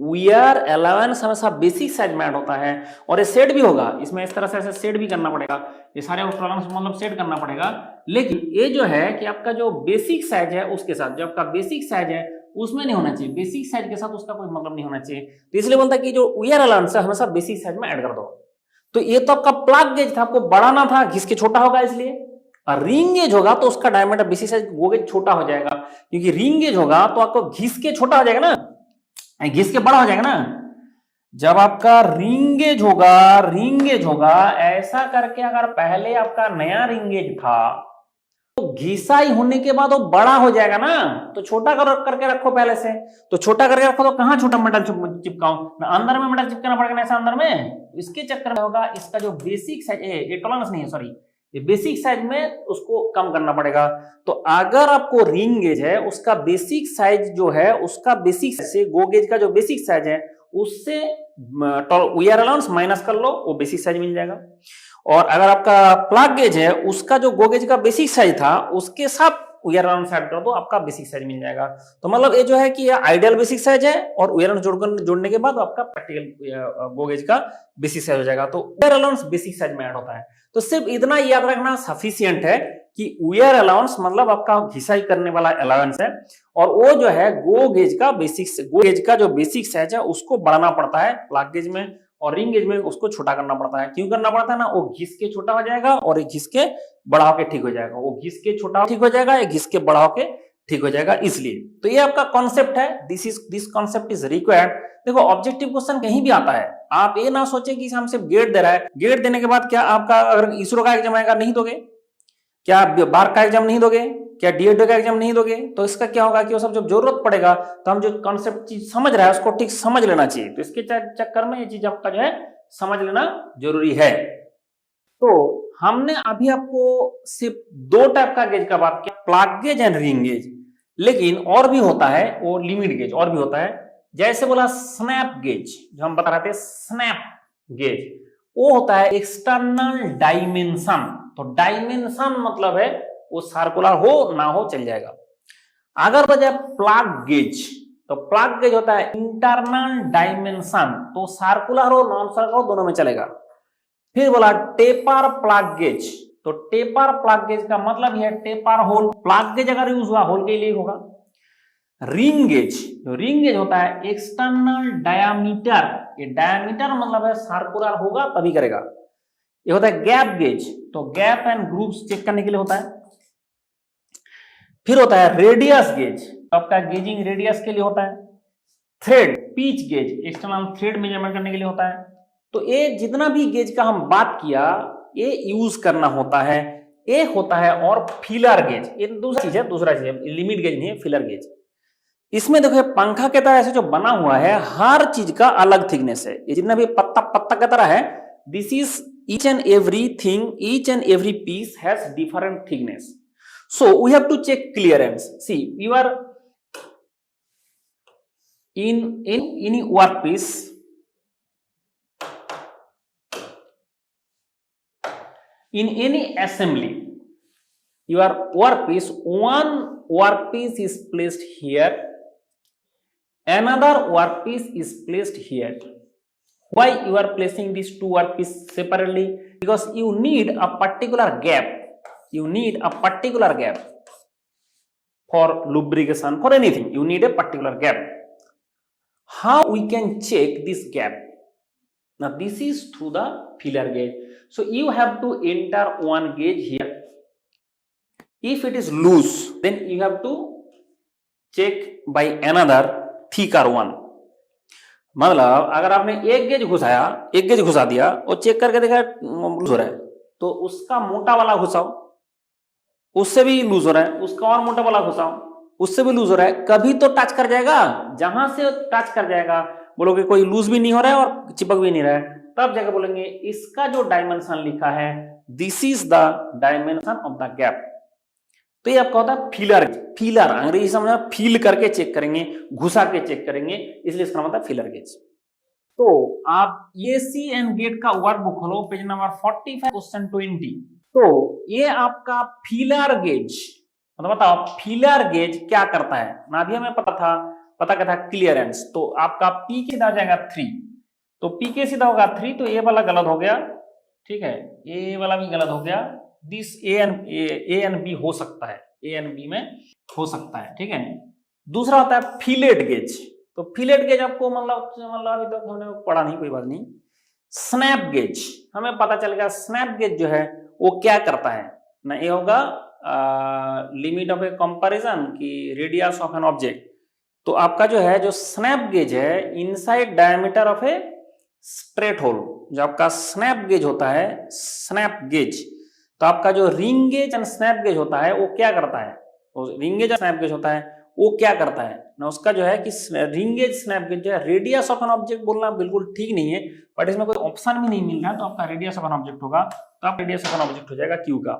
वेयर अलाउंस हमेशा बेसिक साइज में ऐड होता है, और ये सेट भी होगा, इसमें इस तरह से ऐसे सेट भी करना पड़ेगा, ये सारे टॉलरेंस मतलब सेट करना पड़ेगा। लेकिन ये जो है कि आपका जो बेसिक साइज है उसके साथ जो आपका बेसिक साइज है उसमें नहीं होना चाहिए, बेसिक साइज के साथ उसका कोई मतलब नहीं होना चाहिए। तो इसलिए बोलता है कि जो वेयर अलाउंस है हमेशा बेसिक साइज में ऐड कर दो। तो ये तो आपका प्लग गेज था, आपको बढ़ाना था, घिस के छोटा होगा इसलिए। और रिंग गेज होगा तो उसका diameter basic size go gauge छोटा हो जाएगा, क्योंकि रिंग गेज होगा तो आपको घिस के छोटा हो जाएगा ना, घिस के बड़ा हो जाएगा ना। जब आपका रिंगेज होगा ऐसा करके, अगर पहले आपका नया रिंगेज था तो घिसाई होने के बाद वो बड़ा हो जाएगा ना, तो छोटा करके रखो पहले से। तो छोटा करके रखो तो कहां छोटा मेटल चिपकाऊं, अंदर में मेटल चिपकाना पड़ेगा ना ऐसा अंदर में, तो इसके चक्कर में होगा इसका जो बेसिक साइज, ये टॉलरेंस नहीं है सॉरी, ये बेसिक साइज में उसको कम करना पड़ेगा। तो अगर आपको रिंग गेज है उसका बेसिक साइज जो है, उसका बेसिक से गो गेज का जो बेसिक साइज है उससे वेयर अलाउंस माइनस कर लो, वो बेसिक साइज मिल जाएगा। और अगर आपका प्लग गेज है उसका जो गो गेज का बेसिक साइज था उसके साथ वेयर अलाउंस ऐड कर दो, आपका बेसिक साइज मिल जाएगा। तो मतलब ये जो है कि आइडियल बेसिक साइज है और वेयर अलाउंस जोड़ने के बाद आपका प्रैक्टिकल गो गेज का बेसिक साइज हो जाएगा। तो वेयर अलाउंस बेसिक साइज में ऐड होता है। तो सिर्फ इतना याद रखना सफिशियंट है कि वेयर अलाउंस मतलब आपका घिसाई करने वाला अलाउंस है, और वो जो है गो गेज का जो बेसिक साइज है उसको बढ़ाना पड़ता है प्लग गेज में, और रिंग गेज में उसको छोटा करना पड़ता है। क्यों करना पड़ता है ना, वो घिस के छोटा हो जाएगा और ये घिस के बड़ा होके ठीक हो जाएगा, वो घिस के छोटा ठीक हो जाएगा, ये घिस के बड़ा होके ठीक हो जाएगा इसलिए। तो ये आपका कॉन्सेप्ट है, दिस कॉन्सेप्ट इज रिक्वायर्ड। देखो ऑब्जेक्टिव क्वेश्चन कहीं भी आता है, आप ये ना सोचे कि हम सिर्फ गेट दे रहा है, गेट देने के बाद क्या आपका अगर इसरो का एग्जाम आएगा नहीं दोगे, क्या बार का एग्जाम नहीं दोगे, क्या डीएड का एग्जाम नहीं दोगे, तो इसका क्या होगा कि वो सब जब जरूरत पड़ेगा तो हम जो कॉन्सेप्ट चीज समझ रहा है उसको ठीक समझ लेना चाहिए। तो इसके चक्कर में ये चीज आपका जो है समझ लेना जरूरी है। तो हमने अभी आपको सिर्फ दो टाइप का गेज का बात किया, plug gauge and ring gauge, लेकिन और भी होता है वो लिमिट गेज, और भी होता है। जैसे बोला स्नैप गेज, जो हम बता रहे थे स्नैप गेज, वो होता है एक्सटर्नल डायमेंशन। तो डायमेंशन मतलब है वो सर्कुलर हो ना हो चल जाएगा। अगर बजाय प्लग गेज, तो प्लग गेज होता है इंटरनल डायमेंशन, तो सर्कुलर हो नॉन सर्कुलर दोनों में चलेगा। फिर बोला टेपर प्लग गेज, तो टेपर प्लग गेज का मतलब है टेपर होल, प्लग गेज अगर यूज हुआ होल के लिए होगा। रिंग गेज, जो रिंग गेज होता है एक्सटर्नल डायामीटर, ये डायामीटर मतलब है सर्कुलर होगा तभी करेगा। ये होता है गैप गेज, तो गैप एंड ग्रूव्स चेक करने के लिए होता है। फिर होता है रेडियस गेज, आपका गेजिंग रेडियस के लिए होता है। Thread pitch gauge, external thread measurement करने के लिए होता है। तो ये जितना भी गेज का हम बात किया ये यूज करना होता है। एक होता है और फिलर गेज, ये दूसरा चीज है, लिमिट गेज नहीं है, फिलर गेज। इसमें देखो पंखा के तरह ऐसे जो बना हुआ है हर चीज का अलग थिकनेस है, ये जितना भी पत्ता की तरह है, this is each and everything, each and every piece has different thickness. So we have to check clearance. See, you are in workpiece. In any assembly, your workpiece, one workpiece is placed here, another workpiece is placed here. Why you are placing these two workpieces separately? Because you need a particular gap. You need a particular gap for lubrication, for anything. You need a particular gap. How we can check this gap? Now this is through the feeler gauge. So you have to enter one gauge here. If it is loose, then you have to check by another thicker one. मतलब अगर आपने एक गेज घुसाया, एक गेज घुसा दिया और चेक करके देखा लूज हो रहा है, तो उसका मोटा वाला घुसाओ, उससे भी लूज हो रहा है, उसका और मोटा वाला घुसाओ, उससे भी लूज हो रहा है, कभी तो टच कर जाएगा। जहां से टच कर जाएगा बोलोगे कोई लूज भी नहीं हो रहा है और चिपक भी नहीं रहा है, तब जाकर बोलेंगे इसका जो डायमेंशन लिखा है this is the dimension of the gap. तो ये आपका होता है फीलर। फीलर अंग्रेजी समझना, फील करके चेक करेंगे, घुसा के चेक करेंगे, इसलिए इसका मतलब फीलर गेज। तो आप एसी एंड गेट का वर्कबुक खोलो, पेज नंबर 45 क्वेश्चन 20। तो ये आपका फीलर गेज, मतलब बताओ फीलर गेज क्या करता है ना, अभी हमें पता क्या था क्लियरेंस। तो आपका पी के सीधा हो जाएगा 3, तो पी के सीधा होगा 3, तो ये वाला गलत हो गया, ठीक है, ये वाला भी गलत हो गया। दिस ए एंड बी हो सकता है, ए एंड बी में हो सकता है, ठीक है। दूसरा होता है फिलेट गेज। तो फिलेट गेज आपको मतलब अभी तक हमने पढ़ा नहीं, कोई बात नहीं। स्नैप गेज, हमें पता चल गया स्नैप गेज जो है वो क्या करता है ना, ये होगा लिमिट ऑफ ए कंपैरिजन की रेडियस ऑफ एन ऑब्जेक्ट। तो आपका जो है जो स्नैप गेज है inside diameter of a straight hole, जो आपका स्नैप गेज होता है, स्नैप गेज। तो आपका जो ring gauge and snap gauge होता है वो क्या करता है, तो रिंग गेज स्नैप गेज होता है वो क्या करता है ना, उसका जो है कि रिंग गेज स्नैप गेज जो है रेडियस ऑफ एन ऑब्जेक्ट बोलना बिल्कुल ठीक नहीं है, बट इसमें कोई ऑप्शन भी नहीं मिल रहा है, तो आपका रेडियस ऑफ एन ऑब्जेक्ट होगा, तो आप रेडियस ऑफ एन ऑब्जेक्ट हो जाएगा क्यू का।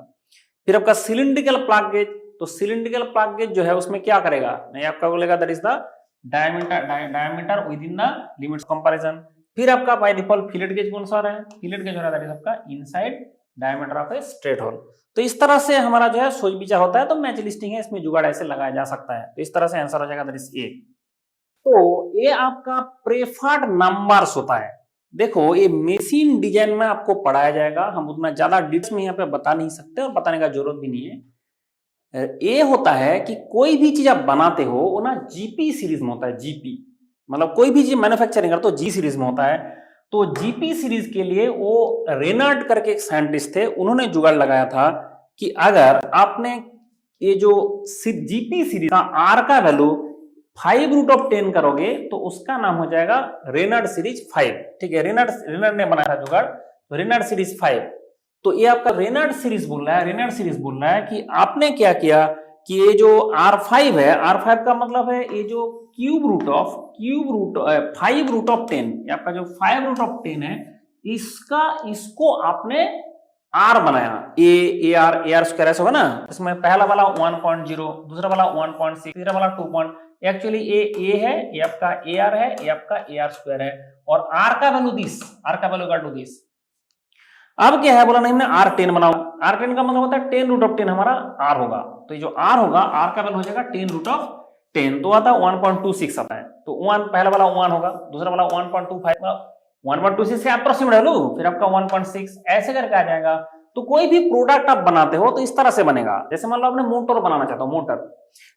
फिर आपका सिलिंड्रिकल प्लग गेज, तो सिलिंड्रिकल प्लग गेज जो है उसमें क्या करेगा नहीं, आपका बोलेगा that is the diameter with in the limits comparison. फिर आपका बाय डिफॉल्ट फिलेट गेज कौन सा रहा है, फिलेट गेज हो रहा है दैट इज आपका inside diameter of a straight hole. तो इस तरह से हमारा जो है सोच विचार होता है, तो मैच लिस्टिंग है, इसमें जुगाड़ ऐसे लगाया जा सकता है। तो इस तरह से आंसर हो जाएगा दैट इज ए। तो ये आपका प्रेफर्ड नंबर्स होता है। देखो ये मशीन डिजाइन में आपको पढ़ाया जाएगा, हम उतना ज्यादा डिटेल्स में यहाँ पे बता नहीं सकते और बताने का जरूरत भी नहीं है। ये होता है कि कोई भी चीज आप बनाते हो वो ना जीपी सीरीज में होता है, जीपी मतलब कोई भी चीज मैन्युफैक्चरिंग करते हो जी सीरीज में होता है। तो जीपी सीरीज के लिए वो रेनाल्ड करके एक साइंटिस्ट थे, उन्होंने जुगाड़ लगाया था कि अगर आपने ये जो जीपी सीरीज का आर का वैल्यू 5√10 करोगे तो उसका नाम हो जाएगा रेनाल्ड सीरीज 5। ठीक है, रेनाल्ड ने बनाया था जुगाड़, तो रेनाल्ड सीरीज 5। तो ये आपका रेनाल्ड सीरीज बोल रहा है, रेनाल्ड सीरीज बोल रहा है कि आपने क्या किया कि ये जो R5 है, R5 का मतलब है ये जो 5√10, आपका जो 5√10 है इसको आपने R बनाया, AR स्क्वायर ऐसा होगा ना, इसमें पहला वाला 1.0, दूसरा वाला 1.6, तीसरा वाला 2. एक्चुअली ये है, ये आपका AR है, ये आपका AR स्क्वायर है, और R का वैल्यू इक्वल टू दिस। अब क्या है बोला नहीं, हमने R10 बनाओ, R10 का मतलब होता है 10√10 हमारा R होगा, तो ये जो R होगा R का वैल्यू हो जाएगा 10√10, तो आता है 1.26 आता है, तो 1 पहला वाला 1 होगा, दूसरा वाला 1.25, 1.26 से अप्रोक्सीमेट है लो, फिर आपका 1.6 ऐसे करके आ जाएगा। तो कोई भी प्रोडक्ट आप बनाते हो तो इस तरह से बनेगा, जैसे मान लो आपने मोटर बनाना चाहता हो, मोटर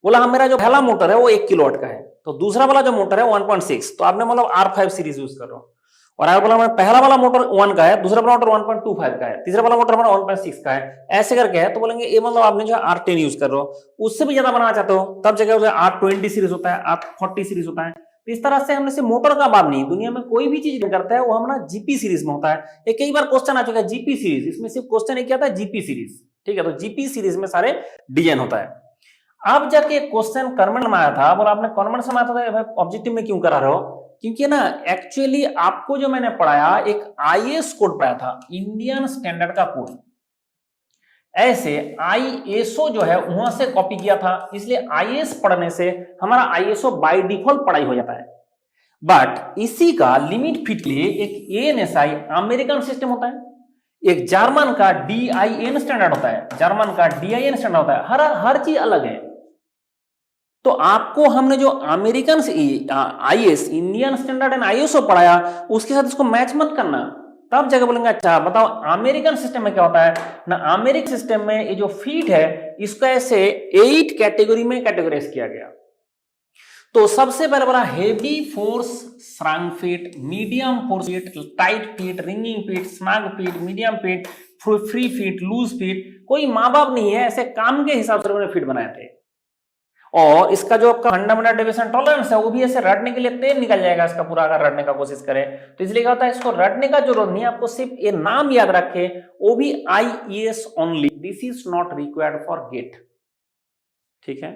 बोला हम मेरा जो पहला मोटर है वो 1 किलोवाट का है, तो दूसरा वाला जो मोटर है 1.6, तो आपने मतलब R5 सीरीज यूज कर रहे हो, और अगर बोला मैं पहला वाला मोटर 1 का है, दूसरा वाला मोटर 1.25 का है, तीसरा वाला मोटर हमारा 1.6 का है, ऐसे करके है, तो बोलेंगे ये मतलब आपने जो R10 यूज कर रहे हो, उससे भी ज्यादा बनाना चाहते हो तब जगह R20 सीरीज होता है, R40 सीरीज होता है। तो इस तरह से हमने से मोटर का बात नहीं, दुनिया में कोई भी चीज करता है वो हमारा जीपी सीरीज में होता है। ये कई बार क्वेश्चन आ चुका है जीपी सीरीज, इसमें सिर्फ क्वेश्चन एक क्या था, जीपी सीरीज। ठीक है, तो जीपी सीरीज में सारे डिजाइन होता है। अब जाके क्वेश्चन कॉन्वेंट में आया था, बोला आपने कॉन्वेंट में आया था ऑब्जेक्टिव में क्यों करा रहे हो, क्योंकि ना एक्चुअली आपको जो मैंने पढ़ाया एक आईएएस कोड पढ़ाया था, इंडियन स्टैंडर्ड का कोड, ऐसे आईएसओ जो है वहां से कॉपी किया था, इसलिए आईएएस पढ़ने से हमारा आईएसओ बाय डिफॉल्ट पढ़ाई हो जाता है। बट इसी का लिमिट फिट के लिए एक एएनएसआई अमेरिकन सिस्टम होता है, एक जर्मन का डीआईएन स्टैंडर्ड होता है, जर्मन का डीआईएन स्टैंडर्ड होता है, हर चीज अलग है। तो आपको हमने जो American IAS Indian standard and ISO पढ़ाया उसके साथ इसको मैच मत करना, तब जगह बोलेंगे अच्छा बताओ अमेरिकन सिस्टम में क्या होता है ना, अमेरिकन सिस्टम में ये जो फीट है इसको ऐसे 8 कैटेगरी में कैटेगराइज किया गया। तो सबसे पहले बोला heavy force strong fit, medium force fit, tight fit, ringing fit, snug fit, medium fit, free fit, loose fit. कोई माँ बाप नहीं है, ऐसे काम के हिसाब से उन्होंने फीट बनाए थे। और इसका जो आपका फंडामेंटल डेविएशन टॉलरेंस है वो भी ऐसे रटने के लिए तेल निकल जाएगा इसका पूरा, अगर रटने का कोशिश करें तो। इसलिए क्या होता है, इसको रटने का जरूरत नहीं है, आपको सिर्फ ये नाम याद रखे, वो भी IAS only, this is not required for GATE. ठीक है।